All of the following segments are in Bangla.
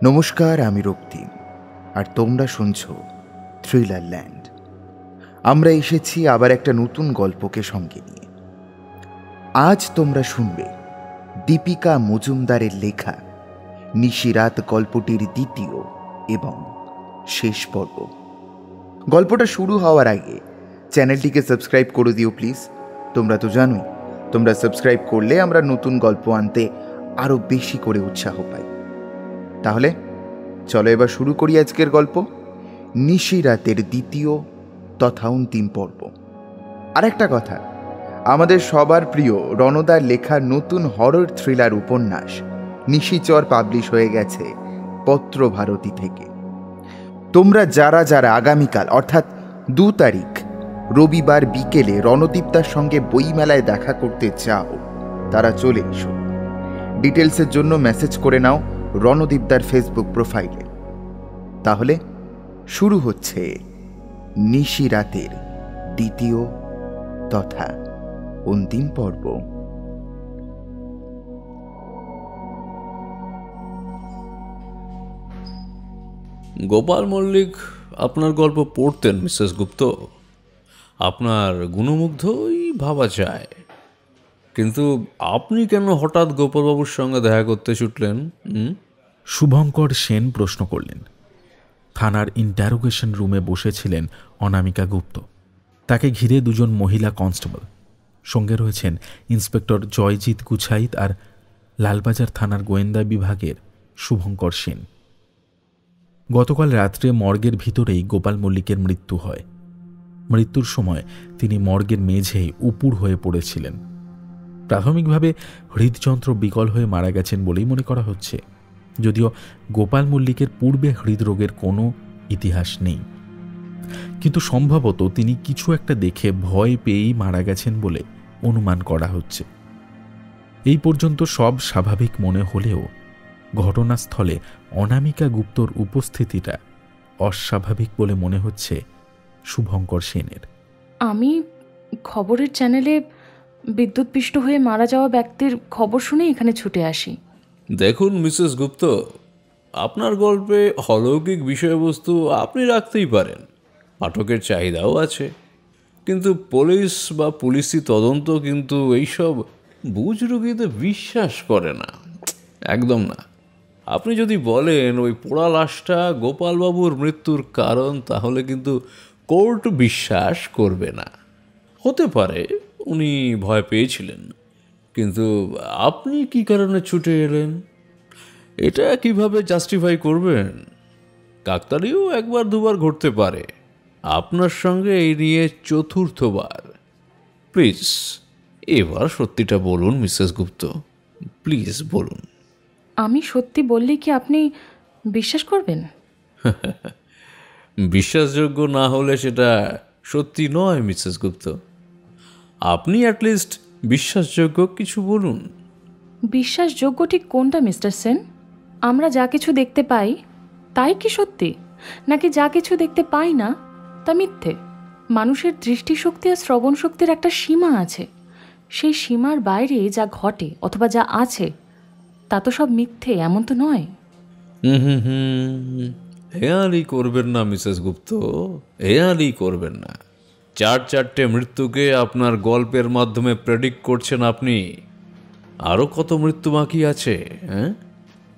নমস্কার, আমি রক্তিম, আর তোমরা শুনছো থ্রিলার ল্যান্ড। আমরা এসেছি আবার একটা নতুন গল্পকে সঙ্গে নিয়ে। আজ তোমরা শুনবে দীপিকা মজুমদারের লেখা নিশিরাত গল্পটির দ্বিতীয় এবং শেষ পর্ব। গল্পটা শুরু হওয়ার আগে চ্যানেলটিকে সাবস্ক্রাইব করে দিও প্লিজ। তোমরা তো জানোই, তোমরা সাবস্ক্রাইব করলে আমরা নতুন গল্প আনতে আরও বেশি করে উৎসাহ পাই। তাহলে চলো এবার শুরু করি আজকের গল্প, নিশিরাতের দ্বিতীয় তথা অন্তিম পর্ব। আর একটা কথা, আমাদের সবার প্রিয় রণদার লেখা নতুন হরর থ্রিলার উপন্যাস নিশিচর পাবলিশ হয়ে গেছে পত্রভারতী থেকে। তোমরা যারা যারা আগামীকাল অর্থাৎ 2 তারিখ রবিবার বিকেলে রণদীপ্তার সঙ্গে বইমেলায় দেখা করতে চাও, তারা চলে এসো। ডিটেলসের জন্য মেসেজ করে নাও রণদীপ্তার ফেসবুক প্রোফাইলে। তাহলে শুরু হচ্ছে নিশিরাতের দ্বিতীয় তথা অন্তিম পর্ব। গোপাল মল্লিক আপনার গল্প পড়তেন মিসেস গুপ্ত, আপনার গুণমুগ্ধই ভাবা যায়। কিন্তু আপনি কেন হঠাৎ গোপালবাবুর সঙ্গে দেখা করতে ছুটলেন? শুভঙ্কর সেন প্রশ্ন করলেন। থানার ইন্টারোগেশন রুমে বসেছিলেন অনামিকা গুপ্ত। তাকে ঘিরে 2জন মহিলা কনস্টেবল, সঙ্গে রয়েছেন ইন্সপেক্টর জয়জিৎ গুছাইত আর লালবাজার থানার গোয়েন্দা বিভাগের শুভঙ্কর সেন। গতকাল রাত্রে মর্গের ভিতরেই গোপাল মল্লিকের মৃত্যু হয়। মৃত্যুর সময় তিনি মর্গের মেঝেয় উপুড় হয়ে পড়েছিলেন। প্রাথমিকভাবে হৃদযন্ত্র বিকল হয়ে মারা গেছেন বলেই মনে করা হচ্ছে, যদিও গোপাল মল্লিকের পূর্বে হৃদরোগের কোনো ইতিহাস নেই। কিন্তু সম্ভবত তিনি কিছু একটা দেখে ভয় পেয়েই মারা গেছেন বলে অনুমান করা হচ্ছে। এই পর্যন্ত সব স্বাভাবিক মনে হলেও ঘটনাস্থলে অনামিকা গুপ্তর উপস্থিতিটা অস্বাভাবিক বলে মনে হচ্ছে শুভঙ্কর সেনের। আমি খবরের চ্যানেলে বিদ্যুৎপৃষ্ট হয়ে মারা যাওয়া ব্যক্তির খবর শুনে এখানে ছুটে আসি। দেখুন মিসেস গুপ্ত, আপনার গল্পে অলৌকিক বিষয়বস্তু আপনি রাখতেই পারেন, পাঠকের চাহিদাও আছে। কিন্তু পুলিশ বা পুলিশি তদন্ত কিন্তু এইসব বুজরুগিতে বিশ্বাস করে না, একদম না। আপনি যদি বলেন ওই পোড়া লাশটা গোপালবাবুর মৃত্যুর কারণ, তাহলে কিন্তু কোর্ট বিশ্বাস করবে না। হতে পারে উনি ভয় পেয়েছিলেন, কিন্তু আপনি কি কারণে ছুটে এলেন এটা কিভাবে জাস্টিফাই করবেন? কাকতালীয় 1-2বার ঘটতে পারে, আপনার সঙ্গে এই নিয়ে 4র্থবার। প্লিজ এবার সত্যিটা বলুন মিসেস গুপ্ত, প্লিজ বলুন। আমি সত্যি বললে কি আপনি বিশ্বাস করবেন? বিশ্বাসযোগ্য না হলে সেটা সত্যি নয় মিসেস গুপ্ত। আপনি অ্যাটলিস্ট বিশ্বাসযোগ্য কিছু বলুন। বিশ্বাসযোগ্য ঠিক কোনটা মিস্টার সেন? আমরা যা কিছু দেখতে পাই তাই কি সত্যি, নাকি যা কিছু দেখতে পাই না তা মিথ্যে? মানুষের দৃষ্টিশক্তি আর শ্রবণ শক্তির একটা সীমা আছে। সেই সীমার বাইরে যা ঘটে অথবা যা আছে তা তো সব মিথ্যে, এমন তো নয়। হেয়ালি করবেন না মিসেস গুপ্ত, হেয়ালি করবেন না। 4 মৃত্যুকে আপনার গল্পের মাধ্যমে প্রেডিক্ট করছেন আপনি। আরও কত মৃত্যু বাকি আছে? হ্যাঁ,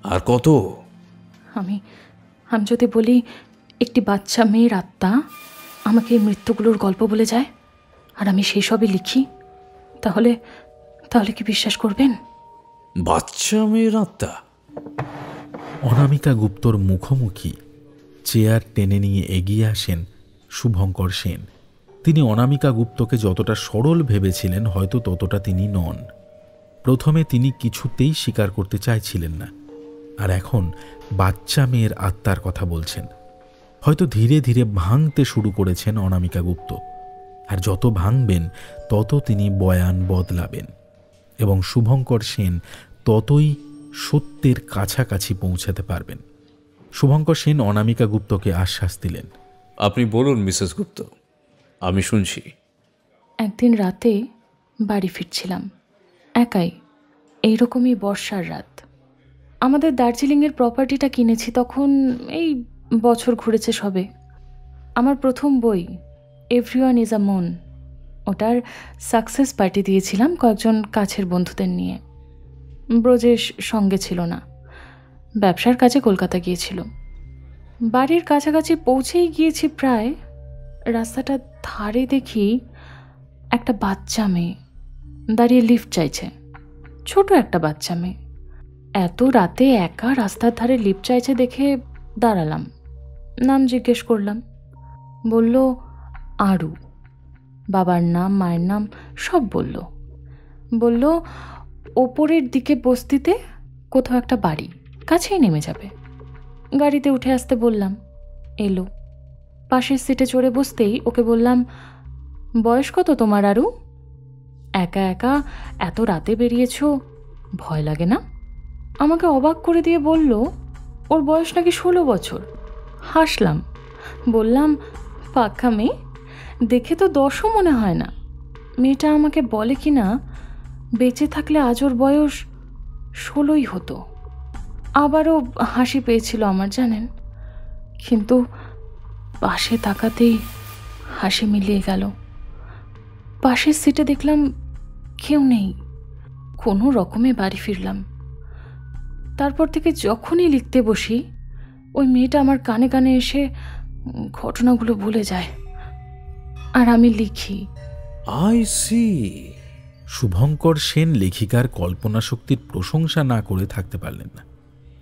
আর কত? আমি যদি বলি একটি বাচ্চা মেয়ের আত্মা আমাকে এই মৃত্যুগুলোর গল্প বলে যায় আর আমি সেই সবই লিখি, তাহলে কি বিশ্বাস করবেন? বাচ্চা মেয়ের আত্মা? অনামিকা গুপ্তর মুখোমুখি চেয়ার টেনে নিয়ে এগিয়ে আসেন শুভঙ্কর সেন। তিনি অনামিকা গুপ্তকে যতটা সরল ভেবেছিলেন হয়তো ততটা তিনি নন। প্রথমে তিনি কিছুতেই স্বীকার করতে চাইছিলেন না, আর এখন বাচ্চা মেয়ের আত্মার কথা বলছেন। হয়তো ধীরে ধীরে ভাঙতে শুরু করেছেন অনামিকা গুপ্ত, আর যত ভাঙবেন তত তিনি বয়ান বদলাবেন এবং শুভঙ্কর সেন ততই সত্যের কাছাকাছি পৌঁছাতে পারবেন। শুভঙ্কর সেন অনামিকা গুপ্তকে আশ্বাস দিলেন। আপনি বলুন মিসেস গুপ্ত, আমি শুনছি। একদিন রাতে বাড়ি ফিরছিলাম একাই, এইরকমই বর্ষার রাত। আমাদের দার্জিলিংয়ের প্রপার্টিটা কিনেছি তখন এই বছর ঘুরেছে সবে। আমার প্রথম বই এভরিওয়ান ইজ আ মুন, ওটার সাকসেস পার্টি দিয়েছিলাম কয়েকজন কাছের বন্ধুদের নিয়ে। ব্রজেশ সঙ্গে ছিল না, ব্যবসার কাজে কলকাতা গিয়েছিল। বাড়ির কাছাকাছি পৌঁছেই গিয়েছি প্রায়, রাস্তাটার ধারে দেখি একটা বাচ্চা মেয়ে দাঁড়িয়ে লিফট চাইছে। ছোট একটা বাচ্চা মেয়ে, এত রাতে একা রাস্তার ধারে লিফট চাইছে দেখে দাঁড়ালাম, নাম জিজ্ঞেস করলাম। বলল আরু, বাবার নাম মায়ের নাম সব বলল। বলল ওপরের দিকে বস্তিতে কোথাও একটা বাড়ি, কাছেই নেমে যাবে। গাড়িতে উঠে আসতে বললাম, এলো। পাশের সিটে চড়ে বসতেই ওকে বললাম, বয়স কত তোমার আরু? একা একা এত রাতে বেরিয়েছ, ভয় লাগে না? আমাকে অবাক করে দিয়ে বলল ওর বয়স নাকি 16 বছর। হাসলাম, বললাম পাক্কা মেয়ে, দেখে তো 10ও মনে হয় না। মেয়েটা আমাকে বলে কি না বেঁচে থাকলে আজ ওর বয়স 16ই হতো। আবারও হাসি পেয়েছিল আমার, জানেন, কিন্তু পাশে তাকাতেই হাসি মিলিয়ে গেল। পাশের সিটে দেখলাম কেউ নেই, কোনো রকমে বাড়ি ফিরলাম। তারপর থেকে যখনই লিখতে বসি ওই মেয়েটা আমার কানে কানে এসে ঘটনাগুলো বলে যায়, আর আমি লিখি। I see. শুভঙ্কর সেন লেখিকার কল্পনা শক্তির প্রশংসা না করে থাকতে পারলেন না।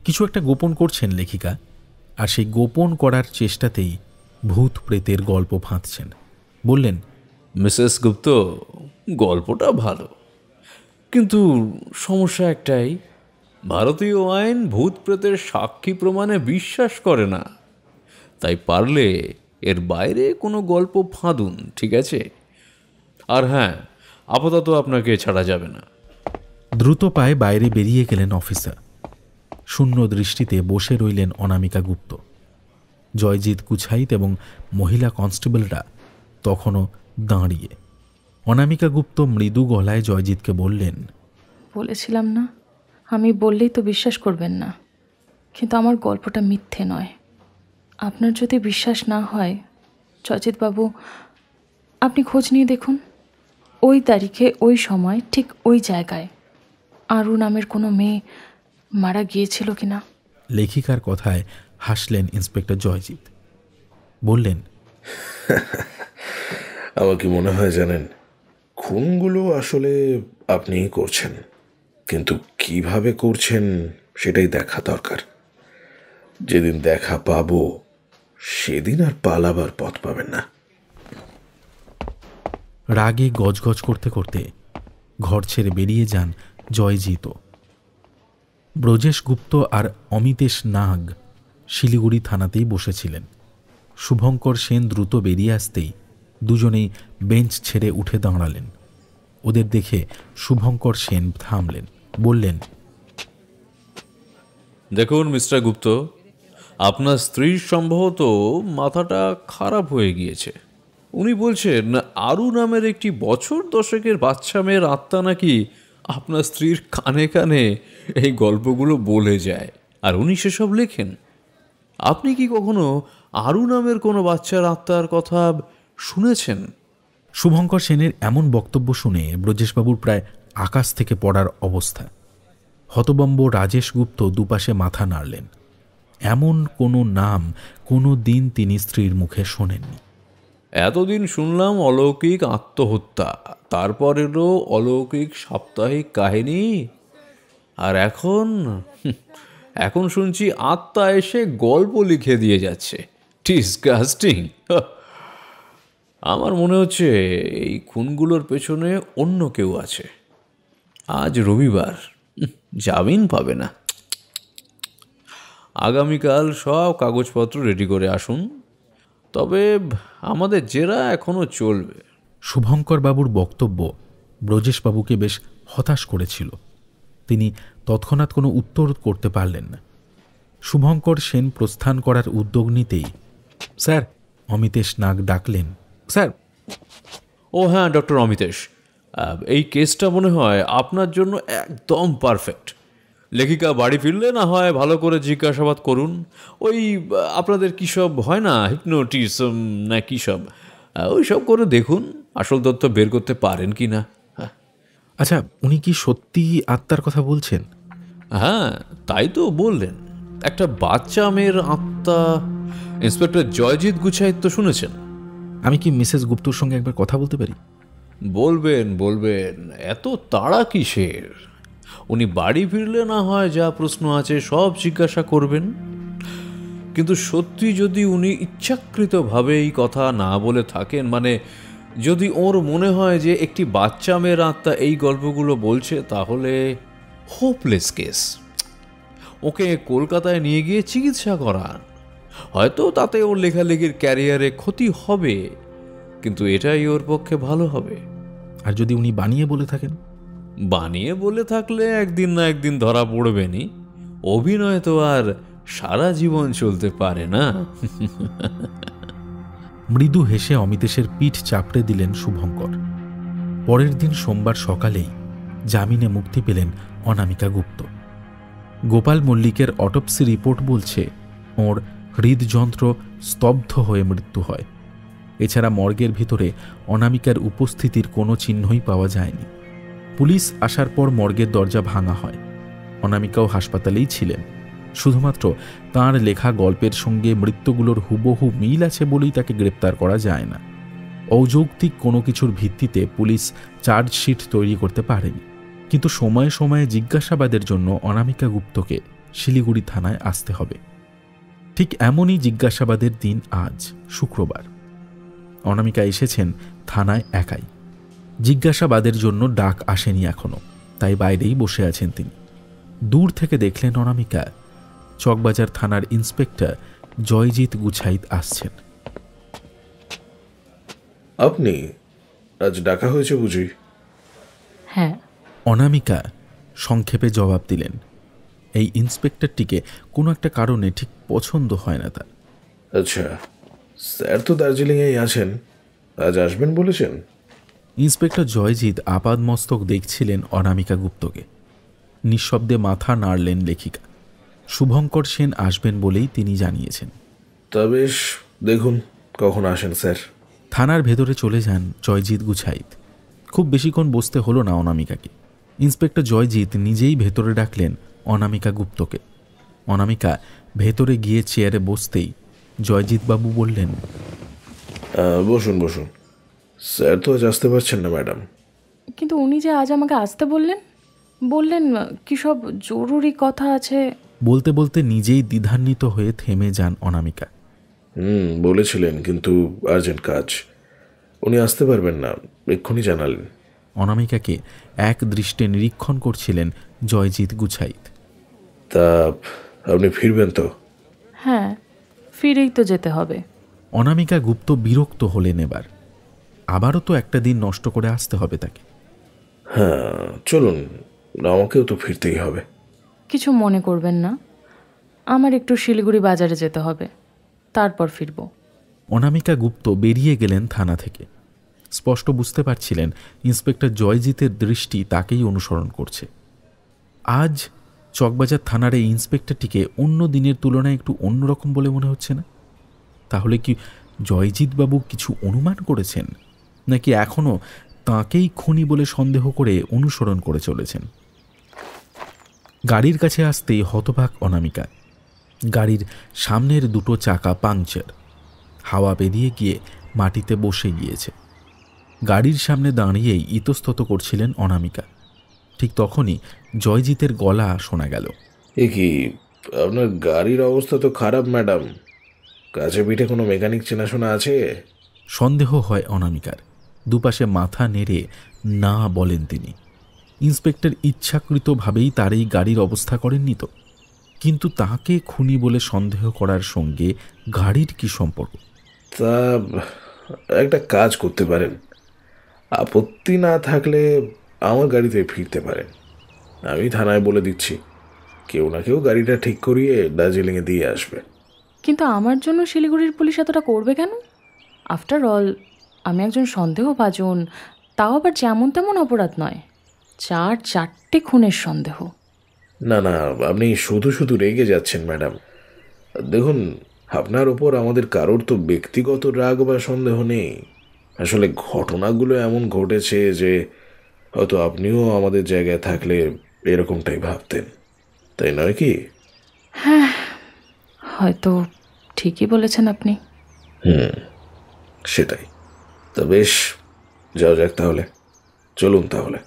কিছু একটা গোপন করছেন লেখিকা, আর সেই গোপন করার চেষ্টাতেই ভূত প্রেতের গল্প ফাঁদছেন। বললেন, মিসেস গুপ্ত, গল্পটা ভালো, কিন্তু সমস্যা একটাই, ভারতীয় আইন ভূত প্রেতের সাক্ষী প্রমাণে বিশ্বাস করে না। তাই পারলে এর বাইরে কোনো গল্প ফাঁদুন, ঠিক আছে? আর হ্যাঁ, আপাতত আপনাকে ছাড়া যাবে না। দ্রুত পায়ে বাইরে বেরিয়ে গেলেন অফিসার। শূন্য দৃষ্টিতে বসে রইলেন অনামিকা গুপ্ত। জয়জিৎ কুছাইত এবং মহিলা কনস্টেবলরা তখনও দাঁড়িয়ে। অনামিকা গুপ্ত মৃদু গলায় জয়জিৎকে বললেন, বলেছিলাম না, আমি বললেই তো বিশ্বাস করবেন না, কিন্তু আমার গল্পটা মিথ্যে নয়। আপনার যদি বিশ্বাস না হয় জয়জিৎবাবু, আপনি খোঁজ নিয়ে দেখুন, ওই তারিখে ওই সময় ঠিক ওই জায়গায় আরু নামের কোনো মেয়ে মারা গিয়েছিল কিনা। লেখিকার কথায় হাসলেন ইন্সপেক্টর জয়জিৎ। বললেন, আমার কি মনে হয় জানেন, খুনগুলো আসলে আপনিই করছেন, কিন্তু কিভাবে করছেন সেটাই দেখা দরকার। যেদিন দেখা পাবো সেদিন আর পালাবার পথ পাবেন না। রাগে গজগজ করতে করতে ঘর ছেড়ে বেরিয়ে যান জয়জিৎ। ব্রজেশ গুপ্ত আর অমিতেশ নাগ শিলিগুড়ি থানাতেই বসেছিলেন। শুভঙ্কর সেন দ্রুত বেরিয়ে আসতেই দুজনেই বেঞ্চ ছেড়ে উঠে দাঁড়ালেন। ওদের দেখে শুভঙ্কর সেন থামলেন, বললেন, দেখুন মিস্টার গুপ্ত, আপনার স্ত্রীর সম্ভবত মাথাটা খারাপ হয়ে গিয়েছে। উনি বলছেন আরু নামের একটি বছর দশেকের বাচ্চা মেয়ের আত্মা নাকি আপনার স্ত্রীর কানে কানে এই গল্পগুলো বলে যায়, আর উনি সেসব লেখেন। আপনি কি কখনো আরু নামের কোনো বাচ্চার আত্মার কথা শুনেছেন? শুভঙ্কর সেনের এমন বক্তব্য শুনে ব্রজেশবাবুর প্রায় আকাশ থেকে পড়ার অবস্থা। হতবম্ব রাজেশ গুপ্ত দুপাশে মাথা নাড়লেন। এমন কোনো নাম কোনো দিন তিনি স্ত্রীর মুখে শোনেননি। এতদিন শুনলাম অলৌকিক আত্মহত্যা, তারপর এলো অলৌকিক সাপ্তাহিক কাহিনী, আর এখন শুনছি আত্মা এসে গল্প লিখে দিয়ে যাচ্ছে। ডিসগাস্টিং। আমার মনে হচ্ছে এই খুনগুলোর পেছনে অন্য কেউ আছে। আজ রবিবার, জামিন পাবে না। আগামীকাল সব কাগজপত্র রেডি করে আসুন, তবে আমাদের জেরা এখনো চলবে। শুভঙ্কর বাবুর বক্তব্য ব্রজেশবাবুকে বেশ হতাশ করেছিল। তিনি তৎক্ষণাৎ কোনো উত্তর করতে পারলেন না। শুভঙ্কর সেন প্রস্থান করার উদ্যোগ নিতেই, স্যার, অমিতেশ নাগ ডাকলেন। স্যার। ও হ্যাঁ, ডক্টর অমিতেশ, এই কেসটা মনে হয় আপনার জন্য একদম পারফেক্ট। লেখিকা বাড়ি ফিরলে না হয় ভালো করে জিজ্ঞাসাবাদ করুন। ওই আপনাদের কী সব হয় না, হিপনোটিজম না কী সব, ওই সব করে দেখুন আসল তথ্য বের করতে পারেন কি না। আচ্ছা, উনি কি সত্যি আত্মার কথা বলছেন? হ্যাঁ, তাই তো বললেন, একটা বাচ্চা মেয়ের আত্মা। ইন্সপেক্টর জয়জিৎ গুছাইত তো শুনেছেন। আমি কি মিসেস গুপ্তর সঙ্গে একবার কথা বলতে পারি? বলবেন বলবেন, এত তাড়া কিসের? উনি বাড়ি ফিরলে না হয় যা প্রশ্ন আছে সব জিজ্ঞাসা করবেন। কিন্তু সত্যি যদি উনি ইচ্ছাকৃতভাবে এই কথা না বলে থাকেন, মানে যদি ওর মনে হয় যে একটি বাচ্চা মেয়ের আত্মা এই গল্পগুলো বলছে, তাহলে হোপলেস কেস। ওকে কলকাতায় নিয়ে গিয়ে চিকিৎসা করান। হয়তো তাতে ওর লেখালেখির ক্যারিয়ারে ক্ষতি হবে, কিন্তু এটাই ওর পক্ষে ভালো হবে। আর যদি উনি বানিয়ে বলে থাকেন? বানিয়ে বলে থাকলে একদিন না একদিন ধরা পড়বেনি। অভিনয় তো আর সারা জীবন চলতে পারে না। মৃদু হেসে অমিতেশের পিঠ চাপড়ে দিলেন শুভঙ্কর। পরের দিন সোমবার সকালেই জামিনে মুক্তি পেলেন অনামিকা গুপ্ত। গোপাল মল্লিকের অটোপসি রিপোর্ট বলছে ওর হৃদযন্ত্র স্তব্ধ হয়ে মৃত্যু হয়। এছাড়া মর্গের ভিতরে অনামিকার উপস্থিতির কোনো চিহ্নই পাওয়া যায়নি। পুলিশ আসার পর মর্গের দরজা ভাঙা হয়। অনামিকাও হাসপাতালেই ছিলেন। শুধুমাত্র তাঁর লেখা গল্পের সঙ্গে মৃত্যুগুলোর হুবহু মিল আছে বলেই তাকে গ্রেপ্তার করা যায় না। অযৌক্তিক কোনো কিছুর ভিত্তিতে পুলিশ চার্জশিট তৈরি করতে পারেনি। কিন্তু সময়ে সময়ে জিজ্ঞাসাবাদের জন্য অনামিকা গুপ্তকে শিলিগুড়ি থানায় আসতে হবে। ঠিক এমনই জিজ্ঞাসাবাদের দিন আজ, শুক্রবার। অনামিকা এসেছেন থানায় একাই। জিজ্ঞাসাবাদের জন্য ডাক আসেনি এখনো, তাই বাইরেই বসে আছেন তিনি। দূর থেকে দেখলেন অনামিকা চকবাজার থানার ইন্সপেক্টর জয়জিৎ গুছাইত আসছেন। আপনি আজ ডাকা হয়েছে বুঝি? হ্যাঁ। অনামিকা সংক্ষেপে জবাব দিলেন। এই ইন্সপেক্টরটিকে কোনো একটা কারণে ঠিক পছন্দ হয় না তার। আচ্ছা, স্যার তো দার্জিলিংয়েই আছেন, আজ আসবেন বলেছেন? ইন্সপেক্টর জয়জিৎ আপাদমস্তক দেখছিলেন অনামিকা গুপ্তকে। নিঃশব্দে মাথা নাড়লেন লেখিকা। শুভঙ্কর সেন আসবেন বলেই তিনি জানিয়েছেন। তা বেশ, দেখুন কখন আসেন স্যার। থানার ভেতরে চলে যান জয়জিৎ গুছাইত। খুব বেশিক্ষণ বসতে হলো না অনামিকাকে। ইন্সপেক্টর জয়জিৎ নিজেই ভেতরে ডাকলেন অনামিকা গুপ্তকে। অনামিকা ভেতরে গিয়ে চেয়ারে বসতেই জয়জিৎবাবু বললেন, বসুন বসুন। স্যার তো আজ আসতে পারছেন না ম্যাডাম। কিন্তু উনি যে আজ আমাকে আসতে বললেন কি সব জরুরি কথা আছে। বলতে বলতে নিজেই দ্বিধান্বিত হয়ে থেমে যান অনামিকা। বলেছিলেন, কিন্তু আর্জেন্ট কাজ, উনি আসতে পারবেন না, এক্ষুনি জানালেন। অনামিকাকে এক দৃষ্টে নিরীক্ষণ করছিলেন জয়জিৎ গুছাইত। তা আপনি ফিরবেন তো? হ্যাঁ, ফিরেই তো যেতে হবে। অনামিকা গুপ্ত বিরক্ত হলেন এবার। আবারও তো একটা দিন নষ্ট করে আসতে হবে তাকে। হ্যাঁ চলুন, আমাকেও তো ফিরতেই হবে। কিছু মনে করবেন না, আমার একটু শিলিগুড়ি বাজারে যেতে হবে, তারপর ফিরব। অনামিকা গুপ্ত বেরিয়ে গেলেন থানা থেকে। স্পষ্ট বুঝতে পারছিলেন ইন্সপেক্টর জয়জিতের দৃষ্টি তাকেই অনুসরণ করছে। আজ চকবাজার থানার এই ইন্সপেক্টরটিকে অন্য দিনের তুলনায় একটু অন্যরকম বলে মনে হচ্ছে না? তাহলে কি জয়জিৎবাবু কিছু অনুমান করেছেন, নাকি এখনও তাঁকেই খুনি বলে সন্দেহ করে অনুসরণ করে চলেছেন? গাড়ির কাছে আসতেই হতবাক অনামিকা। গাড়ির সামনের দুটো চাকা পাংচার, হাওয়া বেরিয়ে গিয়ে মাটিতে বসে গিয়েছে। গাড়ির সামনে দাঁড়িয়েই ইতস্তত করছিলেন অনামিকা। ঠিক তখনই জয়জিতের গলা শোনা গেল। এ কি, আপনার গাড়ির অবস্থা তো খারাপ ম্যাডাম, কাছে পিঠে কোনো মেকানিক চেনাশোনা আছে? সন্দেহ হয় অনামিকার। দুপাশে মাথা নেড়ে না বলেন তিনি। ইন্সপেক্টর ইচ্ছাকৃতভাবেই তার এই গাড়ির অবস্থা করেননি তো? কিন্তু তাকে খুনি বলে সন্দেহ করার সঙ্গে গাড়ির কি সম্পর্ক? তা একটা কাজ করতে পারেন, আপত্তি না থাকলে আমার গাড়িতে ফিরতে পারেন। আমি থানায় বলে দিচ্ছি, কেউ না কেউ গাড়িটা ঠিক করিয়ে দার্জিলিংয়ে দিয়ে আসবে। কিন্তু আমার জন্য শিলিগুড়ির পুলিশ এতটা করবে কেন? আফটার অল আমি একজন সন্দেহভাজন, তাও আবার যেমন তেমন অপরাধ নয়, 4 খুনের সন্দেহ। না না, আপনি শুধু শুধু রেগে যাচ্ছেন ম্যাডাম। দেখুন, আপনার ওপর আমাদের কারোর তো ব্যক্তিগত রাগ বা সন্দেহ নেই। আসলে ঘটনাগুলো এমন ঘটেছে যে হয়তো আপনিও আমাদের জায়গায় থাকলে এরকমটাই ভাবতেন, তাই নয় কি? হয়তো ঠিকই বলেছেন আপনি। সেটাই। তা বেশ, যাও যাক তাহলে, চলুন তাহলে।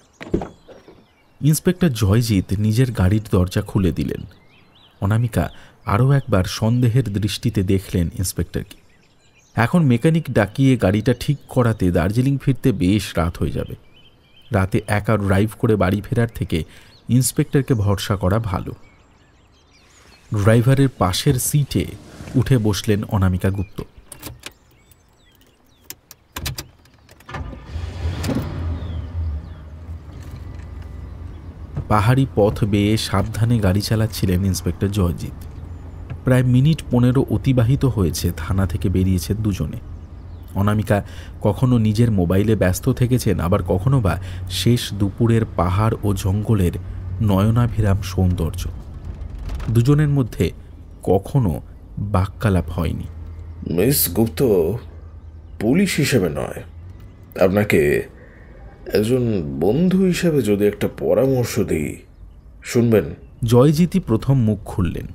ইন্সপেক্টর জয়জিৎ নিজের গাড়ির দরজা খুলে দিলেন। অনামিকা আরও একবার সন্দেহের দৃষ্টিতে দেখলেন ইন্সপেক্টরকে। এখন মেকানিক ডাকিয়ে গাড়িটা ঠিক করাতে দার্জিলিং ফিরতে বেশ রাত হয়ে যাবে। রাতে একা ড্রাইভ করে বাড়ি ফেরার থেকে ইন্সপেক্টরকে ভরসা করা ভালো। ড্রাইভারের পাশের সিটে উঠে বসলেন অনামিকা গুপ্ত। পাহাড়ি পথ বেয়ে সাবধানে গাড়ি চালাচ্ছিলেন ইন্সপেক্টর জয়জিৎ। প্রায় মিনিট 15 অতিবাহিত হয়েছে থানা থেকে বেরিয়েছে দুজনে। অনামিকা কখনো নিজের মোবাইলে ব্যস্ত থেকেছেন, আবার কখনো বা শেষ দুপুরের পাহাড় ও জঙ্গলের নয়নাভিরাম সৌন্দর্য। দুজনের মধ্যে কখনো বাক্যালাপ হয়নি। মিস গুপ্ত, পুলিশ হিসেবে নয়, আপনাকে একজন বন্ধু হিসেবে যদি একটা পরামর্শ দিই, শুনবেন? জয়জিৎই প্রথম মুখ খুললেন।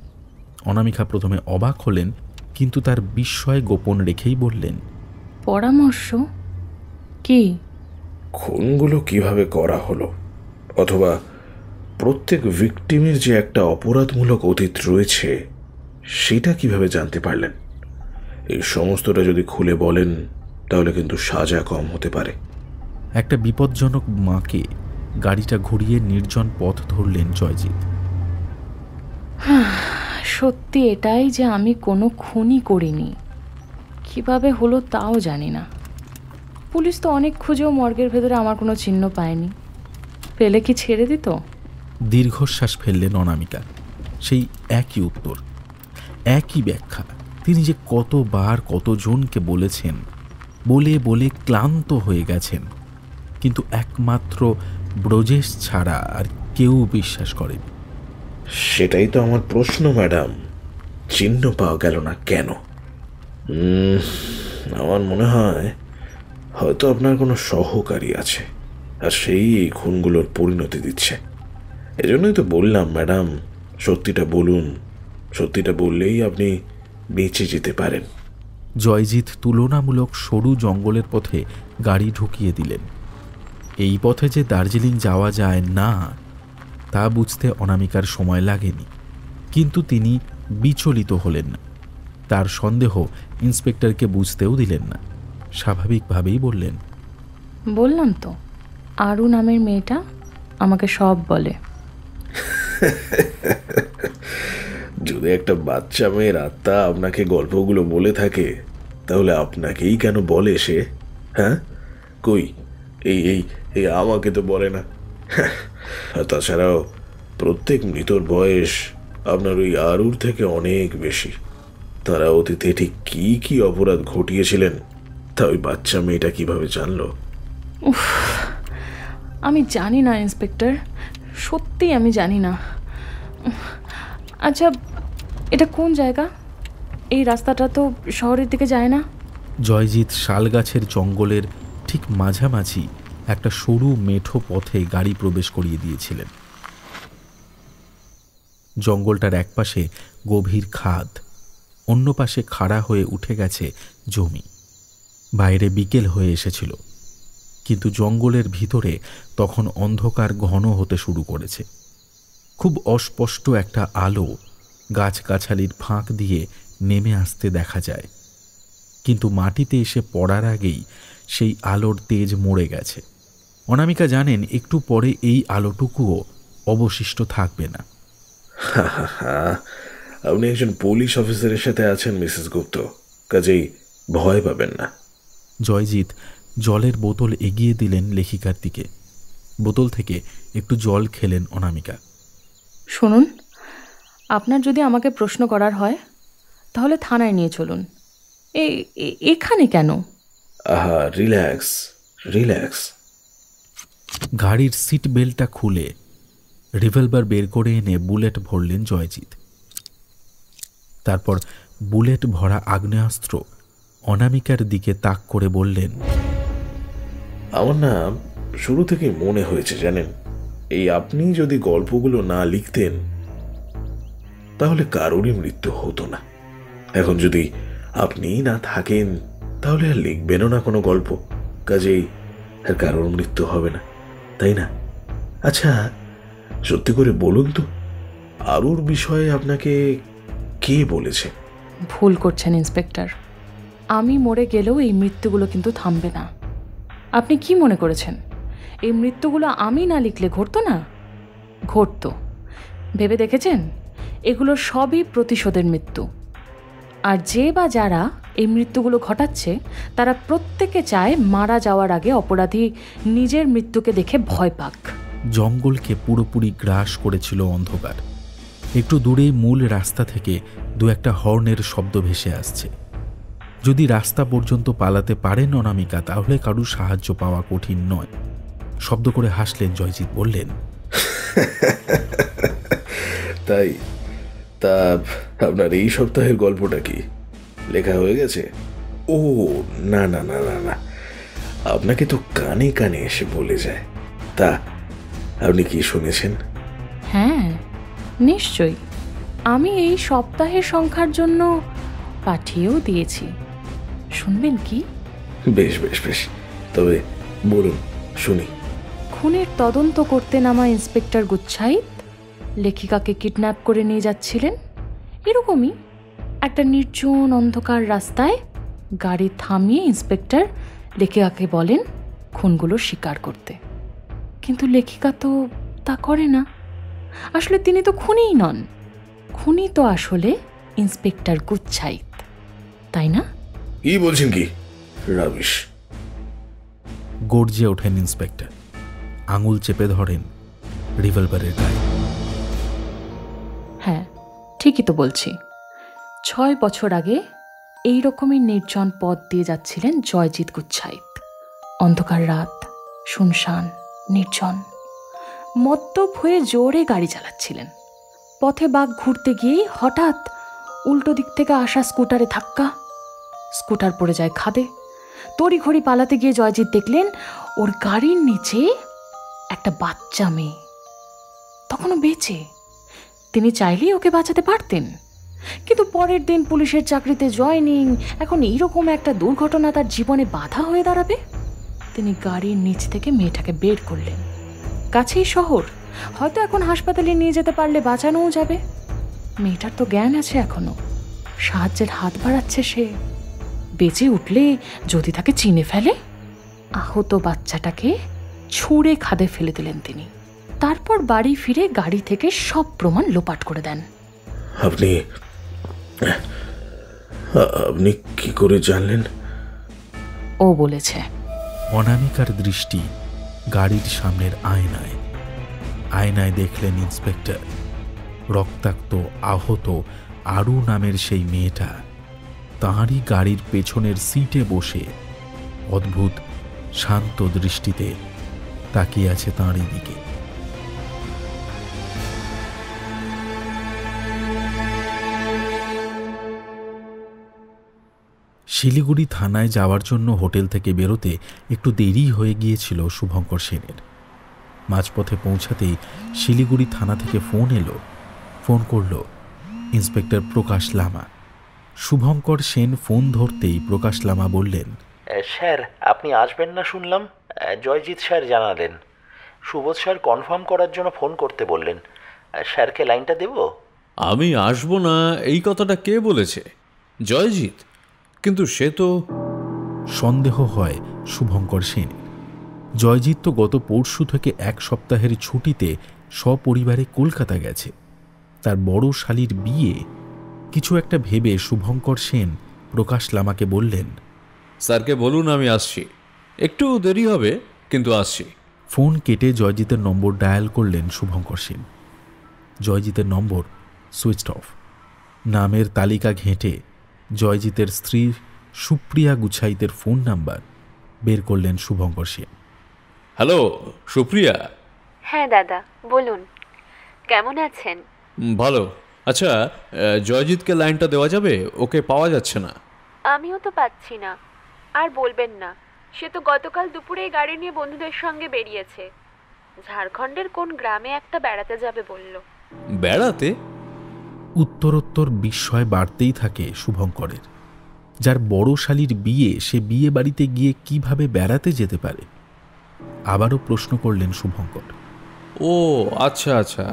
অনামিকা প্রথমে অবাক হলেন, কিন্তু তার বিস্ময় গোপন রেখেই বললেন, পরামর্শ? কি? খুনগুলো কিভাবে করা হলো, অথবা প্রত্যেক ভিকটিমের যে একটা অপরাধমূলক অতীত রয়েছে, সেটা কিভাবে জানতে পারলেন? এই সমস্তটা যদি খুলে বলেন তাহলে কিন্তু সাজা কম হতে পারে। একটা বিপজ্জনক মাকে গাড়িটা ঘুরিয়ে নির্জন পথ ধরলেন জয়জিৎ। সত্যি এটাই যে আমি কোনো খুনই করিনি। কিভাবে হলো তাও জানি না। পুলিশ তো অনেক খুঁজেও মর্গের ভেতরে আমার কোনো চিহ্ন পায়নি। পেলে কি ছেড়ে দিত? দীর্ঘশ্বাস ফেললেন অনামিকা। সেই একই উত্তর, একই ব্যাখ্যা। তিনি যে কতবার কতজনকে বলেছেন, বলে বলে ক্লান্ত হয়ে গেছেন, কিন্তু একমাত্র ব্রজেশ ছাড়া আর কেউ বিশ্বাস করেনি। সেটাই তো আমার প্রশ্ন ম্যাডাম, চিহ্ন পাওয়া গেল না কেন? আমার মনে হয় হয়তো আপনার কোনো সহকারী আছে, আর সেই এই খুনগুলোর পরিণতি দিচ্ছে। এজন্যই তো বললাম ম্যাডাম, সত্যিটা বলুন। সত্যিটা বললেই আপনি বেঁচে যেতে পারেন। জয়জিৎ তুলনামূলক সরু জঙ্গলের পথে গাড়ি ঢুকিয়ে দিলেন। এই পথে যে দার্জিলিং যাওয়া যায় না তা বুঝতে অনামিকার সময় লাগেনি, কিন্তু তিনি বিচলিত হলেন না। তার সন্দেহ ইন্সপেক্টরকে বুঝতেও দিলেন না। স্বাভাবিকভাবেই বললেন, বললাম তো, আরু নামের মেয়েটা আমাকে সব বলে। যদি একটা বাচ্চা মেয়ের আত্মা আপনাকে গল্পগুলো বলে থাকে, তাহলে আপনাকেই কেন বলে সে? হ্যাঁ, কই এই এই এই আমাকে তো বলে না। আর তাছাড়াও প্রত্যেক মৃতর বয়স আপনার ওই আরুর থেকে অনেক বেশি। তারা অতীতে ঠিক কি কি অপরাধ ঘটিয়েছিলেন তা ওই বাচ্চা মেয়েটা কিভাবে জানলো? আমি জানি না ইন্সপেক্টর, সত্যি আমি জানি না। আচ্ছা, এটা কোন জায়গা? এই রাস্তাটা তো শহরের দিকে যায় না। জয়জিৎ শালগাছের জঙ্গলের ঠিক মাঝামাঝি একটা সরু মেঠো পথে গাড়ি প্রবেশ করিয়ে দিয়েছিলেন। জঙ্গলটার একপাশে গভীর খাদ, অন্য পাশে খাড়া হয়ে উঠে গেছে জমি। বাইরে বিকেল হয়ে এসেছিল, কিন্তু জঙ্গলের ভিতরে তখন অন্ধকার ঘন হতে শুরু করেছে। খুব অস্পষ্ট একটা আলো গাছগাছালির ফাঁক দিয়ে নেমে আসতে দেখা যায়, কিন্তু মাটিতে এসে পড়ার আগেই সেই আলোর তেজ মরে গেছে। অনামিকা জানেন একটু পরে এই আলোটুকুও অবশিষ্ট থাকবে না। আপনি একজন পুলিশ অফিসারের সাথে আছেন মিসেস গুপ্ত, কাজেই ভয় পাবেন না। জয়জিৎ জলের বোতল এগিয়ে দিলেন লেখিকার দিকে। বোতল থেকে একটু জল খেলেন অনামিকা। শুনুন, আপনার যদি আমাকে প্রশ্ন করার হয় তাহলে থানায় নিয়ে চলুন। এখানে কেন? আহা, রিল্যাক্স রিল্যাক্স। গাড়ির সিট বেল্টটা খুলে রিভলভার বের করে এনে বুলেট ভরলেন জয়জিৎ। তারপর বুলেট ভরা আগ্নেয়াস্ত্র অনামিকার দিকে তাক করে বললেন, আমার না শুরু থেকেই মনে হয়েছে জানেন, এই আপনি যদি গল্পগুলো না লিখতেন তাহলে কারোরই মৃত্যু হতো না। এখন যদি আপনি না থাকেন তাহলে আর লিখবেনও না কোনো গল্প, কাজেই আর কারোর মৃত্যু হবে না, তাই না? আচ্ছা, সত্যি করে বলুন তো, আরুর বিষয়ে আপনাকে কে বলেছে? ভুল করছেন ইন্সপেক্টর, আমি মরে গেলেও এই মৃত্যুগুলো কিন্তু থামবে না। আপনি কি মনে করেছেন এই মৃত্যুগুলো আমি না লিখলে ঘটতো না? ঘটতো। ভেবে দেখেছেন? এগুলো সবই প্রতিশোধের মৃত্যু। আর যে বা যারা এই মৃত্যুগুলো ঘটাচ্ছে তারা প্রত্যেকে চায় মারা যাওয়ার আগে অপরাধী নিজের মৃত্যুকে দেখে ভয় পাক। জঙ্গলকে পুরোপুরি গ্রাস করেছিল অন্ধকার। একটু দূরেই মূল রাস্তা থেকে দু একটা হর্নের শব্দ ভেসে আসছে। যদি রাস্তা পর্যন্ত পালাতে পারেন অনামিকা, তাহলে কারুর সাহায্য পাওয়া কঠিন নয়। শব্দ করে হাসলেন জয়জিৎ, বললেন, তাই? তা আপনার এই সপ্তাহের গল্পটা কি লেখা হয়ে গেছে? ও না না না না না, আপনাকে তো কানে কানে এসে বলে যায়। তা আপনি কি শুনেছেন? হ্যাঁ, নিশ্চয়ই। আমি এই সপ্তাহের সংখ্যার জন্য পাঠিয়েও দিয়েছি। শুনবেন কি? বেশ বেশ বেশ, তবে বলুন, শুনি। খুনের তদন্ত করতে নামা ইন্সপেক্টর গুচ্ছাইত লেখিকাকে কিডন্যাপ করে নিয়ে যাচ্ছিলেন। এরকমই একটা নির্জন অন্ধকার রাস্তায় গাড়ি থামিয়ে ইন্সপেক্টর লেখিকাকে বলেন খুনগুলো স্বীকার করতে। কিন্তু লেখিকা তো তা করে না। আসলে তিনি তো খুনিই নন, খুনি তো আসলে ইন্সপেক্টর গুচ্ছাইত, তাই না? কি বলছেন? কি রাবিশ! গর্জে ওঠেন ইন্সপেক্টর, আঙুল চেপে ধরেন রিভলভারের গায়ে। হ্যাঁ, ঠিকই তো বলছি। 6 বছর আগে এই রকমই নির্জন পথ দিয়ে যাচ্ছিলেন জয়জিৎ গুচ্ছাইত। অন্ধকার রাত, শুনশান, নির্জন। মদ্যপ হয়ে জোরে গাড়ি চালাচ্ছিলেন। পথে বাঘ ঘুরতে গিয়েই হঠাৎ উল্টো দিক থেকে আসা স্কুটারে ধাক্কা। স্কুটার পড়ে যায় খাদে। তড়িঘড়ি পালাতে গিয়ে জয়জিৎ দেখলেন ওর গাড়ির নিচে একটা বাচ্চা মেয়ে, তখনও বেঁচে। তিনি চাইলেই ওকে বাঁচাতে পারতেন, কিন্তু পরের দিন পুলিশের চাকরিতে জয়েনিং, এখন এইরকম একটা দুর্ঘটনা তার জীবনে বাধা হয়ে দাঁড়াবে। তিনি গাড়ির নিচ থেকে মেয়েটাকে বের করলেন। কাছেই শহর, হয়তো এখন হাসপাতালে নিয়ে যেতে পারলে বাঁচানোও যাবে। মেয়েটার তো জ্ঞান আছে এখনো, সাহায্যের হাত বাড়াচ্ছে সে। বেঁচে উঠলে যদি তাকে চিনে ফেলে, আহত বাচ্চাটাকে ছুঁড়ে খাদে ফেলে দিলেন তিনি। তারপর বাড়ি ফিরে গাড়ি থেকে সব প্রমাণ লোপাট করে দেন। আপনি আপনি কি করে জানলেন? ও বলেছে। অনামিকার দৃষ্টি গাড়ির সামনের আয়নায়। আয়নায় দেখলেন ইন্সপেক্টর রক্তাক্ত আহত আরু নামের সেই মেয়েটা তাঁরই গাড়ির পেছনের সিটে বসে অদ্ভুত শান্ত দৃষ্টিতে তাকিয়ে আছে তাঁরই দিকে। শিলিগুড়ি থানায় যাওয়ার জন্য হোটেল থেকে বেরোতে একটু দেরি হয়ে গিয়েছিল শুভঙ্কর সেনের। মাঝপথে পৌঁছাতেই শিলিগুড়ি থানা থেকে ফোন এলো। ফোন করল ইন্সপেক্টর প্রকাশ লামা। শুভঙ্কর সেন ফোন ধরতেই প্রকাশ লামা বললেন, স্যার আপনি আসবেন না শুনলাম। জয়জিৎ স্যার জানালেন। সুবোধ স্যার কনফার্ম করার জন্য ফোন করতে বললেন। স্যারকে লাইনটা দেব? আমি আসবো না এই কথাটা কে বলেছে? জয়জিৎ? কিন্তু সে তো... সন্দেহ হয় শুভঙ্কর সেন। জয়জিৎ তো গত পরশু থেকে 1 সপ্তাহের ছুটিতে সপরিবারে কলকাতা গেছে। তার বড় শালীর বিয়ে। কিছু একটা ভেবে শুভঙ্কর সেন প্রকাশ লামাকে বললেন, স্যারকে বলুন আমি আসছি, একটু দেরি হবে কিন্তু আসছি। ফোন কেটে জয়জিতের নম্বর ডায়াল করলেন শুভঙ্কর সেন। জয়জিতের নম্বর সুইচড অফ। নামের তালিকা ঘেঁটে জয়জিতের স্ত্রী সুপ্রিয়া গুচ্ছাইতের ফোন নাম্বার বের করলেন শুভঙ্কর সেন। হ্যালো সুপ্রিয়া। হ্যাঁ দাদা বলুন। কেমন আছেন? ভালো। আচ্ছা, জয়জিৎকে লাইনটা দেওয়া যাবে? ওকে পাওয়া যাচ্ছে না। আমিও তো পাচ্ছি না। আর বলবেন না, সে তো গতকাল দুপুরে গাড়ি নিয়ে বন্ধুদের সঙ্গে বেরিয়েছে। ঝাড়খণ্ডের কোন গ্রামে একটা বেড়াতে যাবে বলল। বেড়াতে? উত্তরোত্তর বিস্ময় বাড়তেই থাকে শুভঙ্করের। যার বড় শালীর বিয়ে, সে বিয়ে বাড়িতে গিয়ে কিভাবে বেড়াতে যেতে পারে? আবারও প্রশ্ন করলেন শুভঙ্কর। ও আচ্ছা আচ্ছা,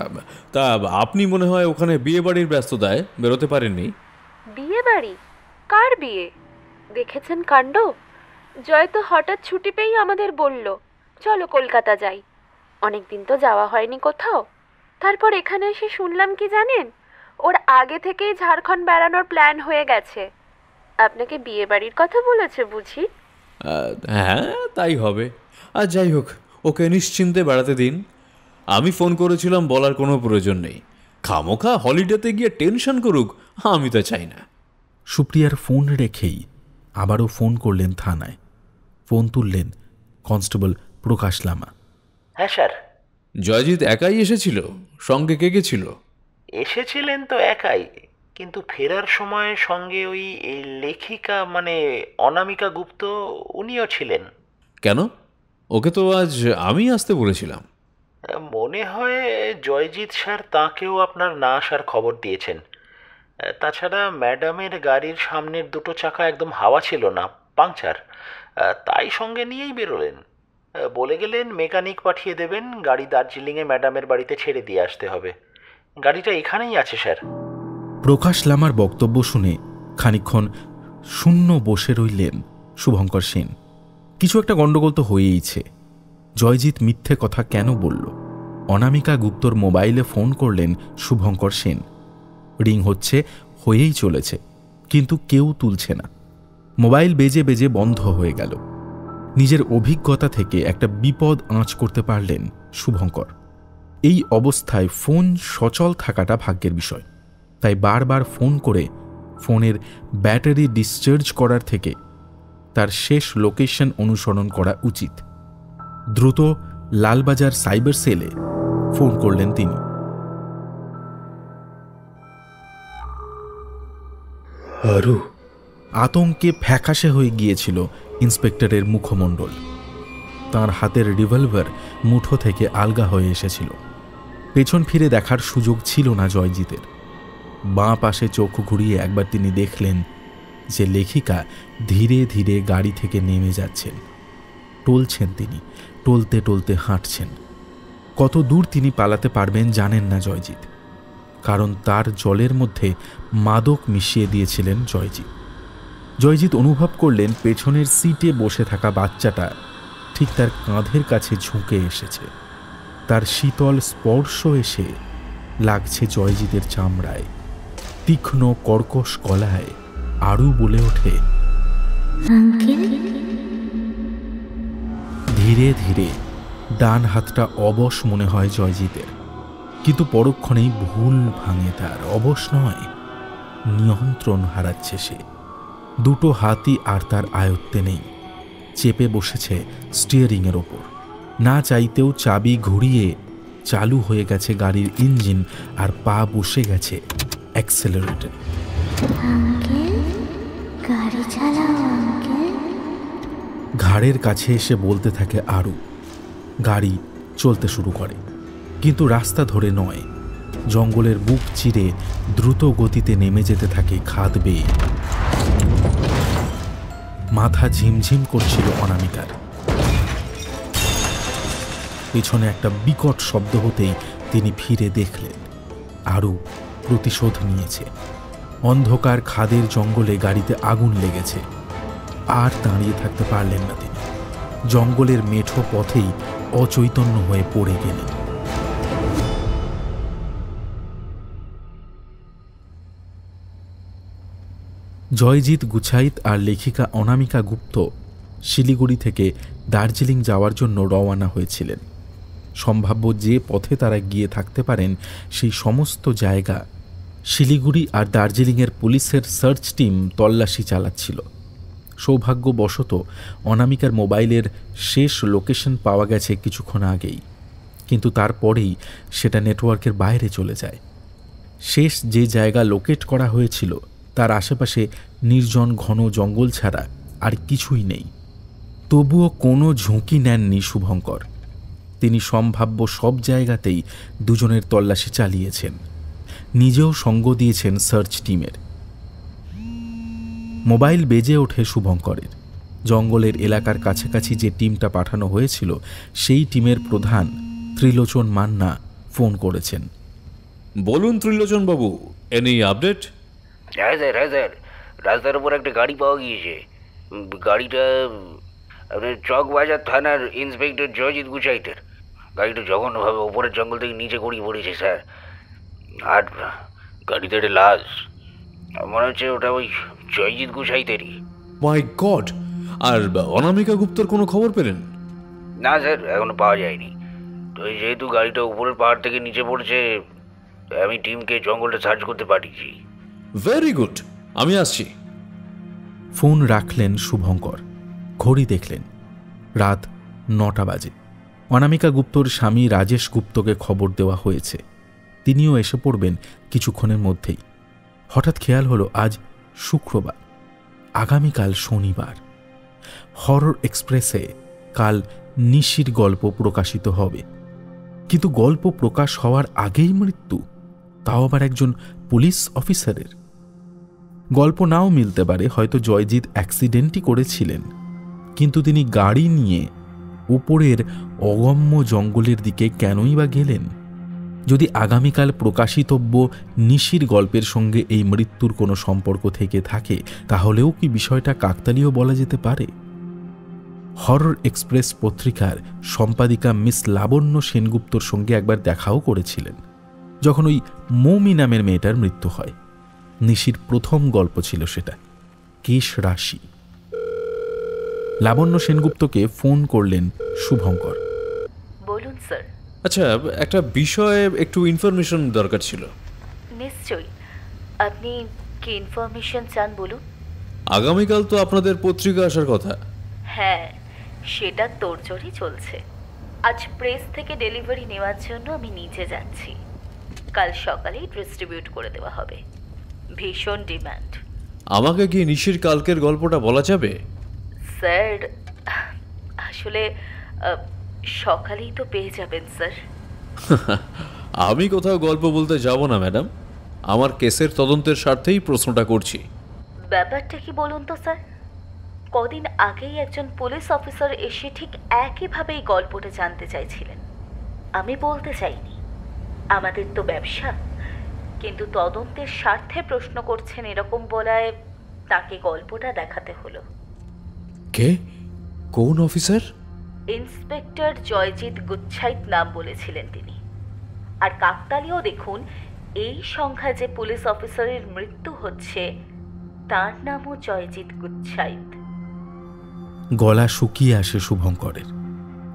তা আপনি মনে হয় ওখানে বিয়ে বাড়ির ব্যস্ততায় বেরোতে পারেননি। বিয়ে বাড়ি? কার বিয়ে? দেখেছেন কাণ্ড। জয় তো হঠাৎ ছুটি পেয়েই আমাদের বলল, চলো কলকাতা যাই। অনেকদিন তো যাওয়া হয়নি কোথাও। তারপর এখানে এসে শুনলাম কি জানেন, ওর আগে থেকেই ঝাড়খণ্ড বেড়ানোর প্ল্যান হয়ে গেছে। আপনাকে বিয়ে বাড়ির কথা বলেছে বুঝি? হ্যাঁ, তাই হবে। আর যাই হোক, ওকে নিশ্চিন্তে বেড়াতে দিন। আমি ফোন করেছিলাম, বলার কোনো প্রয়োজন নেই। খামোখা হলিডেতে গিয়ে টেনশন করুক, আমি তো চাই না। সুপ্রিয়ার ফোন রেখেই আবারও ফোন করলেন থানায়। ফোন তুললেন কনস্টেবল প্রকাশ লামা। হ্যাঁ স্যার। জয়জিৎ একাই এসেছিল? সঙ্গে কে কে ছিল? এসেছিলেন তো একাই, কিন্তু ফেরার সময় সঙ্গে ওই লেখিকা মানে অনামিকা গুপ্ত, উনিও ছিলেন। কেন? ওকে তো আজ আমি আসতে বলেছিলাম। মনে হয় জয়জিৎ স্যার তাঁকেও আপনার না আসার খবর দিয়েছেন। তাছাড়া ম্যাডামের গাড়ির সামনের দুটো চাকা একদম হাওয়া ছিল না, পাংচার। তাই সঙ্গে নিয়েই বেরোলেন। বলে গেলেন মেকানিক পাঠিয়ে দেবেন, গাড়ি দার্জিলিংয়ে ম্যাডামের বাড়িতে ছেড়ে দিয়ে আসতে হবে। গাড়িটা এখানেই আছে স্যার। প্রকাশ লামার বক্তব্য শুনে খানিকক্ষণ শূন্য বসে রইলেন শুভঙ্কর সেন। কিছু একটা গণ্ডগোল তো হয়েইছে। জয়জিৎ মিথ্যে কথা কেন বলল? অনামিকা গুপ্তর মোবাইলে ফোন করলেন শুভঙ্কর সেন। রিং হচ্ছে, হয়েই চলেছে, কিন্তু কেউ তুলছে না। মোবাইল বেজে বেজে বন্ধ হয়ে গেল। নিজের অভিজ্ঞতা থেকে একটা বিপদ আঁচ করতে পারলেন শুভঙ্কর। এই অবস্থায় ফোন সচল থাকাটা ভাগ্যের বিষয়। তাই বারবার ফোন করে ফোনের ব্যাটারি ডিসচার্জ করার থেকে তার শেষ লোকেশন অনুসরণ করা উচিত। দ্রুত লালবাজার সাইবার সেলে ফোন করলেন তিনি। আরু? আতঙ্কে ফ্যাকাশে হয়ে গিয়েছিল ইন্সপেক্টরের মুখমণ্ডল। তার হাতের রিভলভার মুঠো থেকে আলগা হয়ে এসেছিল। পেছন ফিরে দেখার সুযোগ ছিল না জয়জিতের। বাঁ পাশে চোখ ঘুরিয়ে একবার তিনি দেখলেন যে লেখিকা ধীরে ধীরে গাড়ি থেকে নেমে যাচ্ছেন। টলছেন তিনি, টলতে টলতে হাঁটছেন। কত দূর তিনি পালাতে পারবেন জানেন না জয়জিৎ, কারণ তার জলের মধ্যে মাদক মিশিয়ে দিয়েছিলেন জয়জিৎ। জয়জিৎ অনুভব করলেন পেছনের সিটে বসে থাকা বাচ্চাটা ঠিক তার কাঁধের কাছে ঝুঁকে এসেছে। তার শীতল স্পর্শ এসে লাগছে জয়জিতের চামড়ায়। তীক্ষ্ণ কর্কশ গলায় আরু বলে ওঠে, ধীরে ধীরে ডান হাতটা অবশ মনে হয় জয়জিতের, কিন্তু পরক্ষণেই ভুল ভাঙে তার। অবশ নয়, নিয়ন্ত্রণ হারাচ্ছে সে। দুটো হাতই আর তার আয়ত্তে নেই। চেপে বসেছে স্টিয়ারিংয়ের ওপর। না চাইতেও চাবি ঘুরিয়ে চালু হয়ে গেছে গাড়ির ইঞ্জিন, আর পা বসে গেছে অ্যাক্সেলারেটরে। ঘাড়ের কাছে এসে বলতে থাকে আরু। গাড়ি চলতে শুরু করে, কিন্তু রাস্তা ধরে নয়, জঙ্গলের বুক চিরে দ্রুত গতিতে নেমে যেতে থাকে খাদ বেয়ে। মাথা ঝিমঝিম করছিল অনামিকার। পেছনে একটা বিকট শব্দ হতেই তিনি ফিরে দেখলেন আরু প্রতিশোধ নিয়েছে। অন্ধকার খাদের জঙ্গলে গাড়িতে আগুন লেগেছে। আর দাঁড়িয়ে থাকতে পারলেন না তিনি। জঙ্গলের মেঠো পথেই অচৈতন্য হয়ে পড়ে গেলেন। জয়জিৎ গুছাইত আর লেখিকা অনামিকা গুপ্ত শিলিগুড়ি থেকে দার্জিলিং যাওয়ার জন্য রওয়ানা হয়েছিলেন। সম্ভাব্য যে পথে তারা গিয়ে থাকতে পারেন সেই সমস্ত জায়গা শিলিগুড়ি আর দার্জিলিংয়ের পুলিশের সার্চ টিম তল্লাশি চালাচ্ছিল। সৌভাগ্যবশত অনামিকার মোবাইলের শেষ লোকেশন পাওয়া গেছে কিছুক্ষণ আগেই। কিন্তু তারপরেই সেটা নেটওয়ার্কের বাইরে চলে যায়। শেষ যে জায়গা লোকেট করা হয়েছিল তার আশেপাশে নির্জন ঘন জঙ্গল ছাড়া আর কিছুই নেই। তবুও কোনো ঝুঁকি নেননি শুভঙ্কর। তিনি সম্ভাব্য সব জায়গাতেই দুজনের তল্লাশি চালিয়েছেন, নিজেও সঙ্গ দিয়েছেন সার্চ টিমের। মোবাইল বেজে ওঠে শুভঙ্করের। জঙ্গলের এলাকার কাছাকাছি যে টিমটা পাঠানো হয়েছিল সেই টিমের প্রধান ত্রিলোচন মান্না ফোন করেছেন। বলুন ত্রিলোচন বাবু, এনি আপডেট? হ্যাঁ স্যার, রাস্তার উপর একটা গাড়ি পাওয়া গিয়েছে। গাড়িটা আপনার চকবাজার থানার ইন্সপেক্টর জয়জিৎ গুচাইতের। গাড়িটা জঘন্যভাবে ওপরের জঙ্গল থেকে নিচে গড়িয়ে পড়েছে স্যার। আর গাড়িতে একটা লাশ, মনে হচ্ছে ওটা ওই জয়জিৎ গুচাইতেরই। মাই গড! আর অনামিকা গুপ্তর কোনো খবর পেলেন? না স্যার, এখনো পাওয়া যায়নি। তো যেহেতু গাড়িটা উপরের পাহাড় থেকে নিচে পড়ছে, আমি টিমকে জঙ্গলটা সার্চ করতে পাঠিয়েছি। ভেরি গুড, আমি আসছি। ফোন রাখলেন শুভঙ্কর। ঘড়ি দেখলেন, রাত 9টা বাজে। অনামিকা গুপ্তর স্বামী রাজেশ গুপ্তকে খবর দেওয়া হয়েছে, তিনিও এসে পড়বেন কিছুক্ষণের মধ্যেই। হঠাৎ খেয়াল হলো আজ শুক্রবার, আগামীকাল শনিবার। হরর এক্সপ্রেসে কাল নিশির গল্প প্রকাশিত হবে, কিন্তু গল্প প্রকাশ হওয়ার আগেই মৃত্যু, তাও আবার একজন পুলিশ অফিসারের। গল্প নাও মিলতে পারে, হয়তো জয়জিৎ অ্যাক্সিডেন্টই করেছিলেন, কিন্তু তিনি গাড়ি নিয়ে উপরের অগম্য জঙ্গলের দিকে কেনই বা গেলেন? যদি আগামীকাল প্রকাশিতব্য নিশির গল্পের সঙ্গে এই মৃত্যুর কোনো সম্পর্ক থেকে থাকে, তাহলেও কি বিষয়টা কাকতালীয় বলা যেতে পারে? হরর এক্সপ্রেস পত্রিকার সম্পাদিকা মিস লাবণ্য সেনগুপ্তর সঙ্গে একবার দেখাও করেছিলেন, যখন ওই মৌমি নামের মেয়েটার মৃত্যু হয়। নিশির প্রথম গল্প ছিল সেটা, কেশ রাশি। লাবণ্য সেনগুপ্তকে ফোন করলেন শুভঙ্কর। বলুন স্যার। আচ্ছা, একটা বিষয়ে একটু ইনফরমেশন দরকার ছিল। নিশ্চয়ই, আপনি কি ইনফরমেশন চান বলুন। আগামীকাল তো আপনাদের পত্রিকা আসার কথা। হ্যাঁ, সেটা তোড়জোড়ই চলছে। আজ প্রেস থেকে ডেলিভারি নেওয়ার জন্য আমি নিজে যাচ্ছি। কাল সকালেই ডিস্ট্রিবিউট করে দেওয়া হবে। ভীষণ ডিমান্ড। আমাকে কি নিশির কালকের গল্পটা বলা যাবে? স্যার, আসলে সকালেই তো পেয়ে যাবেন স্যার। আমি কোথাও গল্প বলতে যাব না ম্যাডাম, আমার কেসের তদন্তের স্বার্থেই প্রশ্নটা করছি। ব্যাপারটা কি বলুন তো স্যার। কদিন আগেই একজন পুলিশ অফিসার এসে ঠিক একইভাবেই গল্পটা জানতে চাইছিলেন। আমি বলতে চাইনি, আমাদের তো ব্যবসা, কিন্তু তদন্তের স্বার্থে প্রশ্ন করছেন এরকম বলায় তাকে গল্পটা দেখাতে হলো। কে? কোন অফিসার? ইন্সপেক্টর জয়জিৎ গুচ্ছাইত নাম বলেছিলেন তিনি। আর কাকতালীয় দেখুন, এই সংখ্যায় যে পুলিশ অফিসারের মৃত্যু হচ্ছে তার নামও জয়জিৎ গুচ্ছাইত। গলা শুকিয়ে আসে শুভঙ্করের।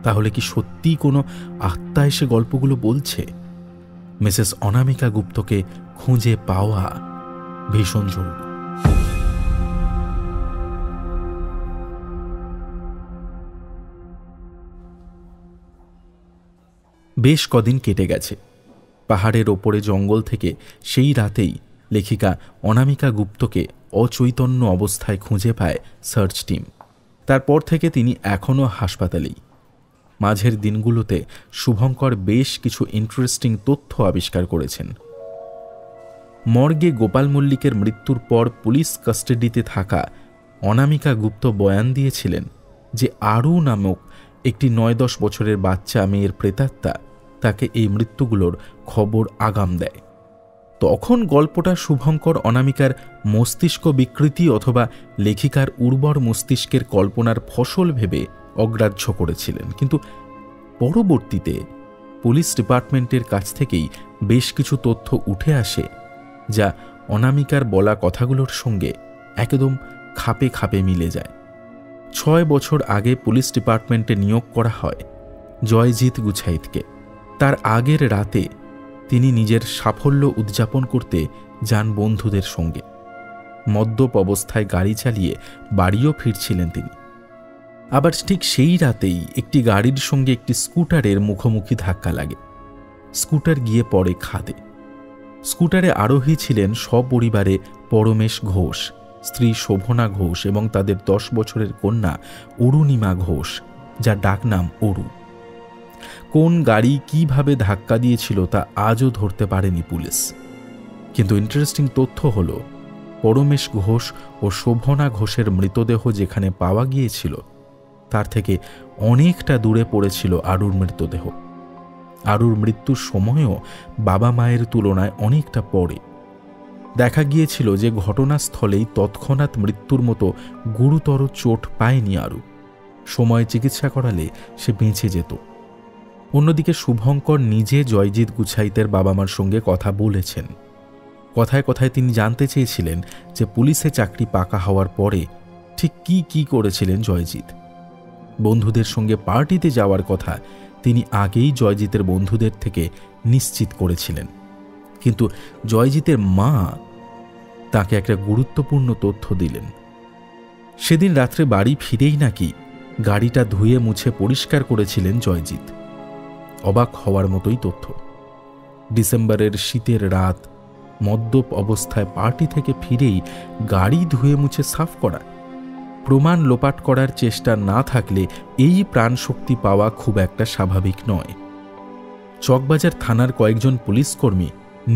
তাহলে কি সত্যি কোনো আত্মা এসে গল্পগুলো বলছে? মিসেস অনামিকা গুপ্তকে খুঁজে পাওয়া ভীষণ জরুরি। বেশ কদিন কেটে গেছে। পাহাড়ের ওপরে জঙ্গল থেকে সেই রাতেই লেখিকা অনামিকা গুপ্তকে অচৈতন্য অবস্থায় খুঁজে পায় সার্চ টিম। তারপর থেকে তিনি এখনও হাসপাতালেই। মাঝের দিনগুলোতে শুভঙ্কর বেশ কিছু ইন্টারেস্টিং তথ্য আবিষ্কার করেছেন। মর্গে গোপাল মল্লিকের মৃত্যুর পর পুলিশ কাস্টাডিতে থাকা অনামিকা গুপ্ত বয়ান দিয়েছিলেন যে আরু নামক একটি 9-10 বছরের বাচ্চা মেয়ের প্রেতাত্মা তাকে এই মৃত্যুগুলোর খবর আগাম দেয়। তখন গল্পটা শুভঙ্কর অনামিকার মস্তিষ্ক বিকৃতি অথবা লেখিকার উর্বর মস্তিষ্কের কল্পনার ফসল ভেবে অগ্রাহ্য করেছিলেন, কিন্তু পরবর্তীতে পুলিশ ডিপার্টমেন্টের কাছ থেকেই বেশ কিছু তথ্য উঠে আসে যা অনামিকার বলা কথাগুলোর সঙ্গে একদম খাপে খাপে মিলে যায়। 6 বছর আগে পুলিশ ডিপার্টমেন্টে নিয়োগ করা হয় জয়জিৎ গুছাইতকে। তার আগের রাতে তিনি নিজের সাফল্য উদযাপন করতে যান বন্ধুদের সঙ্গে। মদ্যপ অবস্থায় গাড়ি চালিয়ে বাড়িও ফিরছিলেন তিনি। আবার ঠিক সেই রাতেই একটি গাড়ির সঙ্গে একটি স্কুটারের মুখোমুখি ধাক্কা লাগে। স্কুটার গিয়ে পড়ে খাদে। স্কুটারে আরোহী ছিলেন সপরিবারে পরমেশ ঘোষ, স্ত্রী শোভনা ঘোষ এবং তাদের 10 বছরের কন্যা অরুণিমা ঘোষ, যার ডাকনাম অরু। কোন গাড়ি কিভাবে ধাক্কা দিয়েছিল তা আজও ধরতে পারেনি পুলিশ। কিন্তু ইন্টারেস্টিং তথ্য হল, পরমেশ ঘোষ ও শোভনা ঘোষের মৃতদেহ যেখানে পাওয়া গিয়েছিল তার থেকে অনেকটা দূরে পড়েছিল আরুর মৃতদেহ। আরুর মৃত্যুর সময়ও বাবা মায়ের তুলনায় অনেকটা পরে। দেখা গিয়েছিল যে ঘটনাস্থলেই তৎক্ষণাৎ মৃত্যুর মতো গুরুতর চোট পায়নি আরু। সময় চিকিৎসা করালে সে বেঁচে যেত। অন্যদিকে শুভঙ্কর নিজে জয়জিৎ গুছাইতের বাবা মার সঙ্গে কথা বলেছেন। কথায় কথায় তিনি জানতে চেয়েছিলেন যে পুলিশে চাকরি পাকা হওয়ার পরে ঠিক কি করেছিলেন জয়জিৎ। বন্ধুদের সঙ্গে পার্টিতে যাওয়ার কথা তিনি আগেই জয়জিতের বন্ধুদের থেকে নিশ্চিত করেছিলেন। কিন্তু জয়জিতের মা তাকে একটা গুরুত্বপূর্ণ তথ্য দিলেন। সেদিন রাত্রে বাড়ি ফিরেই নাকি গাড়িটা ধুয়ে মুছে পরিষ্কার করেছিলেন জয়জিৎ। অবাক হওয়ার মতোই তথ্য। ডিসেম্বরের শীতের রাত, মদ্যপ অবস্থায় পার্টি থেকে ফিরেই গাড়ি ধুয়ে মুছে সাফ করা। প্রমাণ লোপাট করার চেষ্টা না থাকলে এই প্রাণশক্তি পাওয়া খুব একটা স্বাভাবিক নয়। চকবাজার থানার কয়েকজন পুলিশকর্মী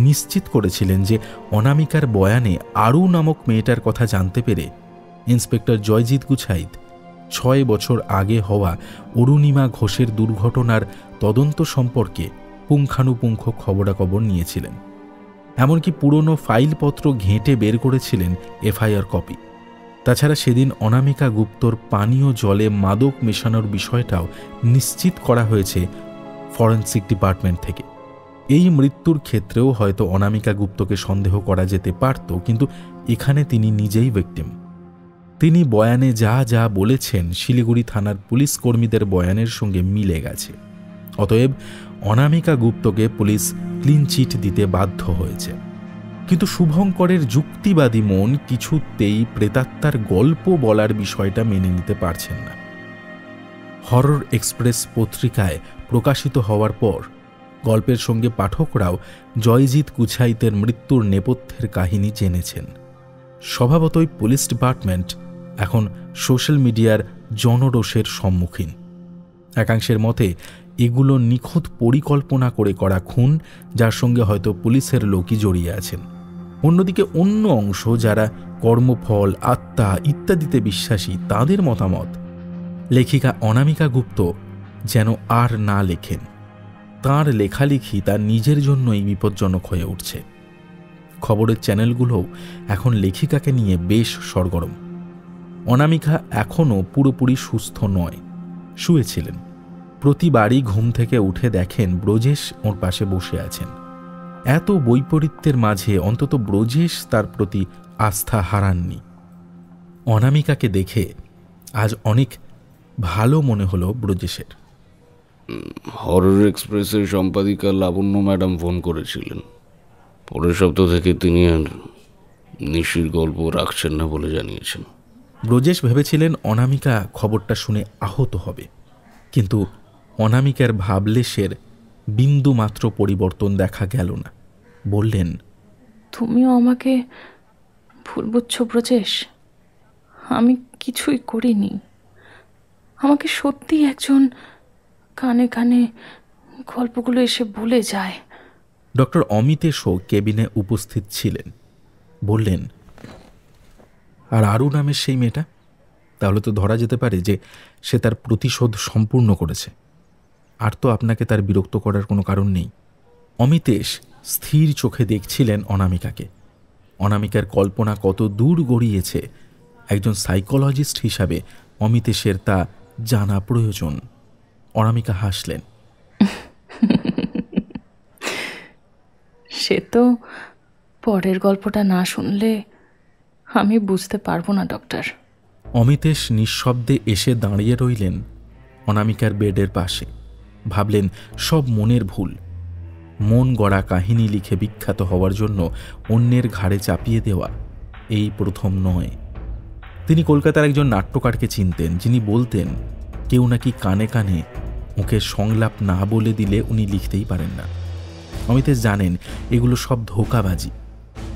নিশ্চিত করেছিলেন যে অনামিকার বয়ানে আরু নামক মেয়েটার কথা জানতে পেরে ইন্সপেক্টর জয়জিৎ গুছাইত 6 বছর আগে হওয়া অরুণিমা ঘোষের দুর্ঘটনার তদন্ত সম্পর্কে পুঙ্খানুপুঙ্খ খবরাখবর নিয়েছিলেন। এমনকি পুরনো ফাইলপত্র ঘেঁটে বের করেছিলেন এফআইআর কপি। তাছাড়া সেদিন অনামিকা গুপ্তর পানীয় জলে মাদক মেশানোর বিষয়টাও নিশ্চিত করা হয়েছে ফরেনসিক ডিপার্টমেন্ট থেকে। এই মৃত্যুর ক্ষেত্রেও হয়তো অনামিকা গুপ্তকে সন্দেহ করা যেতে পারত, কিন্তু এখানে তিনি নিজেই ভিকটিম। তিনি বয়ানে যা যা বলেছেন শিলিগুড়ি থানার পুলিশ কর্মীদের বয়ানের সঙ্গে মিলে গেছে। অতএব অনামিকা গুপ্তকে পুলিশ ক্লিন চিট দিতে বাধ্য হয়েছে। কিন্তু শুভঙ্করের যুক্তিবাদী মন কিছুতেই প্রেতাত্মার গল্প বলার বিষয়টা মেনে নিতে পারছেন না। হরর এক্সপ্রেস পত্রিকায় প্রকাশিত হওয়ার পর গল্পের সঙ্গে পাঠকরাও জয়জিৎ গুছাইতের মৃত্যুর নেপথ্যের কাহিনী জেনেছেন। স্বভাবতই পুলিশ ডিপার্টমেন্ট এখন সোশ্যাল মিডিয়ার জনরোষের সম্মুখীন। একাংশের মতে এগুলো নিখুঁত পরিকল্পনা করে করা খুন, যার সঙ্গে হয়তো পুলিশের লোকই জড়িয়ে আছেন। অন্যদিকে অন্য অংশ যারা কর্মফল, আত্মা ইত্যাদিতে বিশ্বাসী, তাদের মতামত লেখিকা অনামিকা গুপ্ত যেন আর না লেখেন। তাঁর লেখালেখি তার নিজের জন্যই বিপজ্জনক হয়ে উঠছে। খবরের চ্যানেলগুলোও এখন লেখিকাকে নিয়ে বেশ সরগরম। অনামিকা এখনও পুরোপুরি সুস্থ নয়, শুয়েছিলেন। প্রতিবারই ঘুম থেকে উঠে দেখেন ব্রজেশ ওর পাশে বসে আছেন। এত বৈপরীত্যের মাঝে অন্তত ব্রজেশ তার প্রতি আস্থা হারাননি। অনামিকাকে দেখে আজ অনেক ভালো মনে হলো ব্রজেশের। হরর এক্সপ্রেসের সম্পাদিকা লাবণ্য ম্যাডাম ফোন করেছিলেন। পরের সপ্তাহ থেকে তিনি আর নিশির গল্প রাখছেন না বলে জানিয়েছেন। ব্রজেশ ভেবেছিলেন অনামিকা খবরটা শুনে আহত হবে, কিন্তু অনামিকার ভাবলেশের বিন্দু মাত্র পরিবর্তন দেখা গেল না। বললেন, তুমিও আমাকে ভুল বুঝছো ব্রজেশ। আমি কিছুই করিনি। আমাকে সত্যি একজন কানে কানে গল্পগুলো এসে বলে যায়। ডক্টর অমিতেশও কেবিনে উপস্থিত ছিলেন। বললেন, আর আরু নামের সেই মেয়েটা? তাহলে তো ধরা যেতে পারে যে সে তার প্রতিশোধ সম্পূর্ণ করেছে। আর তো আপনাকে তার বিরক্ত করার কোনো কারণ নেই। অমিতেশ স্থির চোখে দেখছিলেন অনামিকাকে। অনামিকার কল্পনা কত দূর গড়িয়েছে একজন সাইকোলজিস্ট হিসাবে অমিতেশের তা জানা প্রয়োজন। অনামিকা হাসলেন। সে তো পরের গল্পটা না শুনলে আমি বুঝতে পারবো না ডক্টর। অমিতেশ নিঃশব্দে এসে দাঁড়িয়ে রইলেন অনামিকার বেডের পাশে। ভাবলেন সব মনের ভুল। মন গড়া কাহিনী লিখে বিখ্যাত হওয়ার জন্য অন্যের ঘাড়ে চাপিয়ে দেওয়া এই প্রথম নয়। তিনি কলকাতার একজন নাট্যকারকে চিনতেন, যিনি বলতেন কেউ নাকি কানে কানে ওকে সংলাপ না বলে দিলে উনি লিখতেই পারেন না। অমিতেশ জানেন এগুলো সব ধোঁকাবাজি।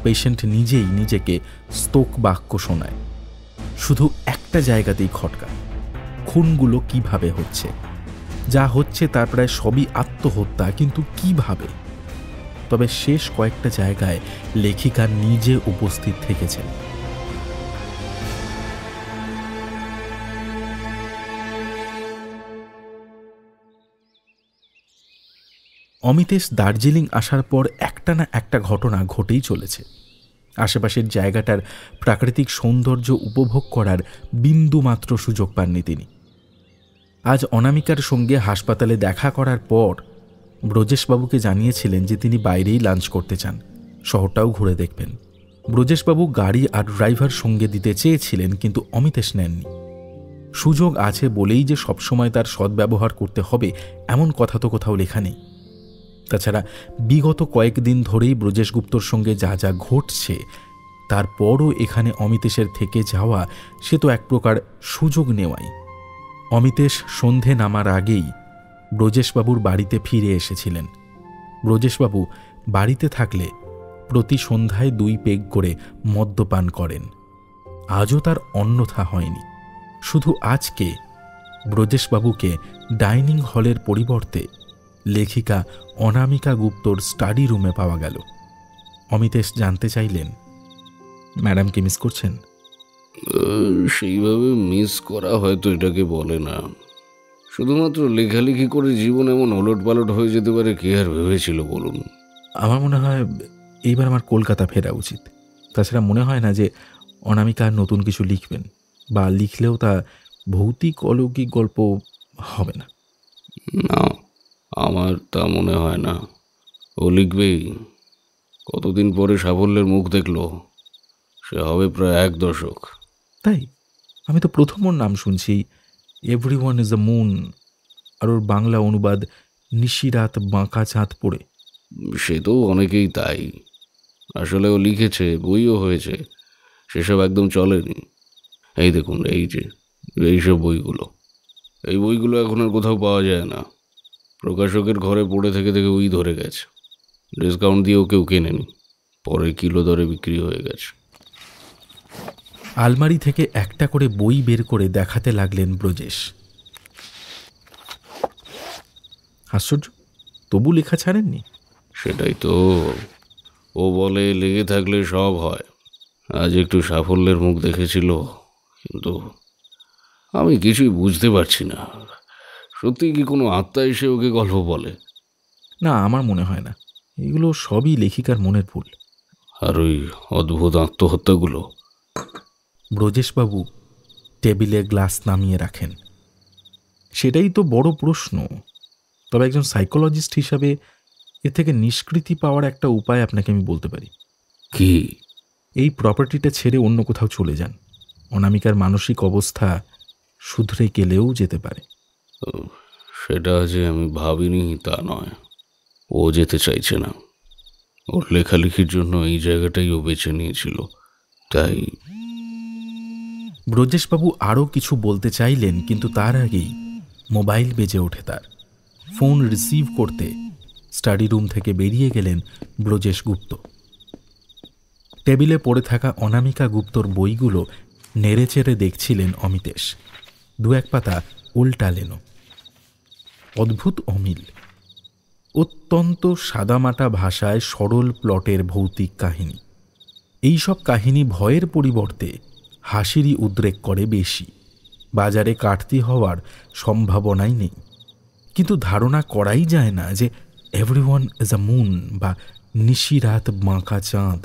পেশেন্ট নিজেই নিজেকে স্তোক বাক্য শোনায়। শুধু একটা জায়গাতেই খটকা, খুনগুলো কিভাবে হচ্ছে। যা হচ্ছে তার প্রায় সবই আত্মহত্যা, কিন্তু কিভাবে? তবে শেষ কয়েকটা জায়গায় লেখিকা নিজে উপস্থিত থেকেছেন। অমিতেশ দার্জিলিং আসার পর একটা না একটা ঘটনা ঘটেই চলেছে। আশেপাশের জায়গাটার প্রাকৃতিক সৌন্দর্য উপভোগ করার বিন্দুমাত্র সুযোগ পাননি তিনি। আজ অনামিকার সঙ্গে হাসপাতালে দেখা করার পর ব্রজেশবাবুকে জানিয়েছিলেন যে তিনি বাইরেই লাঞ্চ করতে চান, শহরটাও ঘুরে দেখবেন। ব্রজেশবাবু গাড়ি আর ড্রাইভার সঙ্গে দিতে চেয়েছিলেন, কিন্তু অমিতেশ নেননি। সুযোগ আছে বলেই যে সবসময় তার সদ্ব্যবহার করতে হবে এমন কথা তো কোথাও লেখা নেই। তাছাড়া বিগত কয়েকদিন ধরেই ব্রজেশ গুপ্তর সঙ্গে যা যা ঘটছে, তারপরও এখানে অমিতেশের থেকে যাওয়া সে তো এক প্রকার সুযোগ নেওয়াই। অমিতেশ সন্ধে নামার আগেই ব্রজেশবাবুর বাড়িতে ফিরে এসেছিলেন। ব্রজেশবাবু বাড়িতে থাকলে প্রতি সন্ধ্যায় 2 পেগ করে মদ্যপান করেন। আজও তার অন্যথা হয়নি। শুধু আজকে ব্রজেশবাবুকে ডাইনিং হলের পরিবর্তে লেখিকা অনামিকা গুপ্তর স্টাডি রুমে পাওয়া গেল। অমিতেশ জানতে চাইলেন, ম্যাডামকে মিস করছেন? সেইভাবে মিস করা হয়তো এটাকে বলে না। শুধুমাত্র লেখালেখি করে জীবন এমন ওলট পালট হয়ে যেতে পারে কে আর ভেবেছিল বলুন? আমার মনে হয় এইবার আমার কলকাতা ফেরা উচিত। তাছাড়া মনে হয় না যে অনামিকা নতুন কিছু লিখবেন, বা লিখলেও তা ভৌতিক অলৌকিক গল্প হবে না। না, আমার তা মনে হয় না। ও লিখবেই। কতদিন পরে সাফল্যের মুখ দেখলো, সে হবে প্রায় 1 দশক। তাই? আমি তো প্রথম ওর নাম শুনছি, এভরিওয়ান ইজ দ্য মুন, আর ওর বাংলা অনুবাদ নিশিরাত বাঁকা চাঁদ পড়ে। সে তো অনেকেই তাই। আসলে ও লিখেছে, বইও হয়েছে, সেসব একদম চলেনি। এই দেখুন, এইসব বইগুলো, এই বইগুলো এখন আর কোথাও পাওয়া যায় না। প্রকাশকের ঘরে পড়ে থেকে থেকে ওই ধরে গেছে। ডিসকাউন্ট দিয়েও কেউ কেনেনি, পরে কিলো দরে বিক্রি হয়ে গেছে। আলমারি থেকে একটা করে বই বের করে দেখাতে লাগলেন ব্রজেশ। আশ্চর্য, তবু লেখা ছাড়েননি। সেটাই তো। ও বলে লেগে থাকলে সব হয়। আজ একটু সাফল্যের মুখ দেখেছিল, কিন্তু আমি কিছুই বুঝতে পারছি না। সত্যি কি কোনো আত্মা এসে ওকে গল্প বলে? না, আমার মনে হয় না। এগুলো সবই লেখিকার মনের ভুল। আর ওই অদ্ভুত আত্মহত্যাগুলো? ব্রজেশবাবু টেবিলে গ্লাস নামিয়ে রাখেন। সেটাই তো বড় প্রশ্ন। তবে একজন সাইকোলজিস্ট হিসাবে এর থেকে নিষ্কৃতি পাওয়ার একটা উপায় আপনাকে আমি বলতে পারি। কি? এই প্রপার্টিটা ছেড়ে অন্য কোথাও চলে যান। অনামিকার মানসিক অবস্থা শুধরে গেলেও যেতে পারে। সেটা যে আমি ভাবিনি তা নয়। ও যেতে চাইছে না। ওর লেখালেখির জন্য এই জায়গাটাই ও বেছে নিয়েছিল, তাই। ব্রজেশবাবু আরও কিছু বলতে চাইলেন, কিন্তু তার আগেই মোবাইল বেজে ওঠে তার। ফোন রিসিভ করতে স্টাডি রুম থেকে বেরিয়ে গেলেন ব্রজেশ গুপ্ত। টেবিলে পড়ে থাকা অনামিকা গুপ্তর বইগুলো নেড়েচেড়ে দেখছিলেন অমিতেশ। 2-1 পাতা উল্টালেনও। অদ্ভুত অমিল। অত্যন্ত সাদামাটা ভাষায় সরল প্লটের ভৌতিক কাহিনী। এইসব কাহিনী ভয়ের পরিবর্তে হাসিরই উদ্রেক করে বেশি। বাজারে কাটতি হওয়ার সম্ভাবনাই নেই, কিন্তু ধারণা করাই যায় না যে এভরিওয়ান ইজ আ মুন বা নিশিরাত বাঁকা চাঁদ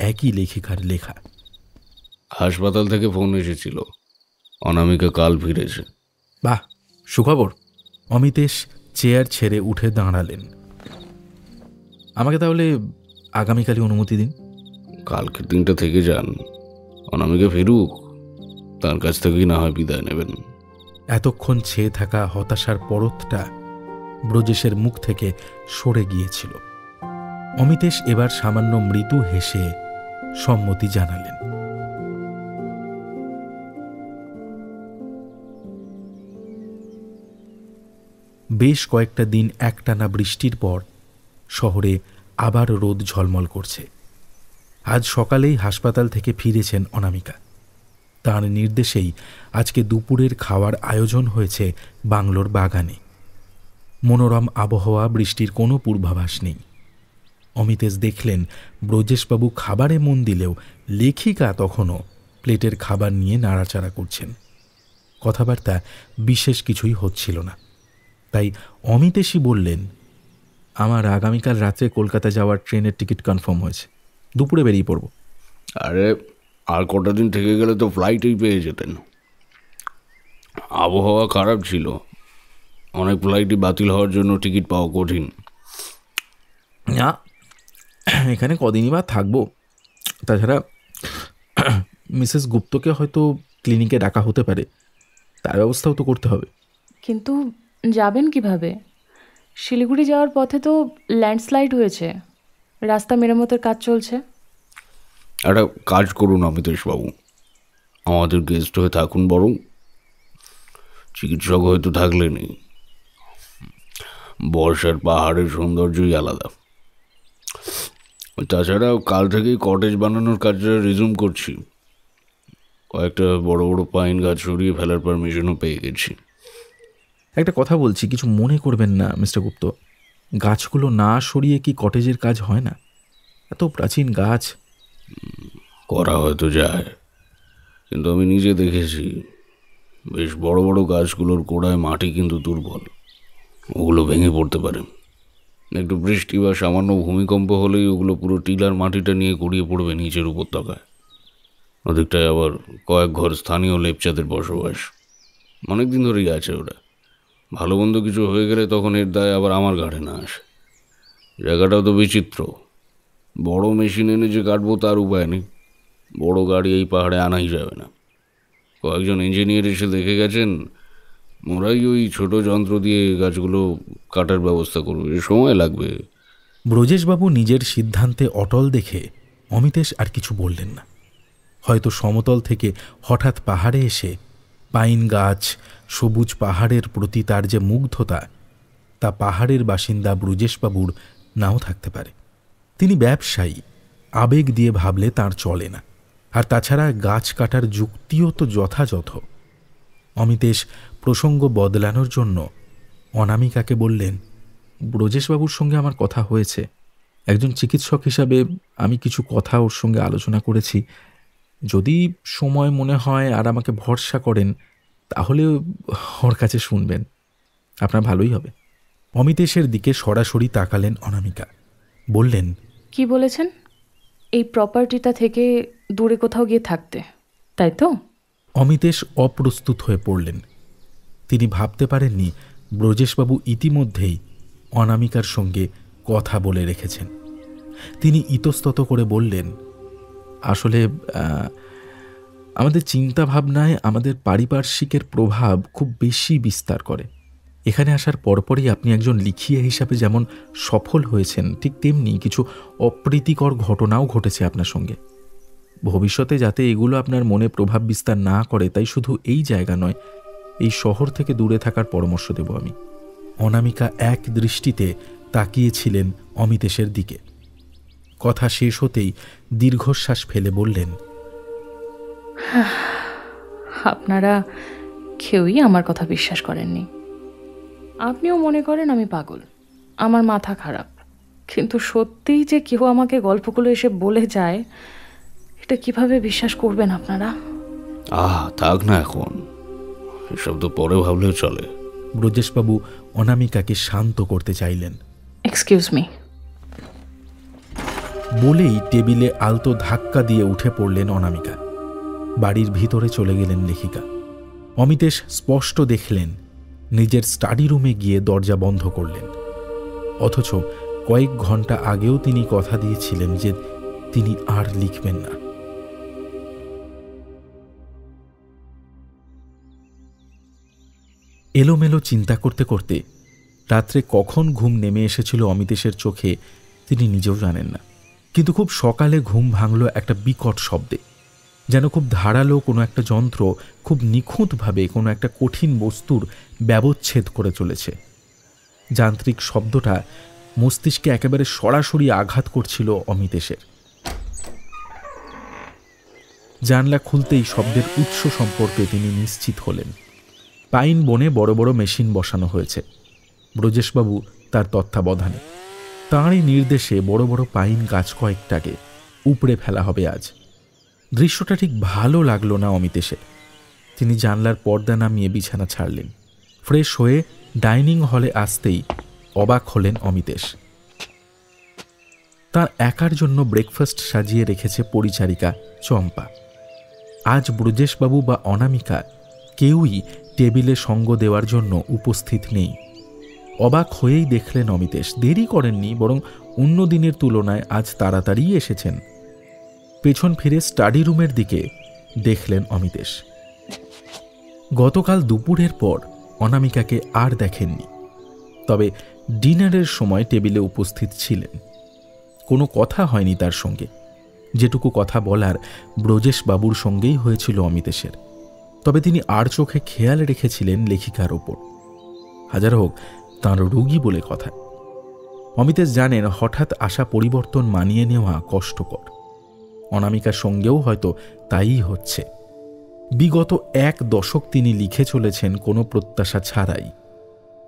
একই লেখিকার লেখা। হাসপাতাল থেকে ফোন এসেছিল, অনামিকা কাল ফিরেছে। বাহ, সুখবর। অমিতেশ চেয়ার ছেড়ে উঠে দাঁড়ালেন। আমাকে তাহলে আগামীকালই অনুমতি দিন। কালকের দিনটা থেকে যান। অনামিকা ফিরুক, তার কাছ থেকেই না হয় বিদায় নেবেন। এতক্ষণ ছেয়ে থাকা হতাশার পরতটা ব্রজেশের মুখ থেকে সরে গিয়েছিল। অমিতেশ এবার সামান্য মৃদু হেসে সম্মতি জানালেন। বেশ কয়েকটা দিন একটানা বৃষ্টির পর শহরে আবার রোদ ঝলমল করছে। আজ সকালেই হাসপাতাল থেকে ফিরেছেন অনামিকা। তাঁর নির্দেশেই আজকে দুপুরের খাওয়ার আয়োজন হয়েছে বাংলোর বাগানে। মনোরম আবহাওয়া, বৃষ্টির কোনো পূর্বাভাস নেই। অমিতেশ দেখলেন ব্রজেশবাবু খাবারে মন দিলেও লেখিকা তখনও প্লেটের খাবার নিয়ে নাড়াচাড়া করছেন। কথাবার্তা বিশেষ কিছুই হচ্ছিল না। তাই অমিতেশই বললেন, আমার আগামীকাল রাত্রে কলকাতা যাওয়ার ট্রেনের টিকিট কনফার্ম হয়েছে, দুপুরে বেরিয়ে পড়ব। আরে আর কটা দিন থেকে গেলে তো ফ্লাইটেই পেয়ে যেতেন। আবহাওয়া খারাপ ছিল, অনেক ফ্লাইটই বাতিল হওয়ার জন্য টিকিট পাওয়া কঠিন। না, এখানে কদিনই বা থাকবো। তাছাড়া মিসেস গুপ্তকে হয়তো ক্লিনিকে ডাকা হতে পারে, তার ব্যবস্থাও তো করতে হবে। কিন্তু যাবেন কিভাবে? শিলিগুড়ি যাওয়ার পথে তো ল্যান্ডস্লাইড হয়েছে, রাস্তা মেরামতের কাজ চলছে। একটা কাজ করুন অমিতেশবাবু, আমাদের গেস্ট হয়ে থাকুন বরং। চিকিৎসক হয়তো থাকলে নেই, বর্ষার পাহাড়ের সৌন্দর্যই আলাদা। তাছাড়া কাল থেকেই কটেজ বানানোর কাজটা রিজুম করছি। কয়েকটা বড় বড় পাইন গাছ সরিয়ে ফেলার পারমিশনও পেয়ে গেছি। একটা কথা বলছি, কিছু মনে করবেন না মিস্টার গুপ্ত। গাছগুলো না সরিয়ে কি কটেজের কাজ হয় না? এত প্রাচীন গাছ। করা হয়তো যায়, কিন্তু আমি নিজে দেখেছি বেশ বড় বড় গাছগুলোর গোড়ায় মাটি কিন্তু দুর্বল, ওগুলো ভেঙে পড়তে পারে। একটু বৃষ্টি বা সামান্য ভূমিকম্প হলেই ওগুলো পুরো টিলার মাটিটা নিয়ে গড়িয়ে পড়বে নিচের উপত্যকায়। ওদিকটায় আবার কয়েক ঘর স্থানীয় লেপচাদের বসবাস, অনেকদিন ধরেই আছে ওরা। ভালো মন্দ কিছু হয়ে গেলে তখন এর দায় আবার আমার ঘাড়ে না আসে। জায়গাটাও তো বিচিত্র, বড় মেশিন এনে যে কাটবো তার উপায় নেই, বড় গাড়ি এই পাহাড়ে আনাই যাবে না। কয়েকজন ইঞ্জিনিয়ার এসে দেখে গেছেন, ওরাই ওই ছোট যন্ত্র দিয়ে গাছগুলো কাটার ব্যবস্থা করবে, সময় লাগবে। ব্রজেশবাবু নিজের সিদ্ধান্তে অটল দেখে অমিতেশ আর কিছু বললেন না। হয়তো সমতল থেকে হঠাৎ পাহাড়ে এসে পাইন গাছ, সবুজ পাহাড়ের প্রতি তার যে মুগ্ধতা, তা পাহাড়ের বাসিন্দা ব্রজেশবাবুর নাও থাকতে পারে। তিনি ব্যবসায়ী, আবেগ দিয়ে ভাবলে তার চলে না। আর তাছাড়া গাছ কাটার যুক্তিও তো যথাযথ। অমিতেশ প্রসঙ্গ বদলানোর জন্য অনামিকাকে বললেন, ব্রজেশবাবুর সঙ্গে আমার কথা হয়েছে। একজন চিকিৎসক হিসাবে আমি কিছু কথা ওর সঙ্গে আলোচনা করেছি। যদি সময় মনে হয় আর আমাকে ভরসা করেন, তাহলে ওর কাছে শুনবেন, আপনার ভালোই হবে। অমিতেশের দিকে সরাসরি তাকালেন অনামিকা, বললেন, কি বলেছেন? এই প্রপার্টিটা থেকে দূরে কোথাও গিয়ে থাকতে, তাই তো? অমিতেশ অপ্রস্তুত হয়ে পড়লেন। তিনি ভাবতে পারেননি ব্রজেশবাবু ইতিমধ্যেই অনামিকার সঙ্গে কথা বলে রেখেছেন। তিনি ইতস্তত করে বললেন, আসলে আমাদের চিন্তাভাবনায় আমাদের পারিপার্শ্বিকের প্রভাব খুব বেশি বিস্তার করে। এখানে আসার পরপরই আপনি একজন লিখিয়া হিসাবে যেমন সফল হয়েছেন, ঠিক তেমনি কিছু অপ্রীতিকর ঘটনাও ঘটেছে আপনার সঙ্গে। ভবিষ্যতে যাতে এগুলো আপনার মনে প্রভাব বিস্তার না করে, তাই শুধু এই জায়গা নয়, এই শহর থেকে দূরে থাকার পরামর্শ দেব আমি। অনামিকা এক দৃষ্টিতে তাকিয়েছিলেন অমিতেশের দিকে। কথা শেষ হতেই দীর্ঘশ্বাস ফেলে বললেন, আপনারা কেউই আমার কথা বিশ্বাস করেননি। আপনিও মনে করেন আমি পাগল, আমার মাথা খারাপ। কিন্তু সত্যিই যে কেউ আমাকে গল্পগুলো এসে বলে যায়, এটা কিভাবে বিশ্বাস করবেন আপনারা? থাক না এখন, এসব তো পরে ভাবলেও চলে। ব্রজেশবাবু অনামিকাকে শান্ত করতে চাইলেন। এক্সকিউজ মি বলেই টেবিলে আলতো ধাক্কা দিয়ে উঠে পড়লেন অনামিকা। বাড়ির ভিতরে চলে গেলেন লেখিকা। অমিতেশ স্পষ্ট দেখলেন নিজের স্টাডি রুমে গিয়ে দরজা বন্ধ করলেন। অথচ কয়েক ঘন্টা আগেও তিনি কথা দিয়েছিলেন যে তিনি আর লিখবেন না। এলোমেলো চিন্তা করতে করতে রাত্রে কখন ঘুম নেমে এসেছিল অমিতেশের চোখে তিনি নিজেও জানেন না। কিন্তু খুব সকালে ঘুম ভাঙল একটা বিকট শব্দে, যেন খুব ধারালো কোনো একটা যন্ত্র খুব নিখুঁতভাবে কোনো একটা কঠিন বস্তুর ব্যবচ্ছেদ করে চলেছে। যান্ত্রিক শব্দটা মস্তিষ্কে একেবারে সরাসরি আঘাত করছিল অমিতেশের। জানলা খুলতেই শব্দের উৎস সম্পর্কে তিনি নিশ্চিত হলেন। পাইন বনে বড় বড় মেশিন বসানো হয়েছে ব্রজেশবাবু তার তত্ত্বাবধানে। তাঁরই নির্দেশে বড় বড় পাইন গাছ কয়েকটাকে উপড়ে ফেলা হবে আজ। দৃশ্যটা ঠিক ভালো লাগলো না অমিতেশের। তিনি জানলার পর্দা নামিয়ে বিছানা ছাড়লেন। ফ্রেশ হয়ে ডাইনিং হলে আসতেই অবাক হলেন অমিতেশ। তার একার জন্য ব্রেকফাস্ট সাজিয়ে রেখেছে পরিচারিকা চম্পা। আজ ব্রজেশবাবু বা অনামিকা কেউই টেবিলে সঙ্গ দেওয়ার জন্য উপস্থিত নেই। অবাক হয়েই দেখলেন অমিতেশ। দেরি করেননি, বরং অন্য দিনের তুলনায় আজ তাড়াতাড়ি এসেছেন। পেছন ফিরে স্টাডি রুমের দিকে দেখলেন অমিতেশ। গতকাল দুপুরের পর অনামিকাকে আর দেখেননি, তবে ডিনারের সময় টেবিলে উপস্থিত ছিলেন। কোনো কথা হয়নি তার সঙ্গে। যেটুকু কথা বলার ব্রজেশবাবুর সঙ্গেই হয়েছিল অমিতেশের, তবে তিনি আর চোখে খেয়াল রেখেছিলেন লেখিকার ওপর। হাজার হোক তাঁর রোগী বলে কথা। অমিতেশ জানেন হঠাৎ আসা পরিবর্তন মানিয়ে নেওয়া কষ্টকর। অনামিকার সঙ্গেও হয়তো তাই হচ্ছে। বিগত 1 দশক তিনি লিখে চলেছেন কোনো প্রত্যাশা ছাড়াই।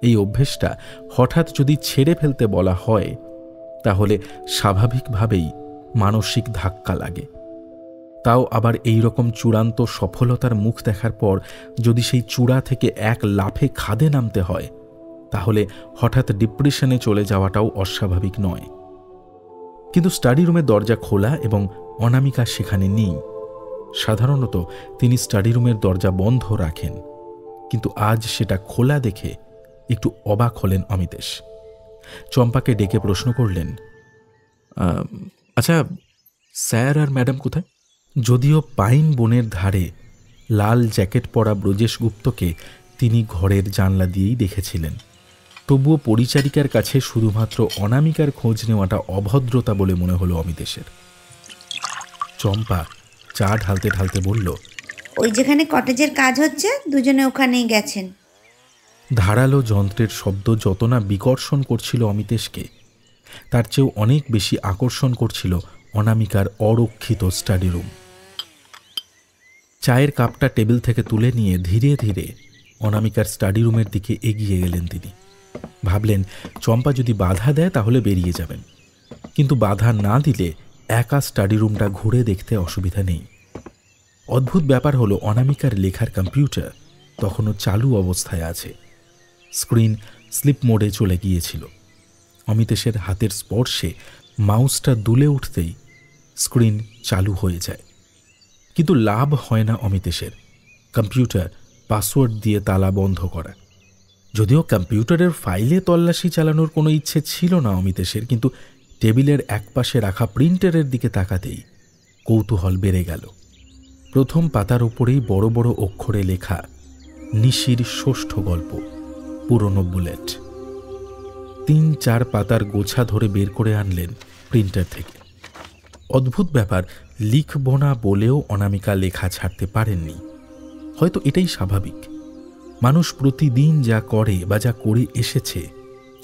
এই অভ্যেসটা হঠাৎ যদি ছেড়ে ফেলতে বলা হয়, তাহলে স্বাভাবিকভাবেই মানসিক ধাক্কা লাগে। তাও আবার এই রকম চূড়ান্ত সফলতার মুখ দেখার পর যদি সেই চূড়া থেকে এক লাফে খাদে নামতে হয়, তাহলে হঠাৎ ডিপ্রেশনে চলে যাওয়াটাও অস্বাভাবিক নয়। কিন্তু স্টাডি রুমের দরজা খোলা এবং অনামিকা সেখানে নেই। সাধারণত তিনি স্টাডি রুমের দরজা বন্ধ রাখেন, কিন্তু আজ সেটা খোলা দেখে একটু অবাক হলেন অমিতেশ। চম্পাকে ডেকে প্রশ্ন করলেন, আচ্ছা স্যার আর ম্যাডাম কোথায়? যদিও পাইন বনের ধারে লাল জ্যাকেট পরা ব্রজেশ গুপ্তকে তিনি ঘরের জানলা দিয়েই দেখেছিলেন, তবুও পরিচারিকার কাছে শুধুমাত্র অনামিকার খোঁজ নেওয়াটা অভদ্রতা বলে মনে হলো অমিতেশের। চম্পা চা ঢালতে ঢালতে বলল, ওই যেখানে কটেজের কাজ হচ্ছে দুজনে ওখানেই গেছেন। ধারালো যন্ত্রের শব্দ যত না বিকর্ষণ করছিল অমিতেশকে, তার চেয়েও অনেক বেশি আকর্ষণ করছিল অনামিকার অরক্ষিত স্টাডি রুম। চায়ের কাপটা টেবিল থেকে তুলে নিয়ে ধীরে ধীরে অনামিকার স্টাডি রুমের দিকে এগিয়ে গেলেন তিনি। ভাবলেন চম্পা যদি বাধা দেয় তাহলে বেরিয়ে যাবেন, কিন্তু বাধা না দিলে একা স্টাডি রুমটা ঘুরে দেখতে অসুবিধা নেই। অদ্ভুত ব্যাপার হলো অনামিকার লেখার কম্পিউটার তখনও চালু অবস্থায় আছে। স্ক্রিন স্লিপ মোডে চলে গিয়েছিল। অমিতেশের হাতের স্পর্শে মাউসটা দুলে উঠতেই স্ক্রিন চালু হয়ে যায়, কিন্তু লাভ হয় না অমিতেশের। কম্পিউটার পাসওয়ার্ড দিয়ে তালা বন্ধ করা। যদিও কম্পিউটারের ফাইলে তল্লাশি চালানোর কোনো ইচ্ছে ছিল না অমিতেশের, কিন্তু টেবিলের একপাশে রাখা প্রিন্টারের দিকে তাকাতেই কৌতূহল বেড়ে গেল। প্রথম পাতার উপরেই বড় বড় অক্ষরে লেখা নিশির ষষ্ঠ গল্প, পুরনো বুলেট। 3-4 পাতার গোছা ধরে বের করে আনলেন প্রিন্টার থেকে। অদ্ভুত ব্যাপার, লিখব না বলেও অনামিকা লেখা ছাড়তে পারেননি। হয়তো এটাই স্বাভাবিক। মানুষ প্রতিদিন যা করে বা যা করে এসেছে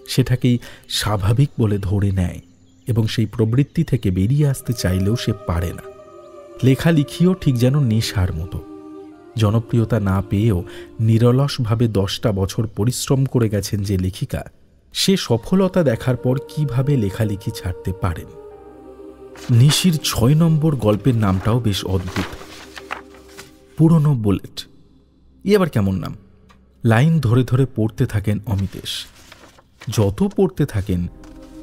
সেটাকেই স্বাভাবিক বলে ধরে নেয় এবং সেই প্রবৃত্তি থেকে বেরিয়ে আসতে চাইলেও সে পারে না। লেখালেখিও ঠিক যেন নেশার মতো। জনপ্রিয়তা না পেয়েও নিরলসভাবে 10টা বছর পরিশ্রম করে গেছেন যে লেখিকা, সে সফলতা দেখার পর কিভাবে লেখালেখি ছাড়তে পারেন। নিশির 6 নম্বর গল্পের নামটাও বেশ অদ্ভুত, পুরনো বুলেট। এবার কেমন নাম? লাইন ধরে ধরে পড়তে থাকেন অমিতেশ। যত পড়তে থাকেন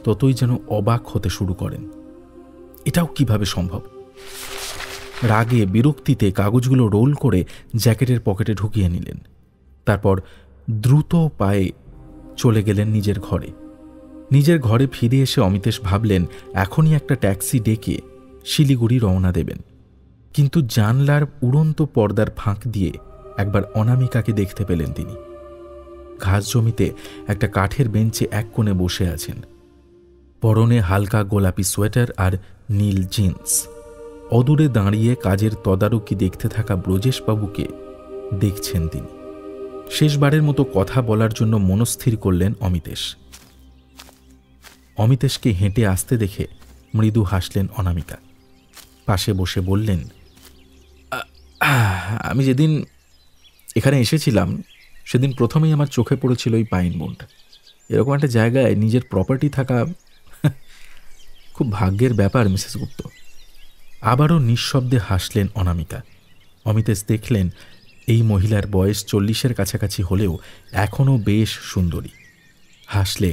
ততই যেন অবাক হতে শুরু করেন। এটাও কিভাবে সম্ভব? রাগে বিরক্তিতে কাগজগুলো রোল করে জ্যাকেটের পকেটে ঢুকিয়ে নিলেন। তারপর দ্রুত পায়ে চলে গেলেন নিজের ঘরে। নিজের ঘরে ফিরে এসে অমিতেশ ভাবলেন এখনই একটা ট্যাক্সি ডেকে শিলিগুড়ি রওনা দেবেন। কিন্তু জানলার উড়ন্ত পর্দার ফাঁক দিয়ে একবার অনামিকাকে দেখতে পেলেন তিনি। ঘাস জমিতে একটা কাঠের বেঞ্চে এক কোণে বসে আছেন। পরনে হালকা গোলাপি সোয়েটার আর নীল জিন্স। অদূরে দাঁড়িয়ে কাজের তদারকি দেখতে থাকা ব্রজেশবাবুকে দেখছেন তিনি। শেষবারের মতো কথা বলার জন্য মনস্থির করলেন অমিতেশ। অমিতেশকে হেঁটে আসতে দেখে মৃদু হাসলেন অনামিকা। পাশে বসে বললেন, আমি যেদিন এখানে এসেছিলাম সেদিন প্রথমেই আমার চোখে পড়েছিল ওই পাইন বনটা। এরকম একটা জায়গায় নিজের প্রপার্টি থাকা খুব ভাগ্যের ব্যাপার মিসেস গুপ্ত। আবারও নিঃশব্দে হাসলেন অনামিকা। অমিতেশ দেখলেন এই মহিলার বয়স 40-এর কাছাকাছি হলেও এখনও বেশ সুন্দরী। হাসলে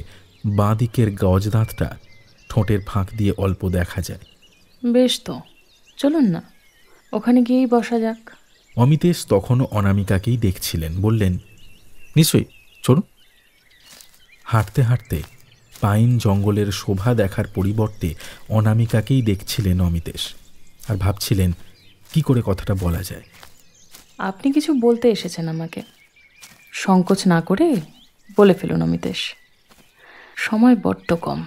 বাঁ দিকের গজদাঁতটা ঠোঁটের ফাঁক দিয়ে অল্প দেখা যায়। বেশ, তো চলুন না, ওখানে গিয়েই বসা যাক। অমিতেশ তখনও অনামিকাকেই দেখছিলেন। বললেন, নিশ্চয়ই, চলুন। হাঁটতে হাঁটতে পাইন জঙ্গলের শোভা দেখার পরিবর্তে অনামিকাকেই দেখছিলেন অমিতেশ, আর ভাবছিলেন কি করে কথাটা বলা যায়। আপনি কিছু বলতে এসেছেন আমাকে, সংকোচ না করে বলে ফেলুন অমিতেশ, সময় বড্ড কম।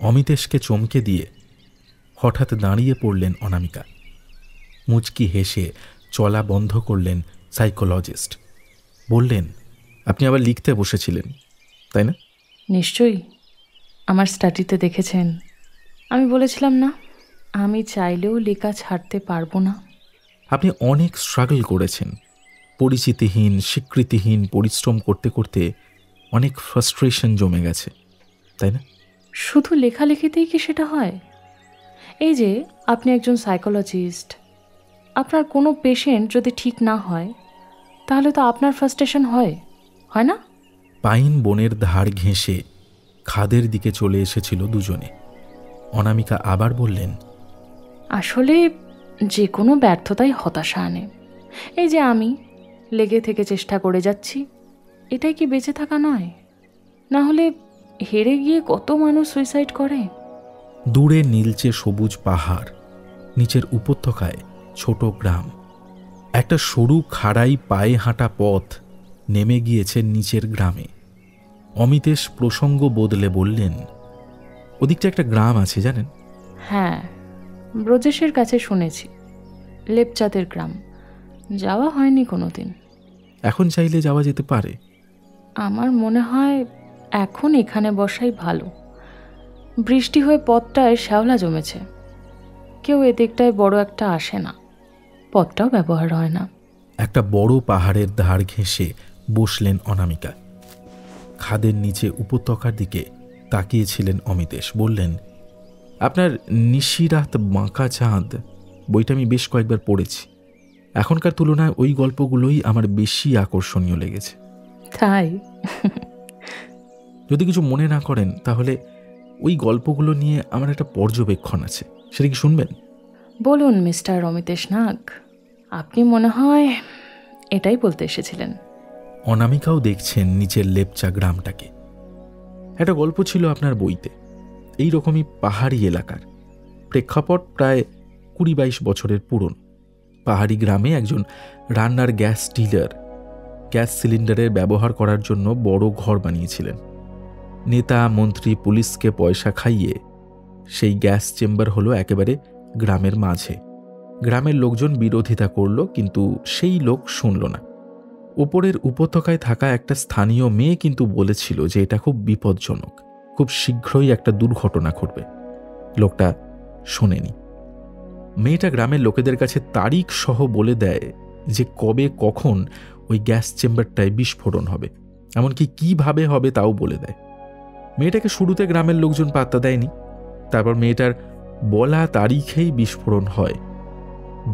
অমিতেশকে চমকে দিয়ে হঠাৎ দাঁড়িয়ে পড়লেন অনামিকা। মুচকি হেসে চলা বন্ধ করলেন সাইকোলজিস্ট। বললেন, আপনি আবার লিখতে বসেছিলেন, তাই না? নিশ্চয়ই, আমার স্টাডিতে দেখেছেন। আমি বলেছিলাম না, আমি চাইলেও লেখা ছাড়তে পারবো না। আপনি অনেক স্ট্রাগল করেছেন, পরিচিতিহীন স্বীকৃতিহীন পরিশ্রম করতে করতে অনেক ফ্রাস্ট্রেশন জমে গেছে, তাই না? শুধু লেখালেখিতেই কি সেটা হয়? এই যে আপনি একজন সাইকোলজিস্ট, আপনার কোনো পেশেন্ট যদি ঠিক না হয় তাহলে তো আপনার ফ্রাস্ট্রেশন হয়, হয় না? পাইন বনের ধার ঘেঁষে খাদের দিকে চলে এসেছিল দুজনে। অনামিকা আবার বললেন, আসলে যে কোনো ব্যর্থতাই হতাশা আনে। এই যে আমি লেগে থেকে চেষ্টা করে যাচ্ছি, এটাই কি বেঁচে থাকা নয়? না হলে হেরে গিয়ে কত মানুষ সুইসাইড করে। দূরে নীলচে সবুজ পাহাড়, নিচের উপত্যকায় ছোট গ্রাম। একটা সরু খাড়াই পায়ে হাঁটা পথ নেমে গিয়েছে নিচের গ্রামে। অমিতেশ প্রসঙ্গ বদলে বললেন, ওদিকটা একটা গ্রাম আছে জানেন? হ্যাঁ, ব্রজেশের কাছে শুনেছি, লেপচাঁদের গ্রাম। যাওয়া হয়নি কোনোদিন। এখন চাইলে যাওয়া যেতে পারে। আমার মনে হয় এখন এখানে বসাই ভালো। বৃষ্টি হয়ে পথটায় শ্যাওলা জমেছে, কেউ এদিকটায় বড় একটা আসে না, পথটাও ব্যবহার হয় না। একটা বড় পাহাড়ের ধার ঘেঁষে বসলেন অনামিকা। খাদের নিচে উপত্যকার দিকে তাকিয়েছিলেন অমিতেশ। বললেন, আপনার নিশিরাত বাঁকা চাঁদ বইটা আমি বেশ কয়েকবার পড়েছি। এখনকার তুলনায় ওই গল্পগুলোই আমার বেশি আকর্ষণীয় লেগেছে। তাই? যদি কিছু মনে না করেন তাহলে ওই গল্পগুলো নিয়ে আমার একটা পর্যবেক্ষণ আছে, সেটা কি শুনবেন? বলুন মিস্টার অমিতেশ নাগ, আপনি মনে হয় এটাই বলতে এসেছিলেন। অনামিকাও দেখছেন নিচের লেপচা গ্রামটাকে। একটা গল্প ছিল আপনার বইতে, এই রকমই পাহাড়ি এলাকার। প্রেক্ষাপট প্রায় 20-22 বছরের পুরনো। পাহাড়ি গ্রামে একজন রান্নার গ্যাস ডিলার গ্যাস সিলিন্ডারের ব্যবহার করার জন্য বড় ঘর বানিয়েছিলেন। নেতা মন্ত্রী পুলিশকে পয়সা খাইয়ে সেই গ্যাস চেম্বার হলো একেবারে গ্রামের মাঝে। গ্রামের লোকজন বিরোধিতা করল, কিন্তু সেই লোক শুনল না। ওপরের উপত্যকায় থাকা একটা স্থানীয় মেয়ে কিন্তু বলেছিল যে এটা খুব বিপজ্জনক, খুব শীঘ্রই একটা দুর্ঘটনা ঘটবে। লোকটা শোনেনি। মেয়েটা গ্রামের লোকেদের কাছে তারিখ সহ বলে দেয় যে কবে কখন ওই গ্যাস চেম্বারটায় বিস্ফোরণ হবে, এমনকি কিভাবে হবে তাও বলে দেয়। মেয়েটাকে শুরুতে গ্রামের লোকজন পাত্তা দেয়নি, তারপর মেয়েটার বলা তারিখেই বিস্ফোরণ হয়।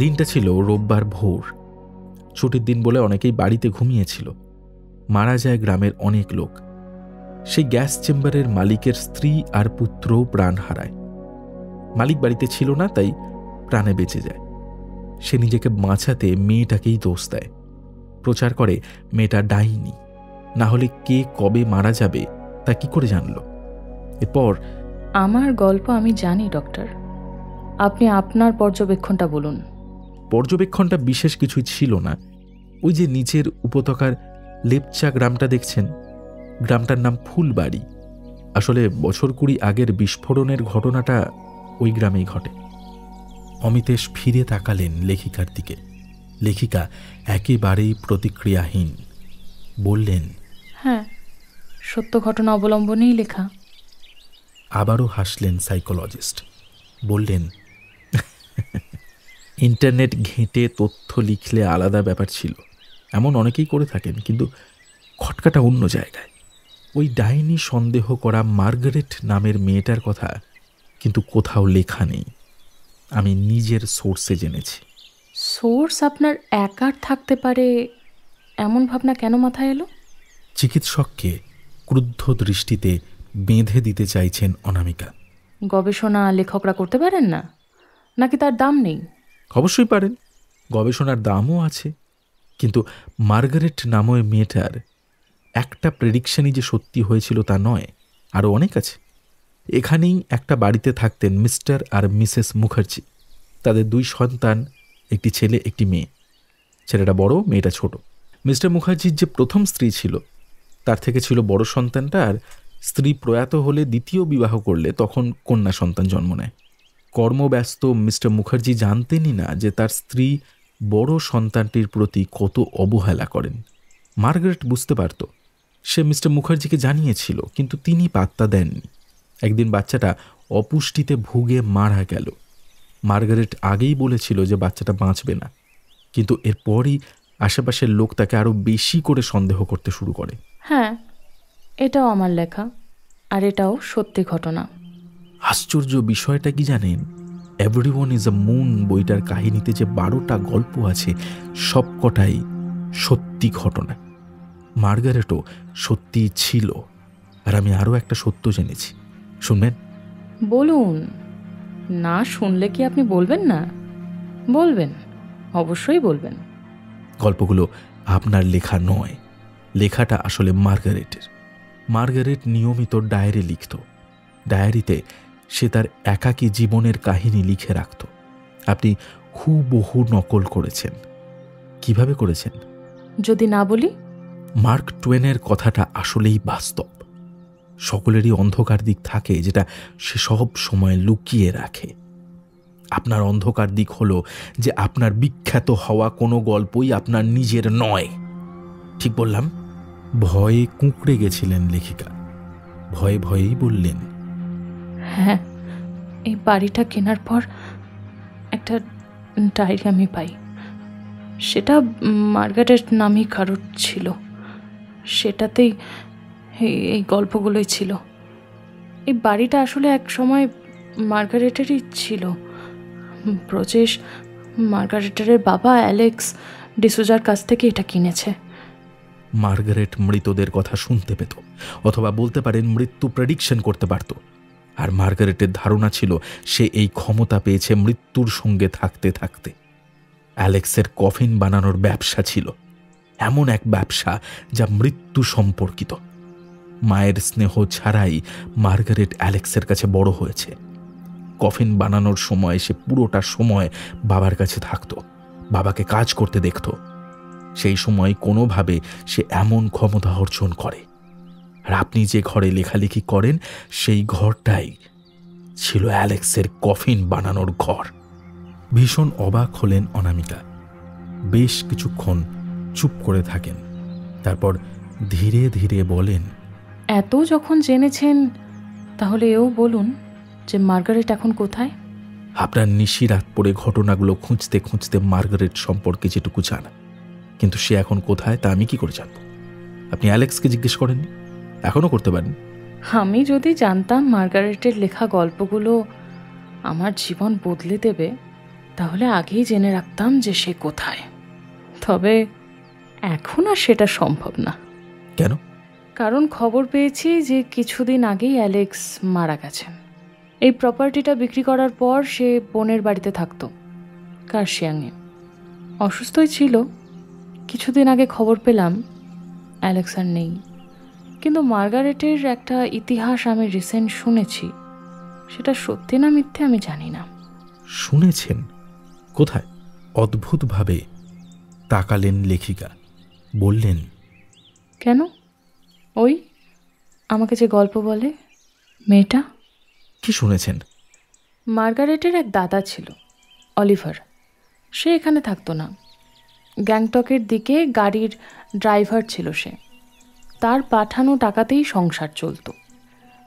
দিনটা ছিল রোববার ভোর, ছুটির দিন বলে অনেকেই বাড়িতে ঘুমিয়েছিল। মারা যায় গ্রামের অনেক লোক। সেই গ্যাস চেম্বারের মালিকের স্ত্রী আর পুত্রও প্রাণ হারায়। মালিক বাড়িতে ছিল না, তাই প্রাণে বেঁচে যায়। সে নিজেকে বাঁচাতে মেয়েটাকেই দোষ দেয়, প্রচার করে মেয়েটা ডাইনি, না হলে কে কবে মারা যাবে তা কি করে জানল। এরপর আমার গল্প আমি জানি ডক্টর, আপনি আপনার পর্যবেক্ষণটা বলুন। পর্যবেক্ষণটা বিশেষ কিছুই ছিল না। ওই যে নিচের উপত্যকার লেপচা গ্রামটা দেখছেন, গ্রামটার নাম ফুলবাড়ি। আসলে বছর 20 আগের বিস্ফোরণের ঘটনাটা ওই গ্রামেই ঘটে। অমিতেশ ফিরে তাকালেন লেখিকার দিকে। লেখিকা একেবারেই প্রতিক্রিয়াহীন। বললেন, হ্যাঁ, সত্য ঘটনা অবলম্বনেই লেখা। আবারও হাসলেন সাইকোলজিস্ট, বললেন, ইন্টারনেট ঘেঁটে তথ্য লিখলে আলাদা ব্যাপার ছিল, এমন অনেকেই করে থাকেন, কিন্তু খটকাটা অন্য জায়গায়। ওই ডাইনি সন্দেহ করা মার্গারেট নামের মেয়েটার কথা কিন্তু কোথাও লেখা নেই। আমি নিজের সোর্সে জেনেছি। সোর্স আপনার একার থাকতে পারে এমন ভাবনা কেন মাথায় এলো? চিকিৎসককে ক্রুদ্ধ দৃষ্টিতে বেঁধে দিতে চাইছেন অনামিকা। গবেষণা লেখকরা করতে পারেন না, নাকি তার দাম নেই? অবশ্যই পারেন, গবেষণার দামও আছে, কিন্তু মার্গারেট নামে মেয়েটার একটা প্রেডিকশনই যে সত্যি হয়েছিল তা নয়, আরও অনেক আছে। এখানেই একটা বাড়িতে থাকতেন মিস্টার আর মিসেস মুখার্জি। তাদের 2 সন্তান, একটি ছেলে একটি মেয়ে। ছেলেটা বড়, মেয়েটা ছোট। মিস্টার মুখার্জির যে প্রথম স্ত্রী ছিল তার থেকে ছিল বড় সন্তানটা, আর স্ত্রী প্রয়াত হলে দ্বিতীয় বিবাহ করলে তখন কন্যা সন্তান জন্ম নেয়। কর্মব্যস্ত মিস্টার মুখার্জি জানতেনই না যে তার স্ত্রী বড় সন্তানটির প্রতি কত অবহেলা করেন। মার্গারেট বুঝতে পারত, সে মিস্টার মুখার্জিকে জানিয়েছিল, কিন্তু তিনি পাত্তা দেননি। একদিন বাচ্চাটা অপুষ্টিতে ভুগে মারা গেল। মার্গারেট আগেই বলেছিল যে বাচ্চাটা বাঁচবে না, কিন্তু এরপরই আশেপাশের লোক তাকে আরও বেশি করে সন্দেহ করতে শুরু করে। হ্যাঁ, এটাও আমার লেখা, আর এটাও সত্যি ঘটনা। আশ্চর্য বিষয়টা কি জানেন? এভরিওয়ান ইজ আ মুন বইটার কাহিনীতে যে 12টা গল্প আছে সবকটাই সত্যি ঘটনা। মার্গারেটও সত্যি ছিল, আর আমি আরও একটা সত্য জেনেছি। শুনবেন? বলুন না, শুনলে কি আপনি বলবেন না? বলবেন, অবশ্যই বলবেন। গল্পগুলো আপনার লেখা নয়, লেখাটা আসলে মার্গারেটের। মার্গারেট নিয়মিত ডায়েরি লিখত। ডায়েরিতে সে তার একাকী জীবনের কাহিনী লিখে রাখত। আপনি হুবহু নকল করেছেন। কিভাবে করেছেন? যদি না বলি? মার্ক টুয়েনের কথাটা আসলেই বাস্তব। সকলেরই অন্ধকার দিক থাকে যেটা সে সব সময় লুকিয়ে রাখে। আপনার অন্ধকার দিক হলো যে আপনার বিখ্যাত হওয়া কোনো গল্পই আপনার নিজের নয়। ঠিক বললাম? ভয়ে কুঁকড়ে গেছিলেন লেখিকা। ভয়ে ভয়েই বললেন, হ্যাঁ, এই বাড়িটা কেনার পর একটা ডায়েরি আমি পাই। সেটা মার্গারেট নামই কারোর ছিল। সেটাতেই এই গল্পগুলোই ছিল। এই বাড়িটা আসলে এক সময় মার্গারেটেরই ছিল। ব্রজেশ মার্গারেটের বাবা অ্যালেক্স ডিসুজার কাছ থেকে এটা কিনেছে। মার্গারেট মৃতদের কথা শুনতে পেত, অথবা বলতে পারেন মৃত্যু প্রেডিকশন করতে পারত। আর মার্গারেটের ধারণা ছিল সে এই ক্ষমতা পেয়েছে মৃত্যুর সঙ্গে থাকতে থাকতে। অ্যালেক্সের কফিন বানানোর ব্যবসা ছিল, এমন এক ব্যবসা যা মৃত্যু সম্পর্কিত। মায়ের স্নেহ ছাড়াই মার্গারেট অ্যালেক্সের কাছে বড় হয়েছে। কফিন বানানোর সময় সে পুরোটা সময় বাবার কাছে থাকত, বাবাকে কাজ করতে দেখত। সেই সময় কোনোভাবে সে এমন ক্ষমতা অর্জন করে। আর আপনি যে ঘরে লেখালেখি করেন সেই ঘরটাই ছিল অ্যালেক্সের কফিন বানানোর ঘর। ভীষণ অবাক হলেন অনামিকা। বেশ কিছুক্ষণ চুপ করে থাকেন, তারপর ধীরে ধীরে বলেন, এত যখন জেনেছেন তাহলে এও বলুন যে মার্গারেট এখন কোথায়? আপনার নিশিরাত পড়ে ঘটনাগুলো খুঁজতে খুঁজতে মার্গারেট সম্পর্কে যেটুকু জানা, কিন্তু সে এখন কোথায় তা আমি কি করে জানব? আপনি অ্যালেক্সকে জিজ্ঞেস করেননি? এখনও করতে পারেন। আমি যদি জানতাম মার্গারেটের লেখা গল্পগুলো আমার জীবন বদলে দেবে, তাহলে আগেই জেনে রাখতাম যে সে কোথায়। তবে এখন আর সেটা সম্ভব না। কেন? কারণ খবর পেয়েছি যে কিছুদিন আগেই অ্যালেক্স মারা গেছেন। এই প্রপার্টিটা বিক্রি করার পর সে বোনের বাড়িতে থাকতো, কার্শিয়াংয়ে। অসুস্থই ছিল। কিছুদিন আগে খবর পেলাম অ্যালেক্স আর নেই। কিন্তু মার্গারেটের একটা ইতিহাস আমি রিসেন্ট শুনেছি। সেটা সত্যি না মিথ্যে আমি জানি না। শুনেছেন? কোথায়? অদ্ভুতভাবে তাকালেন লেখিকা। বললেন, কেন? ওই আমাকে যে গল্প বলে মেয়েটা। কি শুনেছেন? মার্গারেটের এক দাদা ছিল, অলিভার। সে এখানে থাকতো না, গ্যাংটকের দিকে গাড়ির ড্রাইভার ছিল সে। তার পাঠানো টাকাতেই সংসার চলত।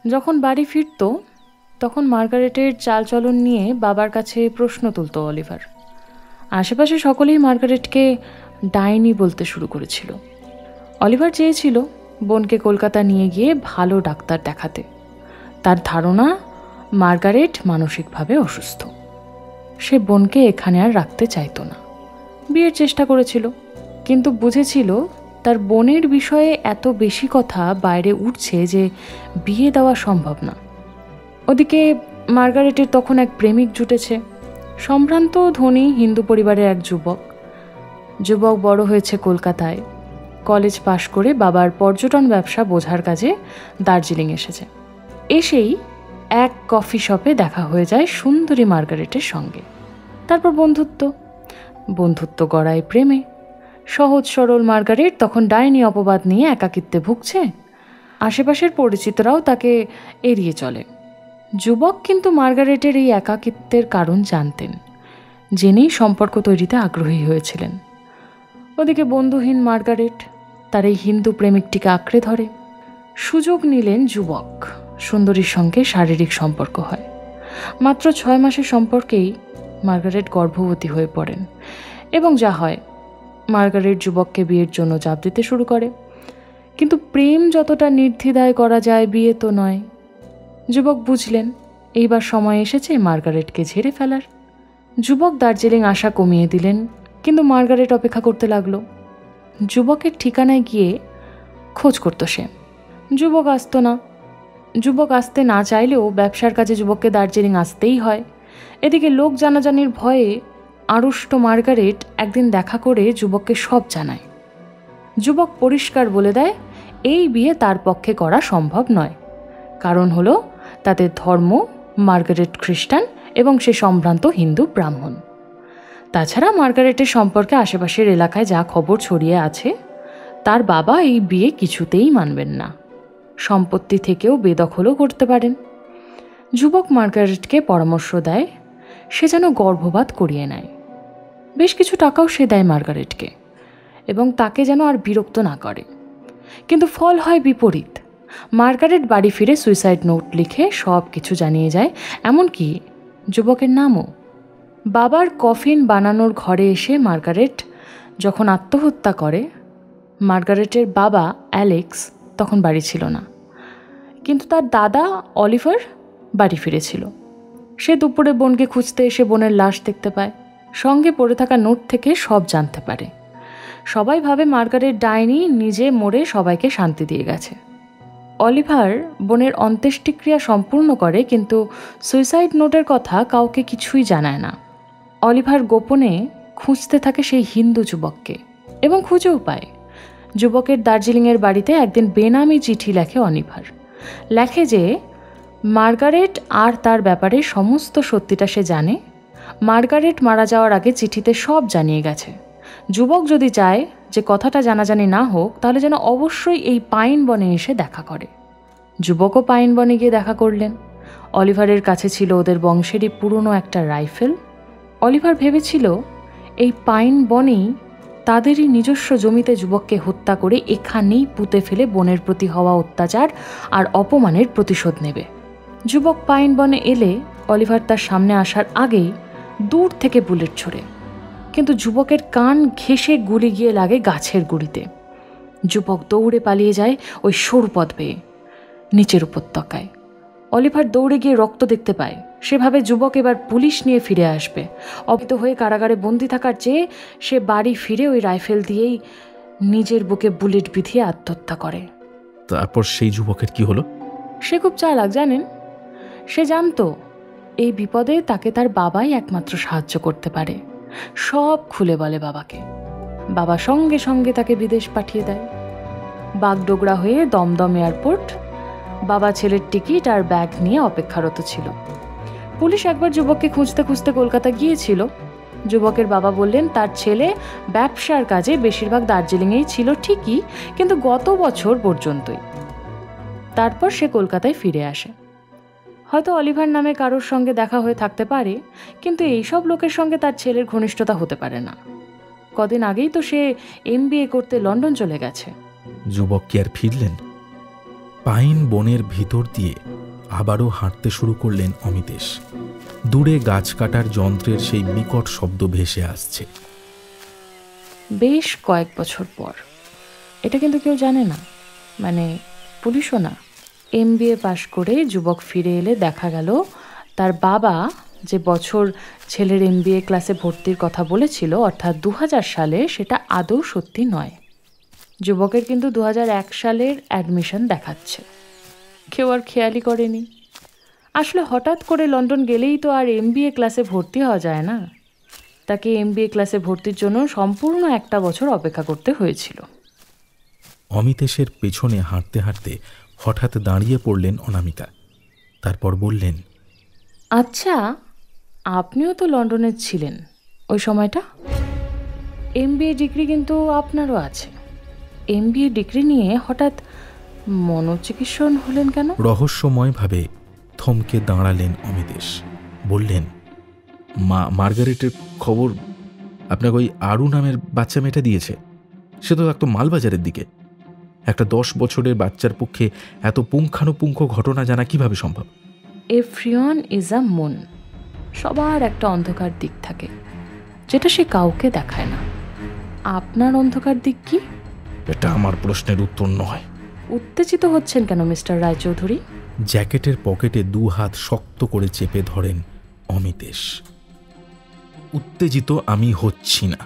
যখন বাড়ি ফিরত তখন মার্গারেটের চালচলন নিয়ে বাবার কাছে প্রশ্ন তুলত অলিভার। আশেপাশে সকলেই মার্গারেটকে ডাইনি বলতে শুরু করেছিল। অলিভার চেয়েছিল বোনকে কলকাতা নিয়ে গিয়ে ভালো ডাক্তার দেখাতে। তার ধারণা মার্গারেট মানসিকভাবে অসুস্থ। সে বোনকে এখানে আর রাখতে চাইতো না। বিয়ের চেষ্টা করেছিল, কিন্তু বুঝেছিল তার বোনের বিষয়ে এত বেশি কথা বাইরে উঠছে যে বিয়ে দেওয়া সম্ভব না। ওদিকে মার্গারেটের তখন এক প্রেমিক জুটেছে, সম্ভ্রান্ত ধনী হিন্দু পরিবারের এক যুবক বড় হয়েছে কলকাতায়। কলেজ পাশ করে বাবার পর্যটন ব্যবসা বোঝার কাজে দার্জিলিং এসেছে। এসেই এক কফি শপে দেখা হয়ে যায় সুন্দরী মার্গারেটের সঙ্গে। তারপর বন্ধুত্ব গড়ায় প্রেমে। সহজ সরল মার্গারেট তখন ডাইনি অপবাদ নিয়ে একাকিত্বে ভুগছে। আশেপাশের পরিচিতরাও তাকে এড়িয়ে চলে। যুবক কিন্তু মার্গারেটের এই একাকিত্বের কারণ জানতেন, জেনেই সম্পর্ক তৈরিতে আগ্রহী হয়েছিলেন। ওদিকে বন্ধুহীন মার্গারেট তার এই হিন্দু প্রেমিকটিকে আঁকড়ে ধরে। সুযোগ নিলেন যুবক, সুন্দরীর সঙ্গে শারীরিক সম্পর্ক হয়। মাত্র 6 মাসের সম্পর্কেই মার্গারেট গর্ভবতী হয়ে পড়েন এবং যা হয়, মার্গারেট যুবককে বিয়ের জন্য চাপ দিতে শুরু করে। কিন্তু প্রেম যতটা নির্দ্বিধায় করা যায়, বিয়ে তো নয়। যুবক বুঝলেন এইবার সময় এসেছে মার্গারেটকে ঝেড়ে ফেলার। যুবক দার্জিলিং আসা কমিয়ে দিলেন, কিন্তু মার্গারেট অপেক্ষা করতে লাগলো। যুবকের ঠিকানায় গিয়ে খোঁজ করত সে। যুবক আসতো না। যুবক আসতে না চাইলেও ব্যবসার কাজে যুবককে দার্জিলিং আসতেই হয়। এদিকে লোক জানাজানির ভয়ে আড়ষ্ট মার্গারেট একদিন দেখা করে যুবককে সব জানায়। যুবক পরিষ্কার বলে দেয় এই বিয়ে তার পক্ষে করা সম্ভব নয়। কারণ হলো তাদের ধর্ম, মার্গারেট খ্রিস্টান এবং সে সম্ভ্রান্ত হিন্দু ব্রাহ্মণ। তাছাড়া মার্গারেটের সম্পর্কে আশেপাশের এলাকায় যা খবর ছড়িয়ে আছে, তার বাবা এই বিয়ে কিছুতেই মানবেন না। সম্পত্তি থেকেও বেদখলও করতে পারেন। যুবক মার্গারেটকে পরামর্শ দেয় সে যেন গর্ভপাত করিয়ে নেয়। বেশ কিছু টাকাও সে দেয় মার্গারেটকে, এবং তাকে যেন আর বিরক্ত না করে। কিন্তু ফল হয় বিপরীত। মার্গারেট বাড়ি ফিরে সুইসাইড নোট লিখে সব কিছু জানিয়ে যায়, এমনকি যুবকের নামও। বাবার কফিন বানানোর ঘরে এসে মার্গারেট যখন আত্মহত্যা করে, মার্গারেটের বাবা অ্যালেক্স তখন বাড়ি ছিল না, কিন্তু তার দাদা অলিভার বাড়ি ফিরেছিল। সে দুপুরে বোনকে খুঁজতে এসে বোনের লাশ দেখতে পায়। সঙ্গে পড়ে থাকা নোট থেকে সব জানতে পারে। সবাই ভাবে মার্গারেট ডাইনি নিজে মরে সবাইকে শান্তি দিয়ে গেছে। অলিভার বোনের অন্ত্যেষ্টিক্রিয়া সম্পূর্ণ করে, কিন্তু সুইসাইড নোটের কথা কাউকে কিছুই জানায় না। অলিভার গোপনে খুঁজতে থাকে সেই হিন্দু যুবককে এবং খুঁজেও পায়। যুবকের দার্জিলিংয়ের বাড়িতে একদিন বেনামি চিঠি লেখে অলিভার। লেখে যে মার্গারেট আর তার ব্যাপারে সমস্ত সত্যিটা সে জানে। মার্গারেট মারা যাওয়ার আগে চিঠিতে সব জানিয়ে গেছে। যুবক যদি চায় যে কথাটা জানাজানি না হোক, তাহলে যেন অবশ্যই এই পাইন বনে এসে দেখা করে। যুবকও পাইন বনে গিয়ে দেখা করলেন। অলিভারের কাছে ছিল ওদের বংশেরই পুরনো একটা রাইফেল। অলিভার ভেবেছিল এই পাইন বনেই তাদেরই নিজস্ব জমিতে যুবককে হত্যা করে এখানেই পুঁতে ফেলে বোনের প্রতি হওয়া অত্যাচার আর অপমানের প্রতিশোধ নেবে। যুবক পাইন বনে এলে অলিভার তার সামনে আসার আগেই দূর থেকে বুলেট ছোড়ে, কিন্তু যুবকের কান ঘেঁষে গুলি গিয়ে লাগে গাছের গুঁড়িতে। যুবক দৌড়ে পালিয়ে যায় ওই সরু পথ বেয়ে নিচের উপত্যকায়। অলিভার দৌড়ে গিয়ে রক্ত দেখতে পায়। সেভাবে যুবক এবার পুলিশ নিয়ে ফিরে আসবে। অবিত হয়ে কারাগারে বন্দি থাকার চেয়ে সে বাড়ি ফিরে ওই রাইফেল দিয়েই নিজের বুকে বুলেট বিধিয়ে আত্মহত্যা করে। তারপর সেই যুবকের কি হলো? সে খুব চালাক, জানেন। সে জানতো এই বিপদে তাকে তার বাবাই একমাত্র সাহায্য করতে পারে। সব খুলে বলে বাবাকে। বাবা সঙ্গে সঙ্গে তাকে বিদেশ পাঠিয়ে দেয়। বাগডোগরা হয়ে দমদম এয়ারপোর্ট বাবা ছেলের টিকিট আর ব্যাগ নিয়ে অপেক্ষারত ছিল। পুলিশ একবার যুবককে খুঁজতে খুঁজতে কলকাতা গিয়েছিল। যুবকের বাবা বললেন তার ছেলে ব্যবসার কাজে বেশিরভাগ দার্জিলিংয়েই ছিল ঠিকই, কিন্তু গত বছর পর্যন্তই। তারপর সে কলকাতায় ফিরে আসে। হয়তো অলিভার নামে কারোর সঙ্গে দেখা হয়ে থাকতে পারে, কিন্তু এইসব লোকের সঙ্গে তার ছেলের ঘনিষ্ঠতা হতে পারে না। কদিন আগেই তো সে MBA করতে লন্ডন চলে গেছে। যুবক কি আর ফিরলেন? পাইন বনের ভিতর দিয়ে আবারও হাঁটতে শুরু করলেন অমিতেশ। দূরে গাছ কাটার যন্ত্রের সেই বিকট শব্দ ভেসে আসছে। বেশ কয়েক বছর পর, এটা কিন্তু কেউ জানে না, মানে পুলিশও না। MBA পাশ করে যুবক ফিরে এলে দেখা গেল তার বাবা যে বছর ছেলের MBA ক্লাসে ভর্তির কথা বলেছিল, অর্থাৎ 2000 সালে, সেটা আদৌ সত্যি নয়। যুবকের কিন্তু 2001 সালের অ্যাডমিশন দেখাচ্ছে। কেউ আর খেয়ালই করেনি। আসলে হঠাৎ করে লন্ডন গেলেই তো আর MBA ক্লাসে ভর্তি হওয়া যায় না। তাকে MBA ক্লাসে ভর্তির জন্য সম্পূর্ণ 1 বছর অপেক্ষা করতে হয়েছিল। অমিতেশের পেছনে হাঁটতে হাঁটতে হঠাৎ দাঁড়িয়ে পড়লেন অনামিকা। তারপর বললেন, আচ্ছা, আপনিও তো লন্ডনে ছিলেন ওই সময়টা। MBA ডিগ্রি কিন্তু আপনারও আছে। MBA ডিগ্রি নিয়ে হঠাৎ মনোচিকিৎসন হলেন কেন? রহস্যময়ভাবে থমকে দাঁড়ালেন অমিতেশ। বললেন, মার্গারেটের খবর আপনাকে ওই আরু নামের বাচ্চা মেয়েটা দিয়েছে। সে তো থাকতো মালবাজারের দিকে। একটা 10 বছরের বাচ্চার পক্ষে এত পুঙ্খানুপুঙ্খ ঘটনা জানা কিভাবে সম্ভব? Everyone is a moon. সবার একটা অন্ধকার দিক থাকে, যেটা সে কাউকে দেখায় না। আপনার অন্ধকার দিক কি? এটা আমার প্রশ্নের উত্তর নয়। উত্তেজিত হচ্ছেন কেন মিস্টার রায়চৌধুরী? জ্যাকেটের পকেটে 2 হাত শক্ত করে চেপে ধরেন অমিতেশ। উত্তেজিত আমি হচ্ছি না,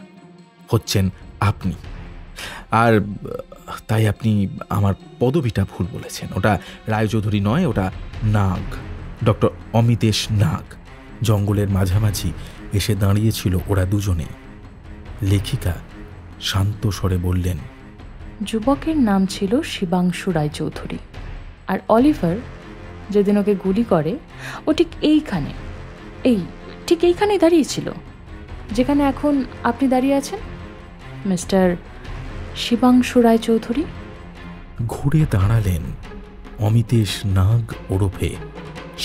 হচ্ছেন আপনি। আর তাই আপনি আমার পদবিটা ভুল বলেছেন। ওটা রায়চৌধুরী নয়, ওটা নাগ, ডক্টর অমিতেশ নাগ। জঙ্গলের মাঝামাঝি এসে দাঁড়িয়েছিল ওরা দুজনেই। লেখিকা শান্ত স্বরে বললেন, যুবকের নাম ছিল শিবাংশু রায়চৌধুরী। আর অলিভার যেদিন ওকে গুলি করে, ও ঠিক এইখানেই দাঁড়িয়েছিল, যেখানে এখন আপনি দাঁড়িয়ে আছেন, মিস্টার শিবাংশু রায়চৌধুরী। ঘুরে দাঁড়ালেন অমিতেশ নাগ ওরফে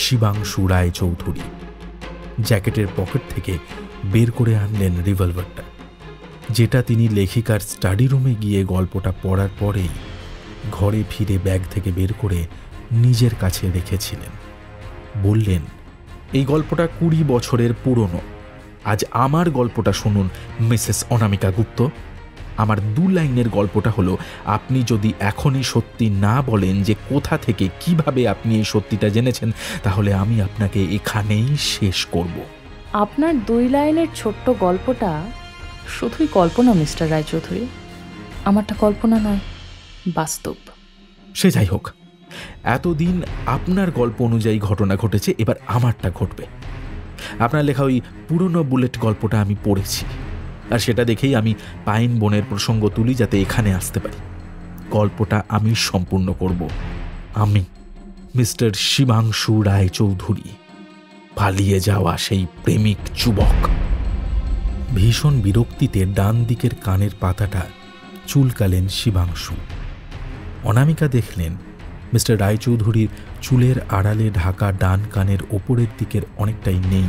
শিবাংশু রায়চৌধুরী। জ্যাকেটের পকেট থেকে বের করে আনলেন রিভলভারটা, যেটা তিনি লেখিকার স্টাডি রুমে গিয়ে গল্পটা পড়ার পরেই ঘরে ফিরে ব্যাগ থেকে বের করে নিজের কাছে রেখেছিলেন। বললেন, এই গল্পটা 20 বছরের পুরনো। আজ আমার গল্পটা শুনুন মিসেস অনামিকা গুপ্ত। আমার 2 লাইনের গল্পটা হলো, আপনি যদি এখনই সত্যি না বলেন যে কোথা থেকে কিভাবে আপনি এই সত্যিটা জেনেছেন, তাহলে আমি আপনাকে এখানেই শেষ করব। আপনার 2 লাইনের ছোট্ট গল্পটা শুধুই কল্পনা মিস্টার রায়চৌধুরী। আমারটা কল্পনা নয়, বাস্তব। সে যাই হোক, এতদিন আপনার গল্প অনুযায়ী ঘটনা ঘটেছে, এবার আমারটা ঘটবে। আপনার লেখা ওই পুরনো বুলেট গল্পটা আমি পড়েছি, আর সেটা দেখেই আমি পাইন বনের প্রসঙ্গ তুলি যাতে এখানে আসতে পারি। গল্পটা আমি সম্পূর্ণ করব। আমি মিস্টার শিবাংশু রায়চৌধুরী, পালিয়ে যাওয়া সেই প্রেমিক যুবক। ভীষণ বিরক্তিতে ডান দিকের কানের পাতাটা চুলকালেন শিবাংশু। অনামিকা দেখলেন মিস্টার রায়চৌধুরীর চুলের আড়ালে ঢাকা ডান কানের ওপরের দিকের অনেকটাই নেই।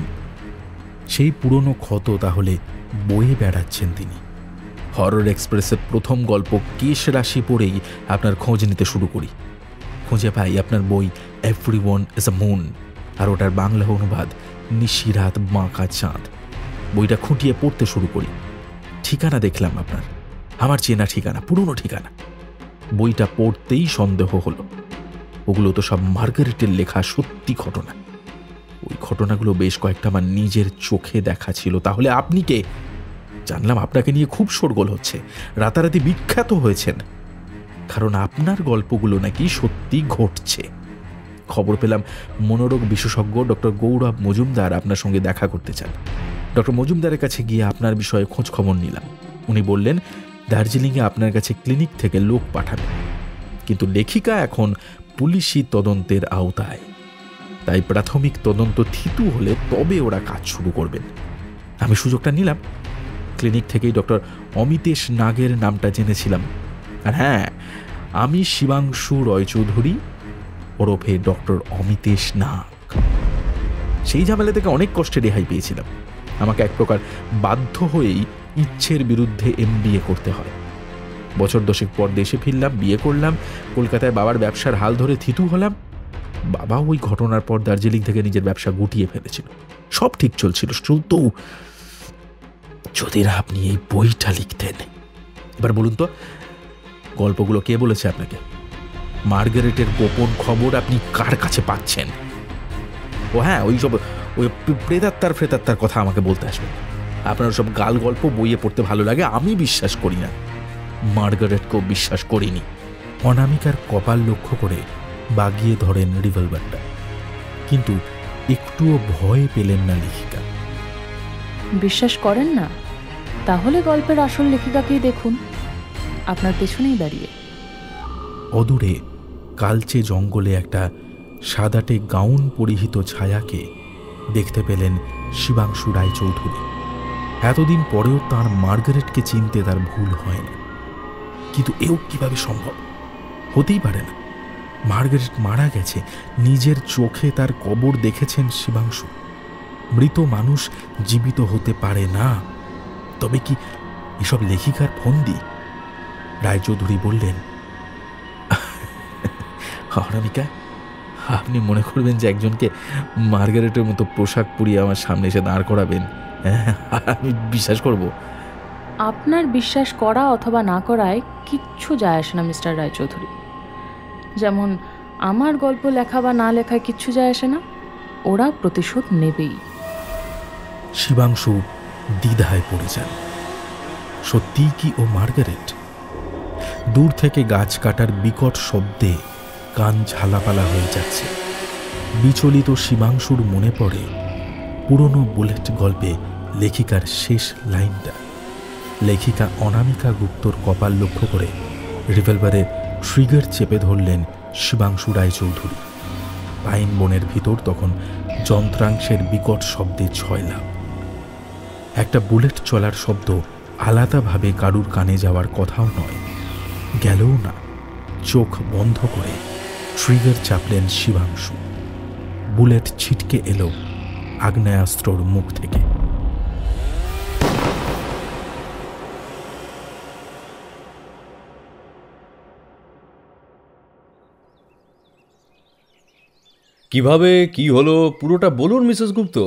সেই পুরনো ক্ষত তাহলে বয়ে বেড়াচ্ছেন তিনি। হরর এক্সপ্রেসের প্রথম গল্প কেশ রাশি পড়েই আপনার খোঁজ নিতে শুরু করি। খুঁজে পাই আপনার বই এভরিওয়ান ইজ আ মুন, আর ওটার বাংলা অনুবাদ নিশিরাত বাঁকা চাঁদ। বইটা খুঁটিয়ে পড়তে শুরু করি। ঠিকানা দেখলাম আপনার, আমার চেনা ঠিকানা, পুরনো ঠিকানা। বইটা পড়তেই সন্দেহ হলো, ওগুলো তো সব মার্গারেটের লেখা সত্যি ঘটনা। ওই ঘটনাগুলো বেশ কয়েকটা আমার নিজের চোখে দেখা ছিল। তাহলে আপনি কে? জানলাম আপনাকে নিয়ে খুব শোরগোল হচ্ছে, রাতারাতি বিখ্যাত হয়েছেন, কারণ আপনার গল্পগুলো নাকি সত্যি ঘটছে। খবর পেলাম মনোরোগ বিশেষজ্ঞ ডক্টর গৌরব মজুমদার আপনার সঙ্গে দেখা করতে চান। ডক্টর মজুমদারের কাছে গিয়ে আপনার বিষয়ে খোঁজ খবর নিলাম। উনি বললেন দার্জিলিংয়ে আপনার কাছে ক্লিনিক থেকে লোক পাঠাবেন, কিন্তু লেখিকা এখন পুলিশি তদন্তের আওতায়, তাই প্রাথমিক তদন্ত থিতু হলে তবে ওরা কাজ শুরু করবেন। আমি সুযোগটা নিলাম। ক্লিনিক থেকেই ডক্টর অমিতেশ নাগের নামটা জেনেছিলাম। আর হ্যাঁ, আমি শিবাংশু রায়চৌধুরী ওরফে ডক্টর অমিতেশ নাগ। সেই ঝামেলা থেকে অনেক কষ্টে রেহাই পেয়েছিলাম। আমাকে এক প্রকার বাধ্য হয়েই ইচ্ছের বিরুদ্ধে MBA করতে হয়। বছর 10 পর দেশে ফিরলাম, বিয়ে করলাম, কলকাতায় বাবার ব্যবসার হাল ধরে থিতু হলাম। বাবা ওই ঘটনার পর দার্জিলিং থেকে নিজের ব্যবসা গুটিয়ে ফেলেছিল, সব ঠিক চলছিল, শুধু যদি আপনি এই বইটা লিখতেন। এবার বলুন তো, গল্পগুলো কে বলেছে আপনাকে? মার্গারেটের গোপন খবর আপনি কার কাছে পাচ্ছেন? ও হ্যাঁ, ওই প্রেতাত্মার কথা আমাকে বলতে আসবেন। আপনার সব গাল গল্প বইয়ে পড়তে ভালো লাগে, আমি বিশ্বাস করি না, মার্গারেটকেও বিশ্বাস করিনি। অনামিকার কপাল লক্ষ্য করে বাগিয়ে ধরেন রিভলভারটা, কিন্তু একটুও ভয় পেলেন না লেখিকা। বিশ্বাস করেন না? তাহলে গল্পের আসল লেখিকাকেই দেখুন, আপনার পেছনেই দাঁড়িয়ে। অদূরে কালচে জঙ্গলে একটা সাদাটে গাউন পরিহিত ছায়াকে দেখতে পেলেন শিবাংশু রায়চৌধুরী। এতদিন পরেও তার মার্গারেটকে চিনতে তার ভুল হয় না, কিন্তু এও কিভাবে সম্ভব? হতেই পারে না। মার্গারেট মারা গেছে, নিজের চোখে তার কবর দেখেছেন শিবাংশু। মৃত মানুষ জীবিত হতে পারে না। তবে কি এসব লেখিকার ফন্দি? রায়চৌধুরী বললেন, অনামিকা, আপনি মনে করবেন যে একজনকে মার্গারেটের মতো পোশাক পরিয়ে আমার সামনে এসে দাঁড় করাবেন, আমি বিশ্বাস করব? আপনার বিশ্বাস করা অথবা না করায় কিচ্ছু যায় আসে না মিস্টার রায়চৌধুরী। যেমন আমার গল্প লেখা বা না লেখায় কিচ্ছু যায় আসে না, ওরা প্রতিশোধ নেবেই। শিবাংশু দ্বিধায় পড়ে যান। সত্যিই কি ও মার্গারেট? দূর থেকে গাছ কাটার বিকট শব্দে কান ঝালাপালা হয়ে যাচ্ছে। বিচলিত শিবাংশুর মনে পড়ে পুরনো বুলেট গল্পে লেখিকার শেষ লাইনটা। লেখিকা অনামিকা গুপ্তর কপাল লক্ষ্য করে রিভলভারে ট্রিগার চেপে ধরলেন শিবাংশু রায়চৌধুরী। পাইন বনের ভিতর তখন যন্ত্রাংশের বিকট শব্দে ছয়লাভ। একটা বুলেট চলার শব্দ আলাদাভাবে কারুর কানে যাওয়ার কথাও নয়, গেলও না। চোখ বন্ধ করে ট্রিগার চাপলেন শিবাংশু। বুলেট ছিটকে এলো আগ্নেয়াস্ত্রর মুখ থেকে। কিভাবে কি হলো পুরোটা বলুন মিসেস গুপ্ত।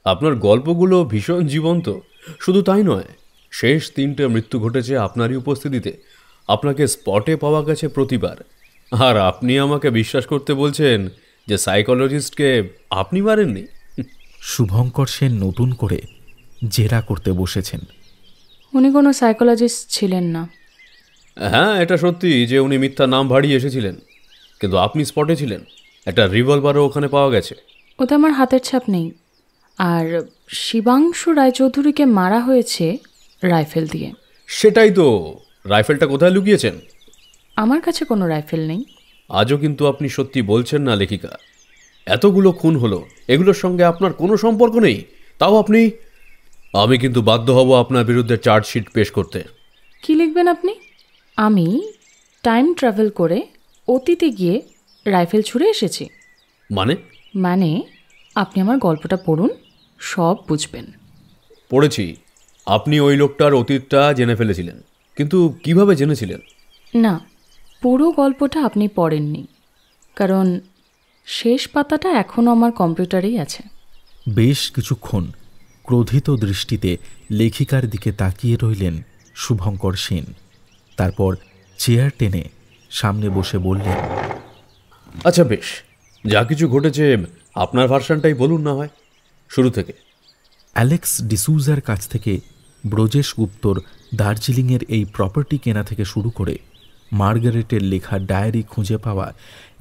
আপনার গল্পগুলো ভীষণ জীবন্ত। শুধু তাই নয়, শেষ 3টে মৃত্যু ঘটেছে আপনারই উপস্থিতিতে। আপনাকে স্পটে পাওয়া গেছে প্রতিবার। আর আপনি আমাকে বিশ্বাস করতে বলছেন যে সাইকোলজিস্টকে আপনি মারেননি? শুভঙ্কর সেন নতুন করে জেরা করতে বসেছেন। উনি কোনো সাইকোলজিস্ট ছিলেন না। হ্যাঁ, এটা সত্যি যে উনি মিথ্যা নাম ভাড়িয়ে এসেছিলেন, কিন্তু আপনি স্পটে ছিলেন। একটা রিভলভারও ওখানে পাওয়া গেছে। ওতে আমার হাতের ছাপ নেই। আর শিবাংশু রায়চৌধুরীকে মারা হয়েছে রাইফেল দিয়ে। সেটাই তো, রাইফেলটা কোথায় লুকিয়েছেন? আমার কাছে কোনো রাইফেল নেই। আজও কিন্তু আপনি সত্যি বলছেন না লেখিকা। এতগুলো খুন হলো, এগুলোর সঙ্গে আপনার কোনো সম্পর্ক নেই, তাও আপনি। আমি কিন্তু বাধ্য হব আপনার বিরুদ্ধে চার্জশিট পেশ করতে। কি লিখবেন আপনি? আমি টাইম ট্রাভেল করে অতীতে গিয়ে রাইফেল ছুঁড়ে এসেছি? মানে আপনি আমার গল্পটা পড়ুন, সব বুঝবেন। পড়েছি, আপনি ওই লোকটার অতীতটা জেনে ফেলেছিলেন, কিন্তু কিভাবে জেনেছিলেন? না, পুরো গল্পটা আপনি পড়েননি, কারণ শেষ পাতাটা এখনও আমার কম্পিউটারেই আছে। বেশ কিছুক্ষণ ক্রোধিত দৃষ্টিতে লেখিকার দিকে তাকিয়ে রইলেন শুভঙ্কর সেন। তারপর চেয়ার টেনে সামনে বসে বললেন, আচ্ছা বেশ, যা কিছু ঘটেছে আপনার ভার্সনটাই বলুন না হয় শুরু থেকে। অ্যালেক্স ডিসুজার কাছ থেকে ব্রজেশ গুপ্তর দার্জিলিংয়ের এই প্রপার্টি কেনা থেকে শুরু করে মার্গারেটের লেখা ডায়েরি খুঁজে পাওয়া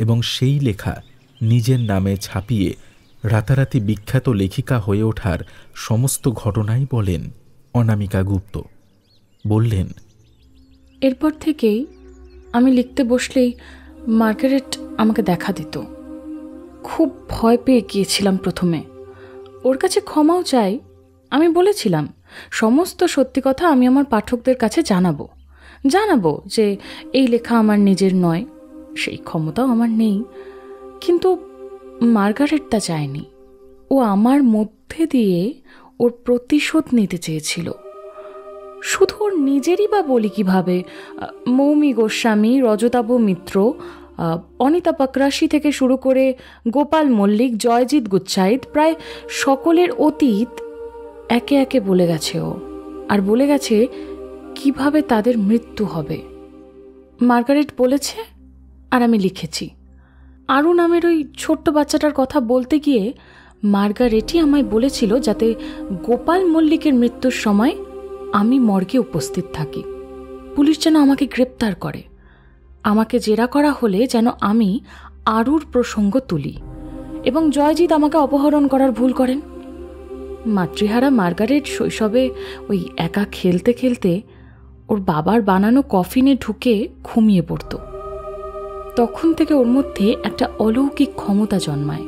এবং সেই লেখা নিজের নামে ছাপিয়ে রাতারাতি বিখ্যাত লেখিকা হয়ে ওঠার সমস্ত ঘটনাই বলেন অনামিকা গুপ্ত। বললেন, এরপর থেকেই আমি লিখতে বসলেই মার্গারেট আমাকে দেখা দিত। খুব ভয় পেয়ে গিয়েছিলাম প্রথমে। ওর কাছে ক্ষমাও চাই। আমি বলেছিলাম সমস্ত সত্যি কথা আমি আমার পাঠকদের কাছে জানাবো যে এই লেখা আমার নিজের নয়, সেই ক্ষমতাও আমার নেই। কিন্তু মার্গারেট তা চায়নি। ও আমার মধ্যে দিয়ে ওর প্রতিশোধ নিতে চেয়েছিল। শুধু ওর নিজেরই বা বলি কিভাবে, মৌমি গোস্বামী, রজতাভ মিত্র, অনিতা পাকরাশি থেকে শুরু করে গোপাল মল্লিক, জয়জিৎ গুচ্ছাইত, প্রায় সকলের অতীত একে একে বলে গেছে ও। আর বলে গেছে কিভাবে তাদের মৃত্যু হবে। মার্গারেট বলেছে আর আমি লিখেছি। আরু নামের ওই ছোট্ট বাচ্চাটার কথা বলতে গিয়ে মার্গারেটই আমায় বলেছিল যাতে গোপাল মল্লিকের মৃত্যুর সময় আমি মর্গে উপস্থিত থাকি। পুলিশ যেন আমাকে গ্রেপ্তার করে, আমাকে জেরা করা হলে যেন আমি আরুর প্রসঙ্গ তুলি, এবং জয়জিৎ আমাকে অপহরণ করার ভুল করেন। মাতৃহারা মার্গারেট শৈশবে ওই একা খেলতে খেলতে ওর বাবার বানানো কফিনে ঢুকে ঘুমিয়ে পড়ত। তখন থেকে ওর মধ্যে একটা অলৌকিক ক্ষমতা জন্মায়।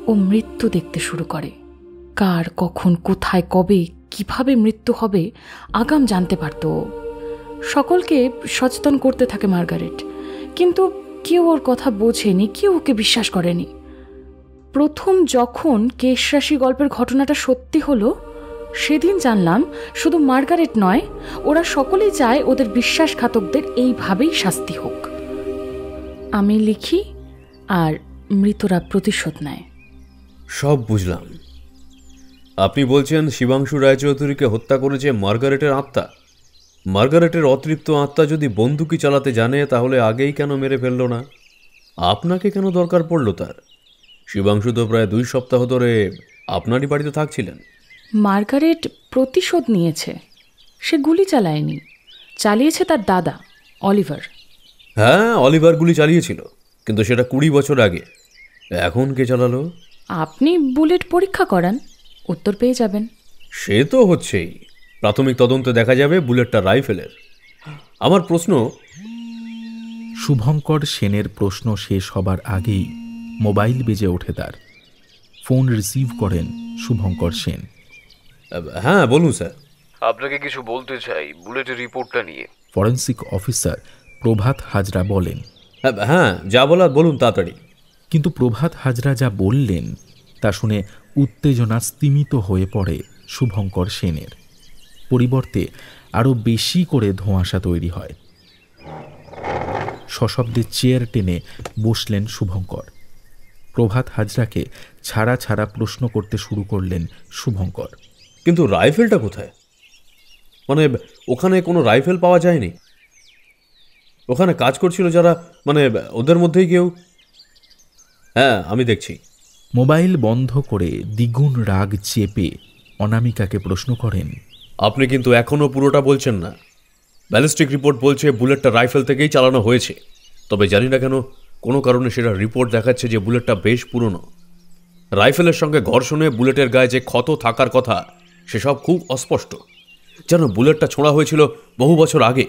ও মৃত্যু দেখতে শুরু করে। কার, কখন, কোথায়, কবে, কিভাবে মৃত্যু হবে আগাম জানতে পারত ও। সকলকে সচেতন করতে থাকে মার্গারেট, কিন্তু কেউ ওর কথা বোঝেনি, কেউ ওকে বিশ্বাস করেনি। প্রথম যখন কেশরাশি গল্পের ঘটনাটা সত্যি হলো, সেদিন জানলাম শুধু মার্গারেট নয়, ওরা সকলেই চায় ওদের বিশ্বাসঘাতকদের এইভাবেই শাস্তি হোক। আমি লিখি আর মৃতরা প্রতিশোধ নেয়। সব বুঝলাম। আপনি বলছেন শিবাংশু রায়চৌধুরীকে হত্যা করেছে মার্গারেটের আত্মা। মার্গারেটের অতৃপ্ত আত্মা যদি বন্দুকি চালাতে জানে, তাহলে আগেই কেন মেরে ফেলল না? আপনাকে কেন দরকার পড়ল তার? শিবাংশু তো প্রায় 2 সপ্তাহ ধরে আপনারই বাড়িতে থাকছিলেন। মার্গারেট প্রতিশোধ নিয়েছে। সে গুলি চালায়নি, চালিয়েছে তার দাদা অলিভার। হ্যাঁ, অলিভার গুলি চালিয়েছিল, কিন্তু সেটা 20 বছর আগে। এখন কে চালালো? আপনি বুলেট পরীক্ষা করান, উত্তর পেয়ে যাবেন। সে তো হচ্ছেই। প্রাথমিক তদন্তে দেখা যাবে বুলেটটা রাইফেলের। আমার প্রশ্ন। শুভঙ্কর সেনের প্রশ্ন শেষ হবার আগেই মোবাইল বেজে ওঠে তার। ফোন রিসিভ করেন শুভঙ্কর সেন। হ্যাঁ বলুন স্যার। আপনাকে কিছু বলতে চাই বুলেটের রিপোর্টটা নিয়ে। ফরেন্সিক অফিসার প্রভাত হাজরা বলেন। হ্যাঁ, যা বলার বলুন তাড়াতাড়ি। কিন্তু প্রভাত হাজরা যা বললেন তা শুনে উত্তেজনা স্তিমিত হয়ে পড়ে শুভঙ্কর সেনের। পরিবর্তে আরও বেশি করে ধোঁয়াশা তৈরি হয়। সশব্দে চেয়ার টেনে বসলেন শুভঙ্কর। প্রভাত হাজরাকে ছাড়া ছাড়া প্রশ্ন করতে শুরু করলেন শুভঙ্কর। কিন্তু রাইফেলটা কোথায়? মানে ওখানে কোনো রাইফেল পাওয়া যায়নি? ওখানে কাজ করছিল যারা, মানে ওদের মধ্যেই কেউ? হ্যাঁ, আমি দেখছি। মোবাইল বন্ধ করে দ্বিগুণ রাগ চেপে অনামিকাকে প্রশ্ন করেন। আপনি কিন্তু এখনও পুরোটা বলছেন না। ব্যালিস্টিক রিপোর্ট বলছে বুলেটটা রাইফেল থেকেই চালানো হয়েছে, তবে জানি না কেন কোনো কারণে সেটা রিপোর্ট দেখাচ্ছে যে বুলেটটা বেশ পুরনো। রাইফেলের সঙ্গে ঘর্ষণে বুলেটের গায়ে যে ক্ষত থাকার কথা সেসব খুব অস্পষ্ট, যেন বুলেটটা ছোঁড়া হয়েছিল বহু বছর আগে।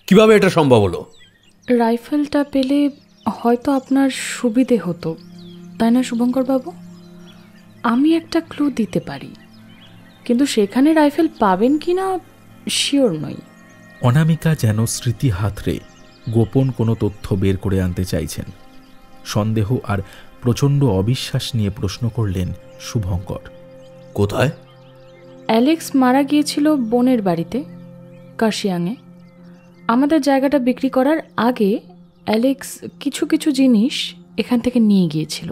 কিভাবে এটা সম্ভব হলো? রাইফেলটা পেলে হয়তো আপনার সুবিধে হতো, তাই না শুভঙ্কর বাবু? আমি একটা ক্লু দিতে পারি, কিন্তু সেখানে রাইফেল পাবেন কি না শিওর নই। অনামিকা যেন স্মৃতি হাতড়ে গোপন কোনো তথ্য বের করে আনতে চাইছেন। সন্দেহ আর প্রচণ্ড অবিশ্বাস নিয়ে প্রশ্ন করলেন শুভঙ্কর। কোথায়? অ্যালেক্স মারা গিয়েছিল বোনের বাড়িতে, কাশিয়াংয়ে। আমাদের জায়গাটা বিক্রি করার আগে অ্যালেক্স কিছু কিছু জিনিস এখান থেকে নিয়ে গিয়েছিল।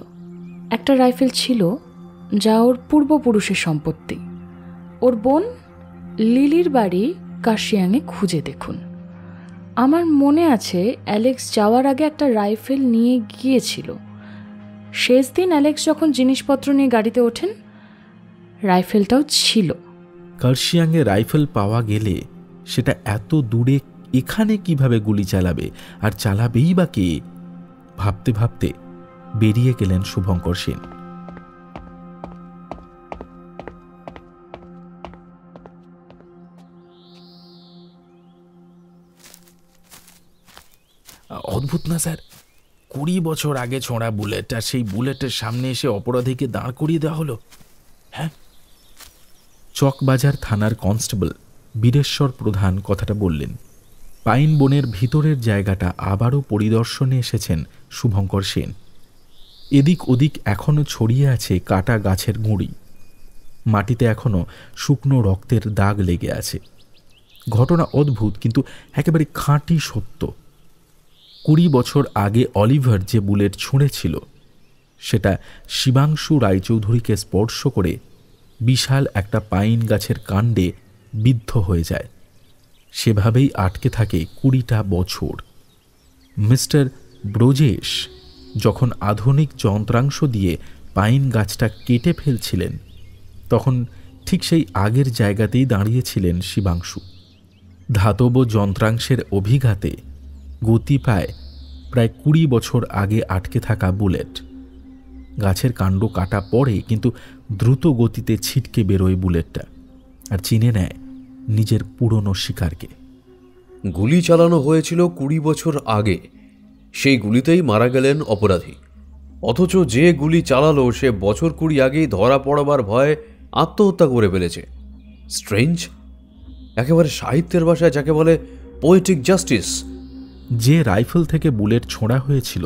একটা রাইফেল ছিল যা ওর পূর্বপুরুষের সম্পত্তি। ওর বোন লিলির বাড়ি কাশিয়াংয়ে খুঁজে দেখুন। আমার মনে আছে অ্যালেক্স যাওয়ার আগে একটা রাইফেল নিয়ে গিয়েছিল। শেষ দিন অ্যালেক্স যখন জিনিসপত্র নিয়ে গাড়িতে ওঠেন, রাইফেলটাও ছিল। কার্শিয়াংয়ে রাইফেল পাওয়া গেলে সেটা এত দূরে এখানে কিভাবে গুলি চালাবে, আর চালাবেই বা কে? ভাবতে ভাবতে বেরিয়ে গেলেন শুভঙ্কর সেন। অদ্ভুত না স্যার, 20 বছর আগে ছোঁড়া বুলেট, আর সেই বুলেটের সামনে এসে অপরাধীকে দাঁড় করিয়ে দেওয়া হলো। হ্যাঁ, চকবাজার থানার কনস্টেবল বীরেশ্বর প্রধান কথাটা বললেন। পাইন বনের ভিতরের জায়গাটা আবারও পরিদর্শনে এসেছেন শুভঙ্কর সেন। এদিক ওদিক এখনও ছড়িয়ে আছে কাটা গাছের গুঁড়ি, মাটিতে এখনও শুকনো রক্তের দাগ লেগে আছে। ঘটনা অদ্ভুত, কিন্তু একেবারে খাঁটি সত্য। 20 বছর আগে অলিভার যে বুলেট ছুঁড়েছিল সেটা শিবাংশু রায়চৌধুরীকে স্পর্শ করে বিশাল একটা পাইন গাছের কাণ্ডে বিদ্ধ হয়ে যায়। সেভাবেই আটকে থাকে 20টা বছর। মিস্টার ব্রজেশ যখন আধুনিক যন্ত্রাংশ দিয়ে পাইন গাছটা কেটে ফেলছিলেন তখন ঠিক সেই আগের জায়গাতেই দাঁড়িয়েছিলেন শিবাংশু। ধাতব যন্ত্রাংশের অভিঘাতে গতি পায় প্রায় 20 বছর আগে আটকে থাকা বুলেট। গাছের কাণ্ড কাটা পড়ে, কিন্তু দ্রুত গতিতে ছিটকে বেরোয় বুলেটটা আর চিনে নেয় নিজের পুরনো শিকারকে। গুলি চালানো হয়েছিল 20 বছর আগে, সেই গুলিতেই মারা গেলেন অপরাধী। অথচ যে গুলি চালালো সে বছর 20 আগেই ধরা পড়াবার ভয়ে আত্মহত্যা করে ফেলেছে। স্ট্রেঞ্জ, একেবারে সাহিত্যের ভাষায় যাকে বলে পোয়েটিক জাস্টিস। যে রাইফেল থেকে বুলেট ছোঁড়া হয়েছিল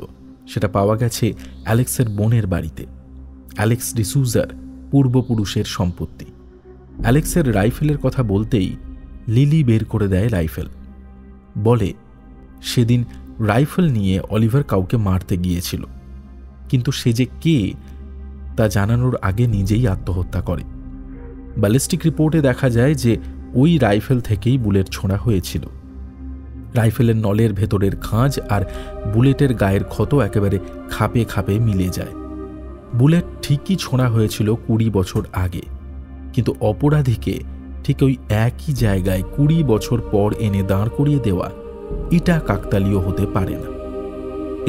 সেটা পাওয়া গেছে অ্যালেক্সের বোনের বাড়িতে। অ্যালেক্স ডিসুজার পূর্বপুরুষের সম্পত্তি। অ্যালেক্সের রাইফেলের কথা বলতেই লিলি বের করে দেয় রাইফেল। বলে সেদিন রাইফেল নিয়ে অলিভার কাউকে মারতে গিয়েছিল, কিন্তু সে যে কে তা জানানোর আগে নিজেই আত্মহত্যা করে। ব্যালিস্টিক রিপোর্টে দেখা যায় যে ওই রাইফেল থেকেই বুলেট ছোঁড়া হয়েছিল। রাইফেলের নলের ভেতরের খাঁজ আর বুলেটের গায়ের ক্ষত একেবারে খাপে খাপে মিলে যায়। বুলেট ঠিকই ছোঁড়া হয়েছিল 20 বছর আগে, কিন্তু অপরাধীকে ঠিক ওই একই জায়গায় 20 বছর পর এনে দাঁড় করিয়ে দেওয়া এটা কাকতালীয় হতে পারে না।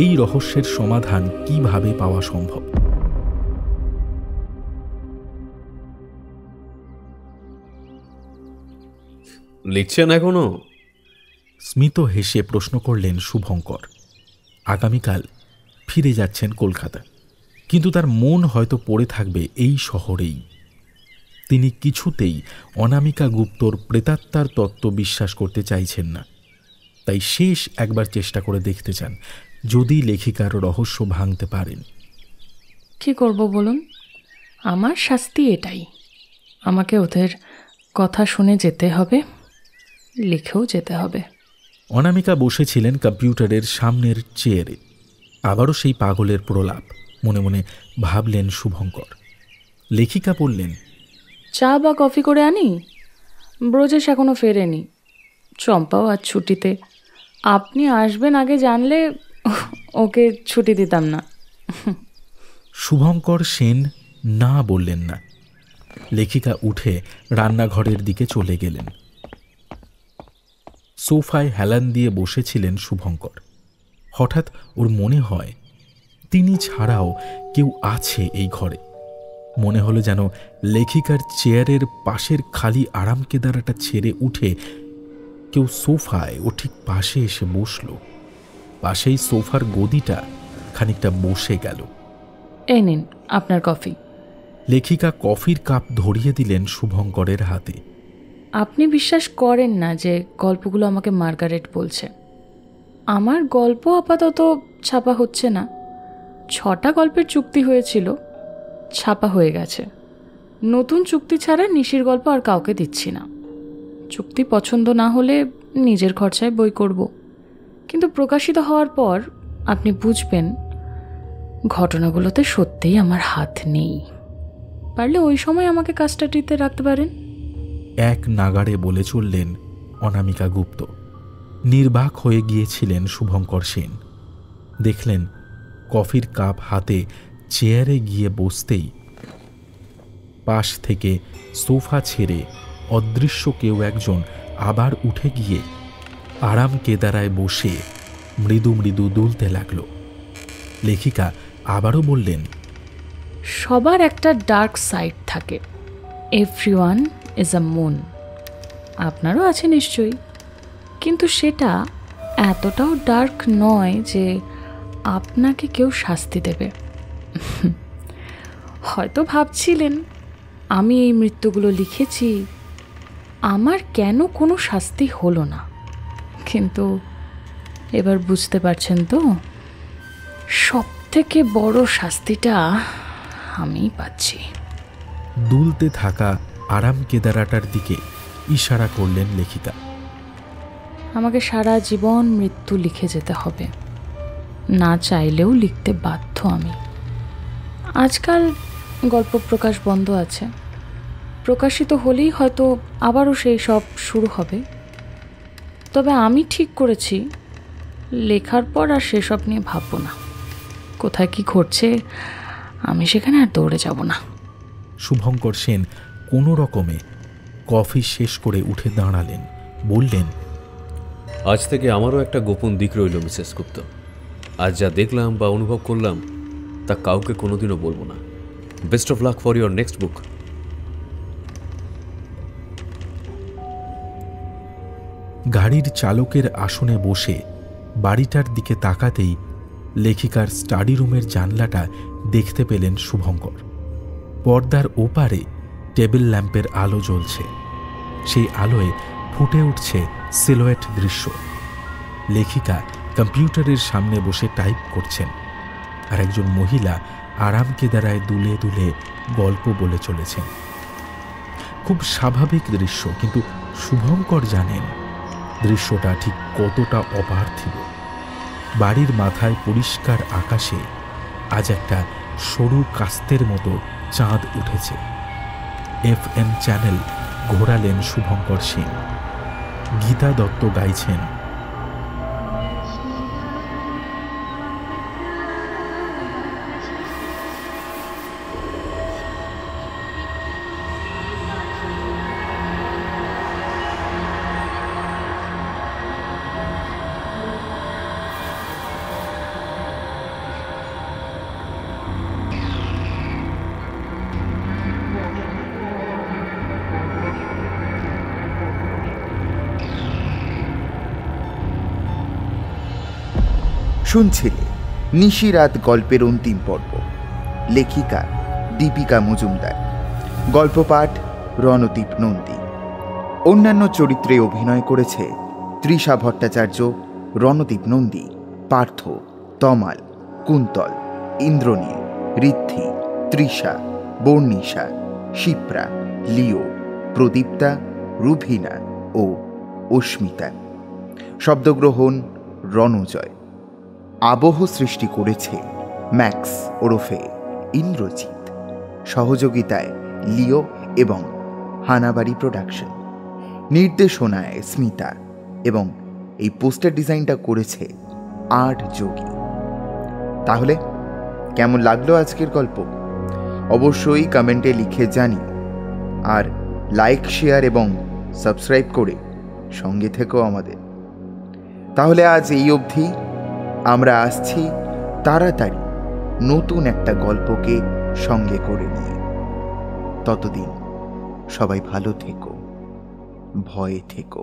এই রহস্যের সমাধান কিভাবে পাওয়া সম্ভব? লিখছেন এখনো? স্মিত হেসে প্রশ্ন করলেন শুভঙ্কর। আগামীকাল ফিরে যাচ্ছেন কলকাতা, কিন্তু তার মন হয়তো পড়ে থাকবে এই শহরেই। তিনি কিছুতেই অনামিকা গুপ্তর প্রেতাত্মার তত্ত্ব বিশ্বাস করতে চাইছেন না, তাই শেষ একবার চেষ্টা করে দেখতে চান যদি লেখিকার রহস্য ভাঙতে পারেন। কি করব বলুন, আমার শাস্তি এটাই। আমাকে ওদের কথা শুনে যেতে হবে, লিখেও যেতে হবে। অনামিকা বসেছিলেন কম্পিউটারের সামনের চেয়ারে। আবারও সেই পাগলের প্রলাপ মনে মনে ভাবলেন শুভঙ্কর। লেখিকা বললেন, চা বা কফি করে আনি? ব্রজেশ এখনো ফেরেনি, চম্পাও আজ ছুটিতে। আপনি আসবেন আগে জানলে ওকে ছুটি দিতাম না। শুভঙ্কর সেন না বললেন না। লেখিকা উঠে রান্নাঘরের দিকে চলে গেলেন। সোফায় হেলান দিয়ে বসেছিলেন শুভঙ্কর। হঠাৎ ওর মনে হয় তিনি ছাড়াও কেউ আছে এই ঘরে। মনে হলো যেন লেখিকার চেয়ারের পাশের খালি আরাম কেদারাটা ছেড়ে উঠে কেউ সোফায় ও ঠিক পাশে এসে বসল। পাশেই সোফার গদিটা খানিকটা বসে গেল। এই নিন আপনার কফি। লেখিকা কফির কাপ ধরিয়ে দিলেন শুভঙ্করের হাতে। আপনি বিশ্বাস করেন না যে গল্পগুলো আমাকে মার্গারেট বলছে। আমার গল্প আপাতত ছাপা হচ্ছে না। 6টা গল্পের চুক্তি হয়েছিল, ছাপা হয়ে গেছে। নতুন চুক্তি ছাড়া নিশির গল্প আর কাউকে দিচ্ছি না। চুক্তি পছন্দ না হলে নিজের খরচায় বই করব, কিন্তু প্রকাশিত হওয়ার পর আপনি বুঝবেন ঘটনাগুলোতে সত্যিই আমার হাত নেই। পারলে ওই সময় আমাকে কাস্টাডিতে রাখতে পারেন। এক নাগাড়ে বলে চললেন অনামিকা গুপ্ত। নির্বাক হয়ে গিয়েছিলেন শুভঙ্কর সেন। দেখলেন কফির কাপ হাতে চেয়ারে গিয়ে বসতেই পাশ থেকে সোফা ছেড়ে অদৃশ্য কেউ একজন আবার উঠে গিয়ে আরাম কেদারায় বসে মৃদু মৃদু দুলতে লাগল। লেখিকা আবারও বললেন, সবার একটা ডার্ক সাইড থাকে। Everyone is a moon. আপনারও আছে নিশ্চয়ই, কিন্তু সেটা এতটাও ডার্ক নয় যে আপনাকে কেউ শাস্তি দেবে। হয়তো ভাবছিলেন আমি এই মৃত্যুগুলো লিখেছি, আমার কেন কোনো শাস্তি হলো না, কিন্তু এবার বুঝতে পারছেন তো, সব থেকে বড় শাস্তিটা আমি পাচ্ছি। দুলতে থাকা আরাম কেদারাটার দিকে ইশারা করলেন লেখিকা। আমাকে সারা জীবন মৃত্যু লিখে যেতে হবে। না চাইলেও লিখতে বাধ্য আমি। আজকাল গল্প প্রকাশ বন্ধ আছে, প্রকাশিত হলেই হয়তো আবারও সেই সব শুরু হবে। তবে আমি ঠিক করেছি লেখার পর আর সেসব নিয়ে ভাববো না। কোথায় কি ঘটছে আমি সেখানে আর দৌড়ে যাব না। শুভঙ্কর সেন কোনো রকমে কফি শেষ করে উঠে দাঁড়ালেন, বললেন, আজ থেকে আমারও একটা গোপন দিক রইল মিসেস গুপ্ত। আজ যা দেখলাম বা অনুভব করলাম তা কাউকে কোনোদিনও বলবো না। Best of luck for your next book. গাড়ির চালকের আসনে বসে বাড়িটার দিকে তাকাতেই লেখিকার স্টাডি রুমের জানলাটা দেখতে পেলেন শুভঙ্কর। পর্দার ওপারে টেবিল ল্যাম্পের আলো জ্বলছে, সেই আলোয় ফুটে উঠছে সিলুয়েট দৃশ্য। লেখিকা কম্পিউটারের সামনে বসে টাইপ করছেন, আর একজন মহিলা আরাম কেদারায় দুলে দুলে গল্প বলে চলেছেন। খুব স্বাভাবিক দৃশ্য, কিন্তু শুভঙ্কর জানেন দৃশ্যটা ঠিক কতটা অপার্থিব। বাড়ির মাথায় পরিষ্কার আকাশে আজ একটা সরু কাস্তের মতো চাঁদ উঠেছে। FM চ্যানেল ঘোরালেন শুভঙ্কর সেন। গীতা দত্ত গাইছেন, শুনছিলে নিশিরাত গল্পের অন্তিম পর্ব। লেখিকা দীপিকা মজুমদার, গল্প পাঠ রণদীপ নন্দী। অন্যান্য চরিত্রে অভিনয় করেছে তৃষা ভট্টাচার্য, রণদীপ নন্দী, পার্থ, তমাল, কুন্তল, ইন্দ্রনীল, ঋদ্ধি, তৃষা, বর্ণিশা, শিপ্রা, লিও, প্রদীপ্তা, রুভিনা ও অস্মিতা। শব্দগ্রহণ রণজয়। আবহ সৃষ্টি করেছে ম্যাক্স ওরফে ইন্দ্রজিৎ। সহযোগিতায় লিও এবং হানাবাড়ি প্রোডাকশন। নির্দেশনায় স্মিতা এবং এই পোস্টার ডিজাইনটা করেছে আর্ট যোগী। তাহলে কেমন লাগলো আজকের গল্প? অবশ্যই কমেন্টে লিখে জানি, আর লাইক, শেয়ার এবং সাবস্ক্রাইব করে সঙ্গে থেকো আমাদের। তাহলে আজ এই অবধি। আমরা আসছি তাড়াতাড়ি নতুন একটা গল্পকে সঙ্গে করে নিয়ে। ততদিন সবাই ভালো থেকো, ভয়ে থেকো।